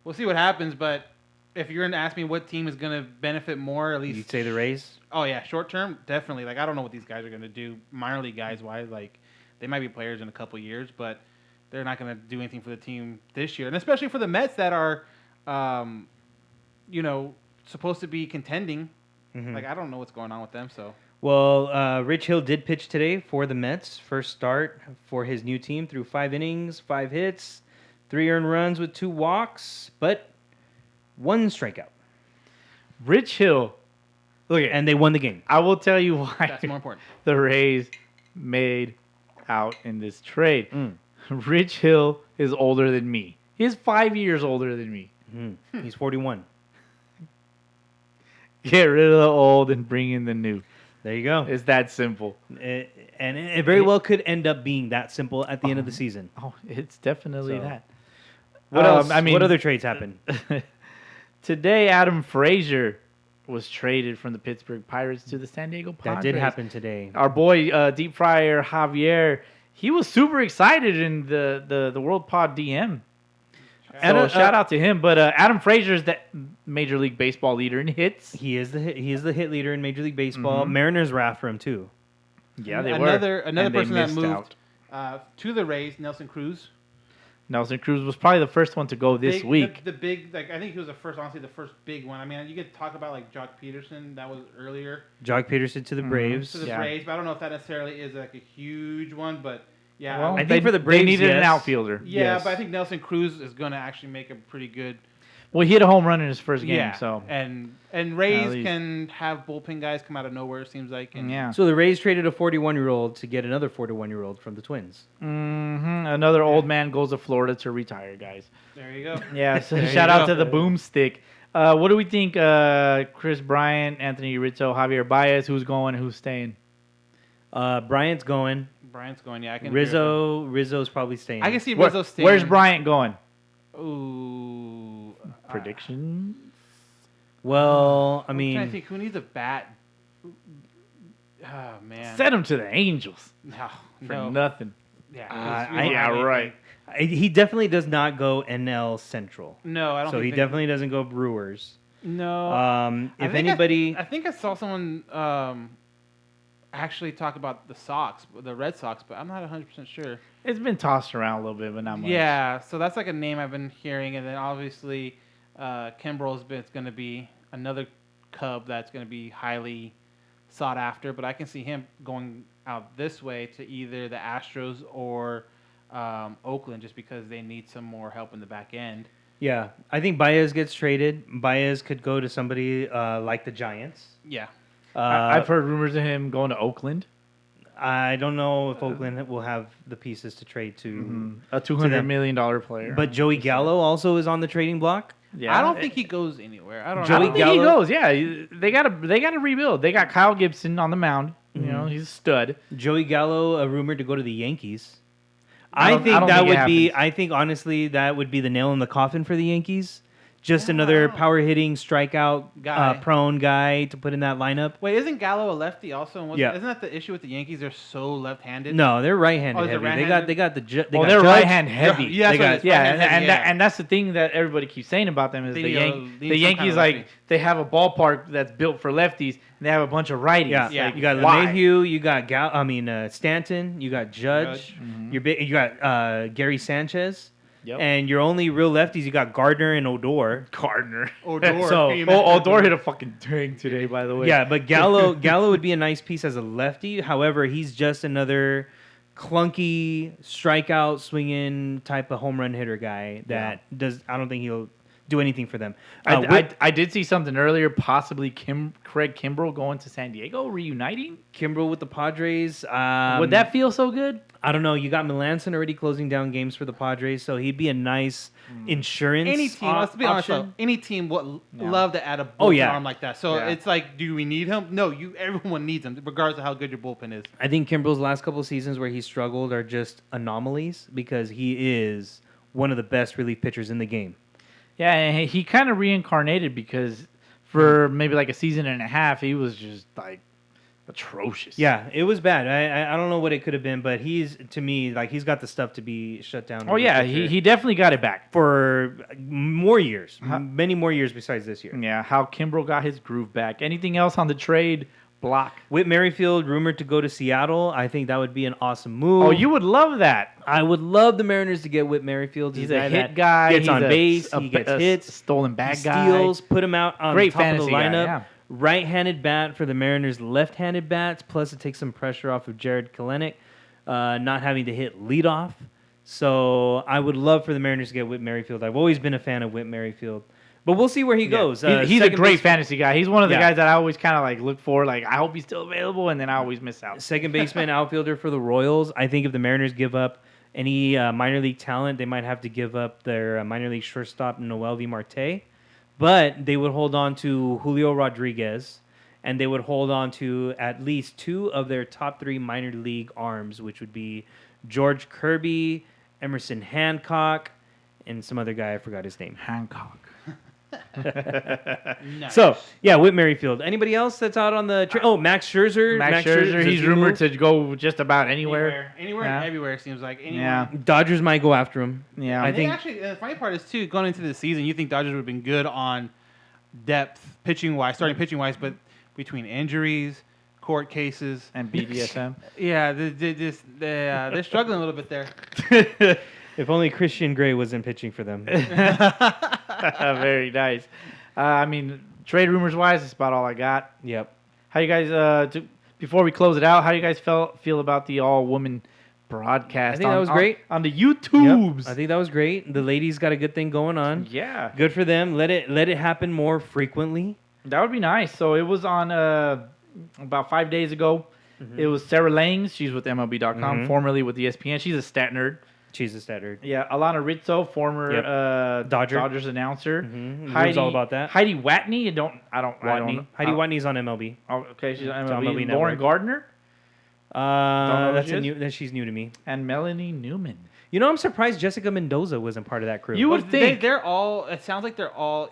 We'll see what happens, but if you're gonna ask me what team is gonna benefit more, at least You'd say the Rays. Oh yeah, short term, definitely. Like, I don't know what these guys are gonna do, minor league guys wise. Like, they might be players in a couple years, but they're not gonna do anything for the team this year, and especially for the Mets that are, supposed to be contending. Mm-hmm. Like, I don't know what's going on with them. So Well, Rich Hill did pitch today for the Mets. First start for his new team through 5 innings, 5 hits, 3 earned runs with 2 walks, but 1 strikeout. Rich Hill. Look at, And they won the game. I will tell you why that's more important. the Rays made out in this trade. Rich Hill is older than me. He's 5 years older than me. He's 41. Get rid of the old and bring in the new. There you go. It's that simple. And it very well could end up being that simple at the end of the season. Oh, it's definitely So, that. What else? I mean, what other trades happened? Today, Adam Frazier was traded from the Pittsburgh Pirates to the San Diego Padres. That did happen today. Our boy, Deep Fryer Javier, he was super excited in the World Pod DM. So shout out to him. But Adam Frazier is the Major League Baseball leader in hits. He is the hit leader in Major League Baseball. Mariners were after him too. Yeah, they another were. And they person that missed moved out. to the Rays, Nelson Cruz. Nelson Cruz was probably the first one to go this week. The big, like, I think he was honestly the first big one. I mean, you could talk about like Jock Peterson, that was earlier Jock Peterson to the Braves. to the Yeah. Braves, but I don't know if that necessarily is like a huge one, but yeah. Well, I think for the Braves, they needed an yes. outfielder. yeah, yes. but I think Nelson Cruz is going to actually make a pretty good. Well, he hit a home run in his first game. Yeah, So and At Rays least. can have bullpen guys come out of nowhere. It seems like. And yeah. So the Rays traded a 41-year-old to get another 41-year-old from the Twins. Another old man goes to Florida to retire, guys. there you go. Yeah, so There shout you out go. to the boomstick. What do we think? Chris Bryant, Anthony Rizzo, Javier Baez. Who's going? Who's staying? Bryant's going. Bryant's going. Yeah, I can. agree with Rizzo's probably staying. that. I can see Rizzo staying. Where's Bryant going? Ooh. Prediction? Well, I I'm trying mean, to think who needs a bat. Oh man. Send him to the Angels No. for no. nothing. Yeah. 'cause I- we don't yeah, have anything. right. he definitely does not go NL Central. No, I don't. So think he they- definitely doesn't go Brewers. No. If anybody, I think I saw someone actually talk about the Red Sox, but I'm not 100% sure. It's been tossed around a little bit, but not much. Yeah, so that's like a name I've been hearing, and then obviously Kimbrel's it's going to be another Cub that's going to be highly sought after, but I can see him going out this way to either the Astros or Oakland, just because they need some more help in the back end. yeah, I think Baez gets traded. Baez could go to somebody like the Giants. Yeah. I've heard rumors of him going to Oakland. I don't know if Oakland will have the pieces to trade to A $200 million player. But Joey Gallo also is on the trading block. yeah, I don't think he goes anywhere. I don't I know. don't think he goes. Yeah, they gotta rebuild. They got Kyle Gibson on the mound. You know, he's a stud. Joey Gallo, rumored to go to the Yankees. I I don't think that think it would be. happens. I think honestly that would be the nail in the coffin for the Yankees. Just another power hitting, strikeout Guy. prone guy to put in that lineup. Wait, isn't Gallo a lefty also? And Yeah. Isn't that the issue with the Yankees? They're so left-handed. No, they're right-handed Oh, is it heavy. right-handed? They got the. They Well, got they're Judge. right hand heavy. Yeah, They that's what got- it is, yeah, right-hand heavy, yeah. and that's the thing that everybody keeps saying about them is They the need Yankees. some The kind Yankees of like lefty. they have a ballpark that's built for lefties, and they have a bunch of righties. Yeah, Yeah. you got why? LeMahieu, you got Stanton, you got Judge, you got Gary Sanchez, Yep. and your only real lefties you got Gardner and Odor. Gardner. Odor. So- Can you imagine Odor hit a fucking drink today, by the way. Yeah, but Gallo would be a nice piece as a lefty. However, he's just another clunky strikeout swinging type of home run hitter guy that does. I don't think he'll do anything for them. I did see something earlier, possibly Craig Kimbrell going to San Diego, reuniting. Kimbrel with the Padres. Would that feel so good? I don't know. You got Melanson already closing down games for the Padres, so he'd be a nice insurance. Any team, let's be honest, option. though, any team would Yeah. love to add a bullpen Oh, yeah. arm like that. So Yeah. it's like, do we need him? No, everyone needs him, regardless of how good your bullpen is. I think Kimbrel's last couple of seasons where he struggled are just anomalies because he is one of the best relief pitchers in the game. Yeah, and he kind of reincarnated because for maybe like a season and a half, he was just like atrocious. Yeah, it was bad. I don't know what it could have been, but he's to me like he's got the stuff to be shut down. Oh yeah, he definitely got it back. for more years, many more years besides this year. Yeah, how Kimbrel got his groove back. Anything else on the trade block? Whit Merrifield rumored to go to Seattle. I think that would be an awesome move. Oh, you would love that. I would love the Mariners to get Whit Merrifield. He's a hit guy. Gets He's on a- base. a- He gets a hits. stolen bag he guy. steals. Put him out on Great top of fantasy the guy, lineup. yeah. Right-handed bat for the Mariners' left-handed bats. Plus, it takes some pressure off of Jared Kelenic, not having to hit leadoff. So I would love for the Mariners to get Whit Merrifield. I've always been a fan of Whit Merrifield. But we'll see where he goes. He's a Second great base- fantasy guy. He's one of the Yeah. guys that I always kind of like look for. Like, I hope he's still available, and then I always miss out. Second baseman, outfielder for the Royals. I think if the Mariners give up any minor league talent, they might have to give up their minor league shortstop, Noel V. Marte. But they would hold on to Julio Rodriguez, and they would hold on to at least two of their top three minor league arms, which would be George Kirby, Emerson Hancock, and some other guy. I forgot his name. Hancock. Nice. So, yeah, Whit Merrifield. Anybody else that's out on the Max Scherzer. Max Scherzer, does he's he rumored move? to go just about anywhere. Anywhere Yeah. and everywhere, it seems like. Anywhere. Yeah. Dodgers might go after him. Yeah. I They think actually, the funny part is, too, going into the season, you think Dodgers would have been good on depth, pitching-wise, starting pitching-wise, but between injuries, court cases, And BDSM. yeah, they're struggling a little bit there. if only Christian Gray wasn't pitching for them. Very nice. I mean, trade rumors wise, that's about all I got. Yep. How you guys? Before we close it out, how you guys feel about the all woman broadcast? I think that was great. on the YouTubes. I think that was great. The ladies got a good thing going on. Yeah, Good for them. Let it happen more frequently. that would be nice. So it was on about 5 days ago. It was Sarah Langs. She's with MLB.com, formerly with ESPN. She's a stat nerd. She's a statter. Yeah, Alana Rizzo, former Yep. Dodgers announcer. Knows all about that. Heidi Watney. I don't know. Heidi Watney's on MLB. Oh, okay, she's on It's on MLB. MLB Lauren Network. Gardner know who That's she is? that she's new to me. and Melanie Newman. You know, I'm surprised Jessica Mendoza wasn't part of that crew. You would But think. they're all, it sounds like they're all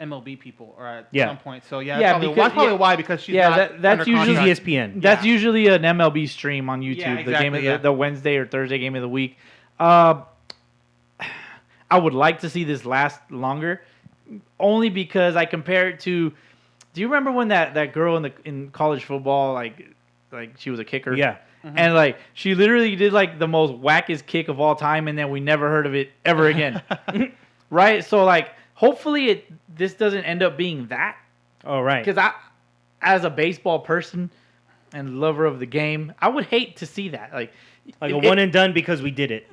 MLB people, or at Yeah. some point. So, yeah, Yeah, that's because- probably yeah. why, because she's Yeah, not that's under usually- contract. She's ESPN. That's Yeah. usually an MLB stream on YouTube. Yeah, The game exactly, of yeah. the Wednesday or Thursday game of the week. I would like to see this last longer, only because I compare it to. Do you remember when that girl in college football like she was a kicker? Yeah. And like she literally did like the most wackest kick of all time, and then we never heard of it ever again. Right? So like, hopefully this doesn't end up being that. Oh, right. Because as a baseball person and lover of the game, I would hate to see that. Like A one and done because we did it.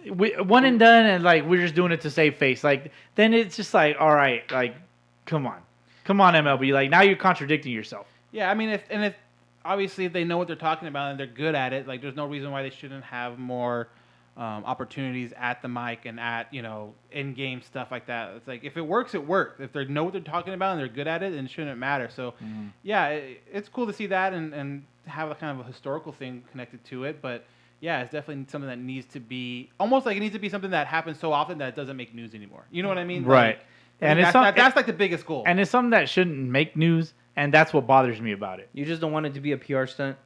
one and done, and like we're just doing it to save face. Like then it's just like, all right, like come on MLB. Like now you're contradicting yourself. Yeah, I mean, if obviously if they know what they're talking about and they're good at it, like there's no reason why they shouldn't have more opportunities at the mic and at in-game stuff like that. It's like if it works, it works. If they know what they're talking about and they're good at it, then it shouldn't matter. So yeah, it's cool to see that and have a kind of a historical thing connected to it. But yeah, it's definitely something that needs to be almost like it needs to be something that happens so often that it doesn't make news anymore. You know what I mean? Right. Like, And I it's think that's like the biggest goal. And it's something that shouldn't make news, and that's what bothers me about it. You just don't want it to be a PR stunt.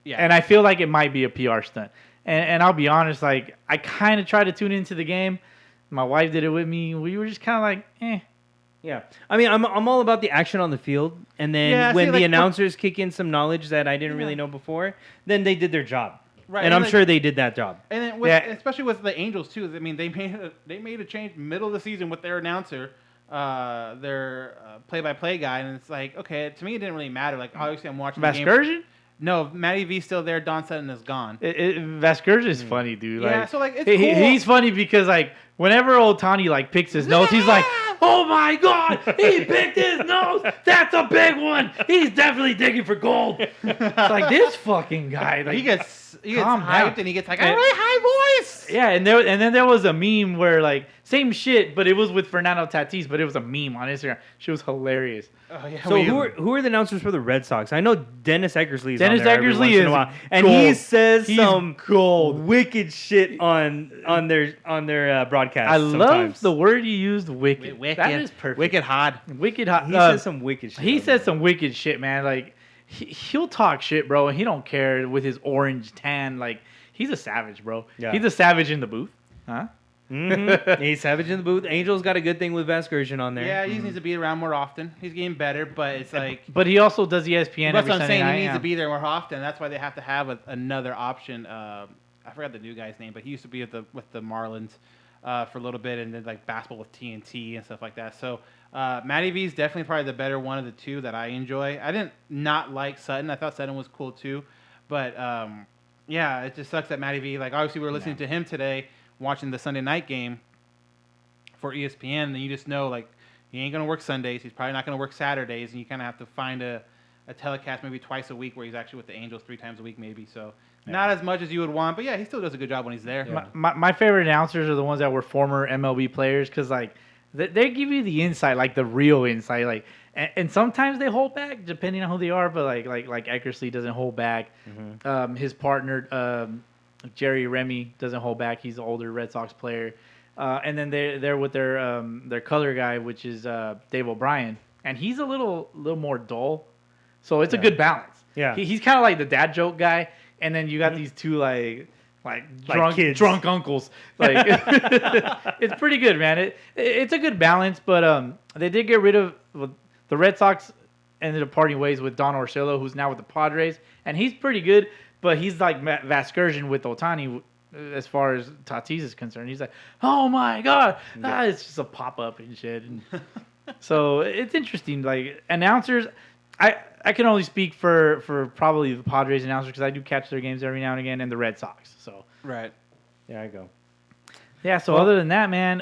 Yeah. And I feel like it might be a PR stunt. And I'll be honest, like I kind of tried to tune into the game. My wife did it with me. We were just kind of like, eh. Yeah, I mean, I'm all about the action on the field, and then when the announcers kick in some knowledge that I didn't really know before, then they did their job. Right, and I'm sure they did that job. And then especially with the Angels too. I mean, they made a change middle of the season with their announcer, their play-by-play guy, and it's like, okay, to me it didn't really matter. Like obviously I'm watching the game. Vasgersian? No, Matty V's still there. Don Sutton is gone. Vasgersian is funny, dude. Yeah, like, so like it's cool. He's funny because like whenever Ohtani like picks his nose, he's like, "Oh my God, he picked his nose. That's a big one. He's definitely digging for gold." It's like this fucking guy. Like, he gets calm hyped down. and he gets like a really high voice. Yeah, and then there was a meme where like same shit, but it was with Fernando Tatis, but it was a meme on Instagram. She was hilarious. Oh, yeah, so who are the announcers for the Red Sox? I know Dennis Eckersley is Dennis on there every Eckersley once is in a while, and gold. he says He's some gold. wicked shit on their broadcast. I sometimes. love the word you used, wicked. Wicked. That is perfect. Wicked hot. Wicked hot. He says some wicked shit. He on says there. some wicked shit, man. Like he'll talk shit, bro, and he don't care with his orange tan. Like he's a savage, bro. Yeah. He's a savage in the booth, huh? He's savage in the booth. Angel's got a good thing with Vasgersian on there. Yeah, he just needs to be around more often. He's getting better, but it's like. But he also does ESPN. That's every what I'm Sunday saying. night, He needs to be there more often. That's why they have to have another option. I forgot the new guy's name, but he used to be with the Marlins for a little bit, and then like basketball with TNT and stuff like that. So Matty V is definitely probably the better one of the two that I enjoy. I didn't not like Sutton. I thought Sutton was cool too, but yeah, it just sucks that Matty V. Like obviously we were listening to him today, watching the Sunday night game for ESPN, and you just know like he ain't gonna work Sundays. He's probably not gonna work Saturdays, and you kind of have to find a telecast maybe twice a week where he's actually with the Angels 3 times a week maybe. So not as much as you would want, but yeah, he still does a good job when he's there. Yeah. My favorite announcers are the ones that were former MLB players because like they give you the insight, like the real insight, like and sometimes they hold back depending on who they are, but like Eckersley doesn't hold back. His partner Jerry Remy doesn't hold back. He's an older Red Sox player. And then they're with their color guy, which is Dave O'Brien, and he's a little more dull, so it's a good balance. Yeah. He's kind of like the dad joke guy, and then you got these two like kids. drunk uncles. Like it's pretty good, man. It's a good balance, but they did get rid of the Red Sox. Ended up parting ways with Don Orsillo, who's now with the Padres, and he's pretty good, but he's like Vasgersian with Ohtani. As far as Tatis is concerned, he's like, "Oh my God, it's just a pop up and shit." And so it's interesting. Like announcers, I can only speak for probably the Padres announcers because I do catch their games every now and again, and the Red Sox. So Right. There I go. yeah. So other than that, man,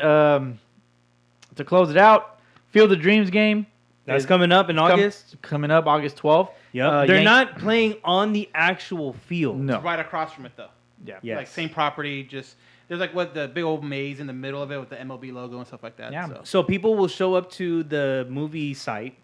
to close it out, Field of Dreams game. That's coming up in August. Coming up August 12th. Yep. They're not playing on the actual field. No. Right across from it though. Yeah. Yes. Like same property, just there's like the big old maze in the middle of it with the MLB logo and stuff like that. Yeah. So. So people will show up to the movie site,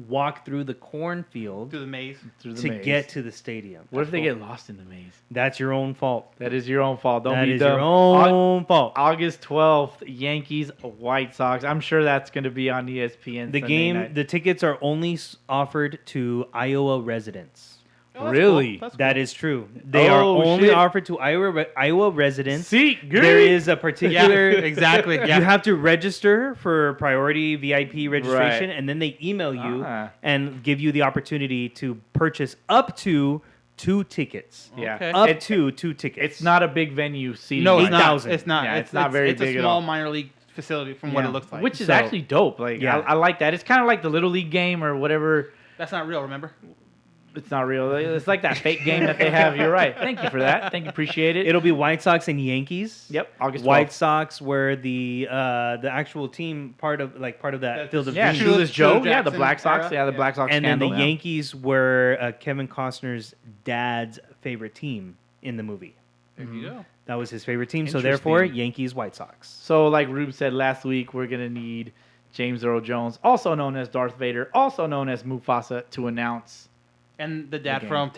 walk through the cornfield Through the maze. Through the to maze. get to the stadium. What if they get lost in the maze? That's your own fault. That is your own fault. Don't That be is dumb. your own fault. August 12th, Yankees, White Sox. I'm sure that's going to be on ESPN. The Sunday game, night. the tickets are only offered to Iowa residents. Oh, that's Really? Cool. That's That cool. is true. They are Oh, only shit. offered to Iowa residents. See, good. There is a particular exactly. Yeah. You have to register for priority VIP registration, Right. and then they email you Ah. and give you the opportunity to purchase up to 2 tickets. Yeah. Okay. Up It- to 2 tickets. It's not a big venue seating. No, it's not. 8,000. It's not. Yeah, it's not very it's big a at small all. minor league facility from what Yeah. it looks like. Which is So- actually dope. Like, Yeah. I like that. It's kind of like the Little League game or whatever. That's not real, remember? It's not real. It's like that fake game that they have. You're right. Thank you for that. Thank you. Appreciate it. It'll be White Sox and Yankees. Yep. August 12th. White Sox were the actual team part of that field of Yeah, dreams. Shoeless Joe. Phil Yeah, the Jackson Black Sox. era. Yeah, the Black Sox. And then the scandal, yeah. Yankees were Kevin Costner's dad's favorite team in the movie. There you go. That was his favorite team. So Interesting. therefore, Yankees, White Sox. So, like Rube said last week, we're gonna need James Earl Jones, also known as Darth Vader, also known as Mufasa, to announce. And the dad Okay. from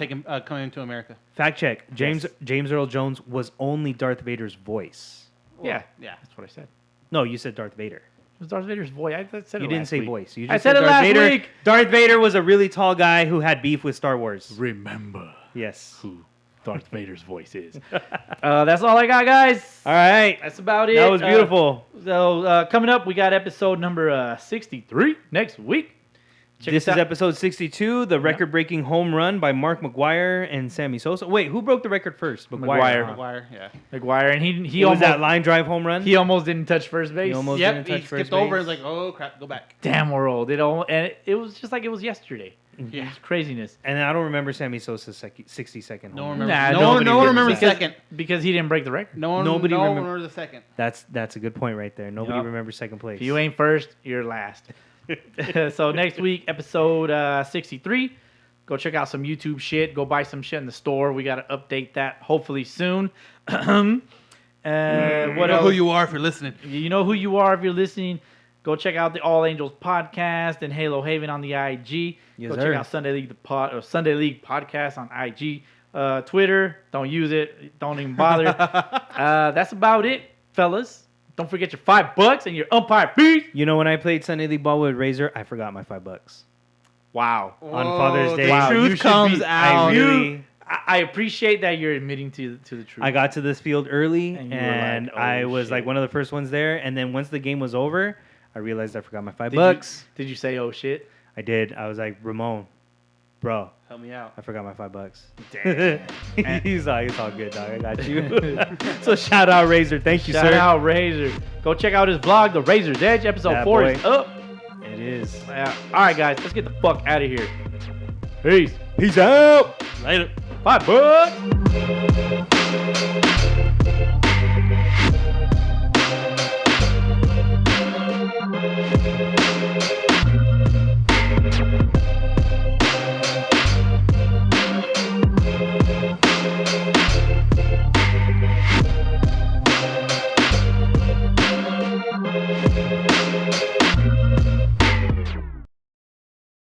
Coming to America. Fact check. James Yes. Earl Jones was only Darth Vader's voice. Yeah, Yeah. that's what I said. No, you said Darth Vader. It was Darth Vader's voice. I said You it didn't last say week. voice. You I just said it Darth last Vader. week. Darth Vader was a really tall guy who had beef with Star Wars. Remember Yes. who Darth Vader's voice is. That's all I got, guys. All right. That's about it. That was beautiful. So coming up, we got episode number 63 next week. Check This us is out. episode 62, the record-breaking home run by Mark McGuire and Sammy Sosa. Wait, who broke the record first? McGuire. huh? McGuire, yeah. McGuire, and he It was almost that line drive home run? he almost didn't touch first base. He almost Yep, didn't he touch first skipped over and base. was like, oh, crap, go back. Damn, we're old. It was just like it was yesterday. Yeah. It's craziness. And I don't remember Sammy Sosa's 60-second No home one run. remembers. Nah, no one nobody did. remembers Because- second. Because he didn't break the record. Nobody no one remember- remembers the second. That's a good point right there. Nobody Yup. remembers second place. If you ain't first, you're last. So next week, episode 63. Go check out some YouTube shit. Go buy some shit in the store. We got to update that hopefully soon. What You know else? who you are if you're listening. You know who you are if you're listening. Go check out the All Angels podcast and Halo Haven on the IG. Yes, Go sir. check out Sunday League podcast on IG. Twitter, don't use it. Don't even bother. That's about it, fellas. Don't forget your $5 and your umpire fees. You know, when I played Sunday League ball with Razor, I forgot my $5 Wow. on Father's Day. The Wow, you truth should comes be- out. I appreciate that you're admitting to the truth. I got to this field early, And and, you were like, oh, I was like shit. one of the first ones there. And then once the game was over, I realized I forgot my $5. Did you say, oh, shit? I did. I was like, Ramon, bro, Help me out. I forgot my $5. Damn. He's like, it's all good, dog. I got you. So shout out Razor. Thank you, Shout sir. out Razor. Go check out his vlog, The Razor's Edge. Episode Yeah, 4 boy. is up. It is. Yeah. All right, guys. Let's get the fuck out of here. Peace. Peace out. Later. $5.